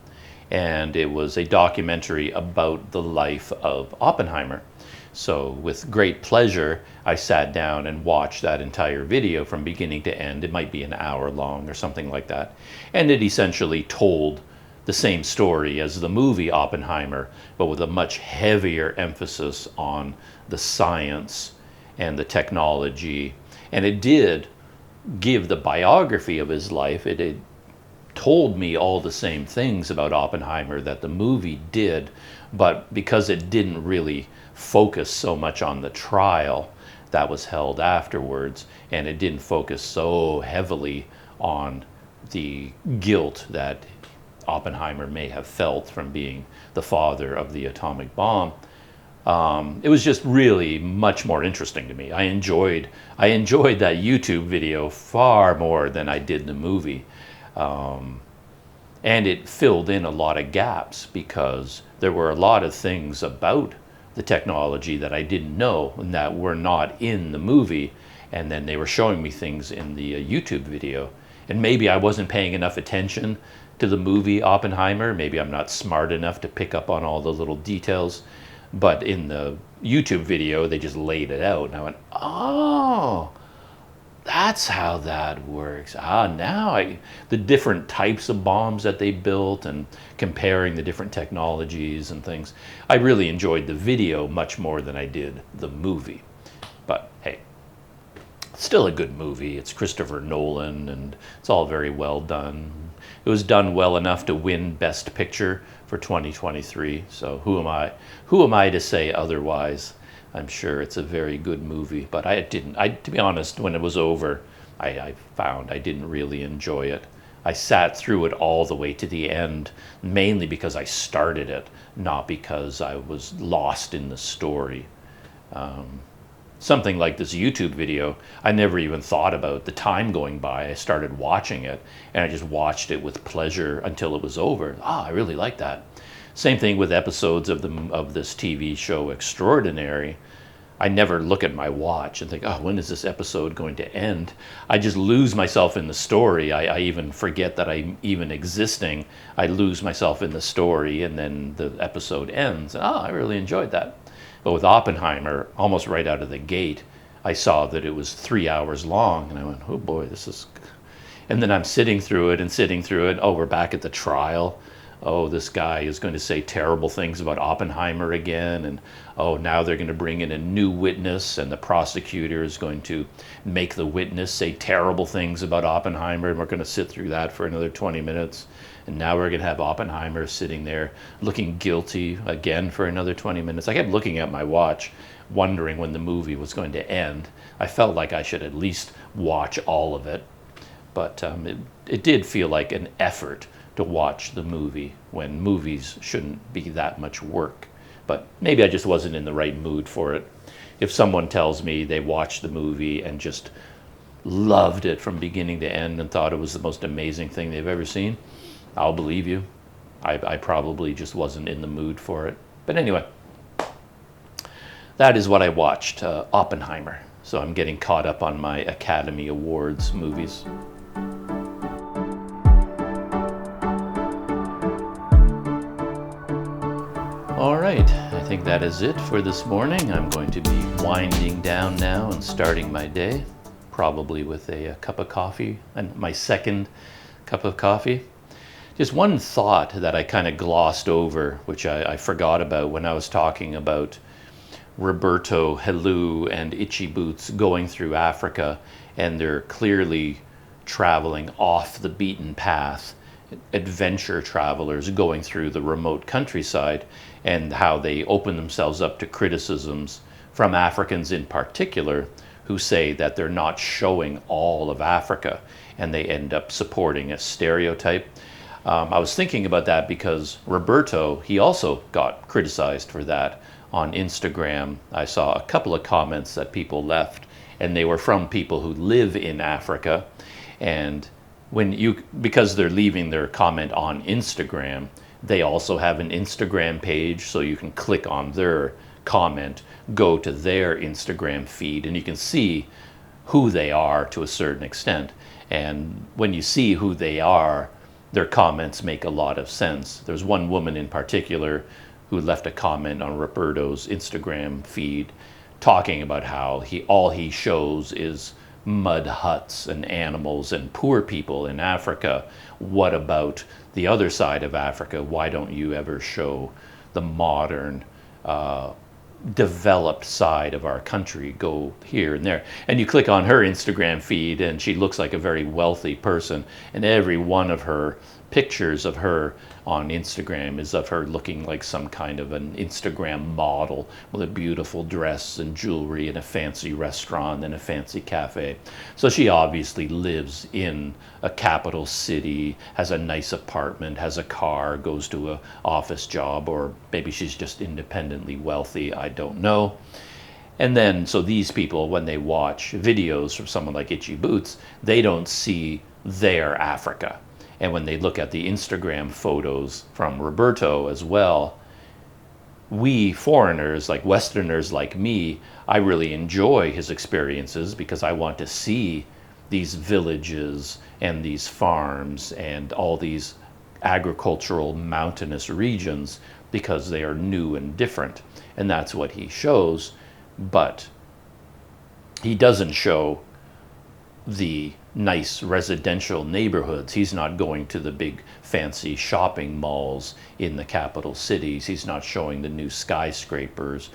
and it was a documentary about the life of Oppenheimer. So with great pleasure, I sat down and watched that entire video from beginning to end. It might be an hour long or something like that. And it essentially told the same story as the movie Oppenheimer, but with a much heavier emphasis on the science and the technology. And it did give the biography of his life. It told me all the same things about Oppenheimer that the movie did, but because it didn't really focus so much on the trial that was held afterwards, and it didn't focus so heavily on the guilt that Oppenheimer may have felt from being the father of the atomic bomb, it was just really much more interesting to me. I enjoyed that YouTube video far more than I did the movie. And it filled in a lot of gaps because there were a lot of things about the technology that I didn't know and that were not in the movie. And then they were showing me things in the YouTube video. And maybe I wasn't paying enough attention to the movie Oppenheimer. Maybe I'm not smart enough to pick up on all the little details. But in the YouTube video, they just laid it out. And I went, oh, that's how that works. The different types of bombs that they built and comparing the different technologies and things. I really enjoyed the video much more than I did the movie. But hey, still a good movie. It's Christopher Nolan and it's all very well done. It was done well enough to win Best Picture for 2023. So who am I to say otherwise? I'm sure it's a very good movie, but to be honest, when it was over, I found I didn't really enjoy it. I sat through it all the way to the end, mainly because I started it, not because I was lost in the story. Something like this YouTube video, I never even thought about the time going by. I started watching it, and I just watched it with pleasure until it was over. I really like that. Same thing with episodes of this TV show Extraordinary. I never look at my watch and think, when is this episode going to end? I just lose myself in the story. I even forget that I'm even existing. I lose myself in the story, and then the episode ends. I really enjoyed that. But with Oppenheimer, almost right out of the gate, I saw that it was 3 hours long, and I went, oh boy, this is... And then I'm sitting through it. We're back at the trial. This guy is going to say terrible things about Oppenheimer again, and now they're going to bring in a new witness, and the prosecutor is going to make the witness say terrible things about Oppenheimer, and we're going to sit through that for another 20 minutes. And now we're going to have Oppenheimer sitting there looking guilty again for another 20 minutes. I kept looking at my watch, wondering when the movie was going to end. I felt like I should at least watch all of it, but it did feel like an effort to watch the movie when movies shouldn't be that much work. But maybe I just wasn't in the right mood for it. If someone tells me they watched the movie and just loved it from beginning to end and thought it was the most amazing thing they've ever seen, I'll believe you. I probably just wasn't in the mood for it. But anyway, that is what I watched, Oppenheimer. So I'm getting caught up on my Academy Awards movies. All right, I think that is it for this morning. I'm going to be winding down now and starting my day, probably with a cup of coffee, and my second cup of coffee. Just one thought that I kind of glossed over, which I forgot about when I was talking about Roberto Helou and Itchy Boots going through Africa, and they're clearly traveling off the beaten path, adventure travelers going through the remote countryside, and how they open themselves up to criticisms from Africans in particular who say that they're not showing all of Africa, and they end up supporting a stereotype. I was thinking about that because Roberto, he also got criticized for that on Instagram. I saw a couple of comments that people left, and they were from people who live in Africa. And because they're leaving their comment on Instagram, they also have an Instagram page, so you can click on their comment, go to their Instagram feed, and you can see who they are to a certain extent. And when you see who they are, their comments make a lot of sense. There's one woman in particular who left a comment on Roberto's Instagram feed talking about how all he shows is mud huts and animals and poor people in Africa. What about the other side of Africa? Why don't you ever show the modern, developed side of our country? Go here and there. And you click on her Instagram feed, and she looks like a very wealthy person, and every one of her pictures of her on Instagram is of her looking like some kind of an Instagram model with a beautiful dress and jewelry in a fancy restaurant and a fancy cafe. So she obviously lives in a capital city, has a nice apartment, has a car, goes to an office job, or maybe she's just independently wealthy, I don't know. And then, so these people, when they watch videos from someone like Itchy Boots, they don't see their Africa. And when they look at the Instagram photos from Roberto as well, we foreigners, like Westerners like me, I really enjoy his experiences because I want to see these villages and these farms and all these agricultural mountainous regions because they are new and different. And that's what he shows. But he doesn't show the nice residential neighborhoods. He's not going to the big fancy shopping malls in the capital cities. He's not showing the new skyscrapers,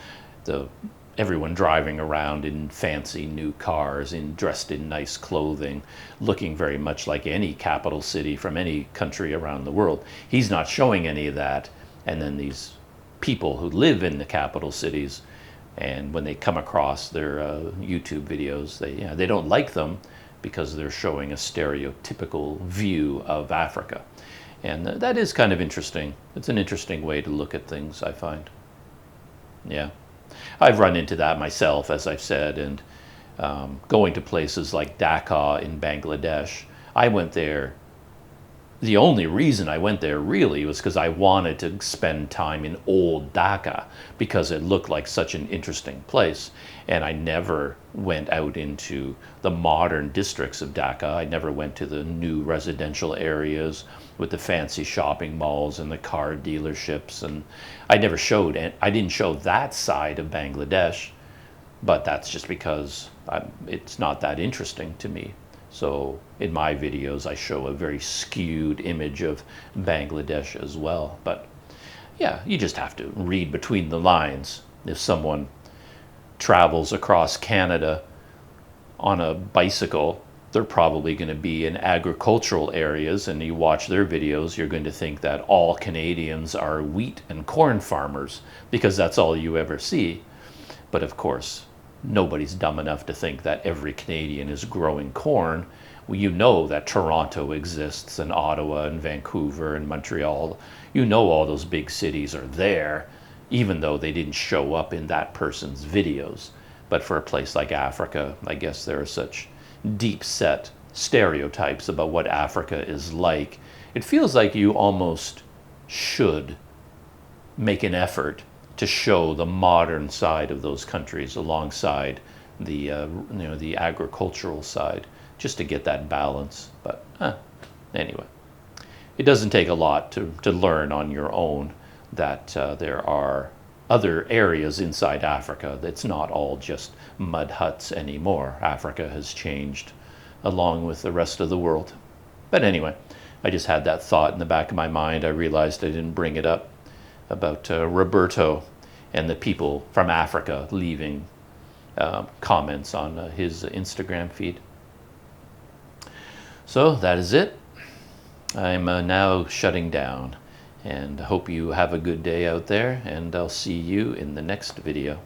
everyone driving around in fancy new cars, dressed in nice clothing, looking very much like any capital city from any country around the world. He's not showing any of that. And then these people who live in the capital cities, and when they come across their YouTube videos, they don't like them because they're showing a stereotypical view of Africa. And that is kind of interesting. It's an interesting way to look at things, I find. Yeah. I've run into that myself, as I've said, and going to places like Dhaka in Bangladesh. I went there. The only reason I went there really was because I wanted to spend time in old Dhaka because it looked like such an interesting place. And I never went out into the modern districts of Dhaka. I never went to the new residential areas with the fancy shopping malls and the car dealerships. And I didn't show that side of Bangladesh, but that's just because it's not that interesting to me. So in my videos, I show a very skewed image of Bangladesh as well. But yeah, you just have to read between the lines. If someone travels across Canada on a bicycle, they're probably going to be in agricultural areas, and you watch their videos, you're going to think that all Canadians are wheat and corn farmers because that's all you ever see. But of course, nobody's dumb enough to think that every Canadian is growing corn. Well, you know that Toronto exists, and Ottawa and Vancouver and Montreal. You know all those big cities are there, even though they didn't show up in that person's videos. But for a place like Africa, I guess there are such deep-set stereotypes about what Africa is like. It feels like you almost should make an effort to show the modern side of those countries alongside the the agricultural side, just to get that balance. But anyway, it doesn't take a lot to learn on your own that there are other areas inside Africa that's not all just mud huts anymore. Africa has changed along with the rest of the world. But anyway, I just had that thought in the back of my mind. I realized I didn't bring it up about Roberto and the people from Africa leaving comments on his Instagram feed. So that is it. I'm now shutting down, and hope you have a good day out there, and I'll see you in the next video.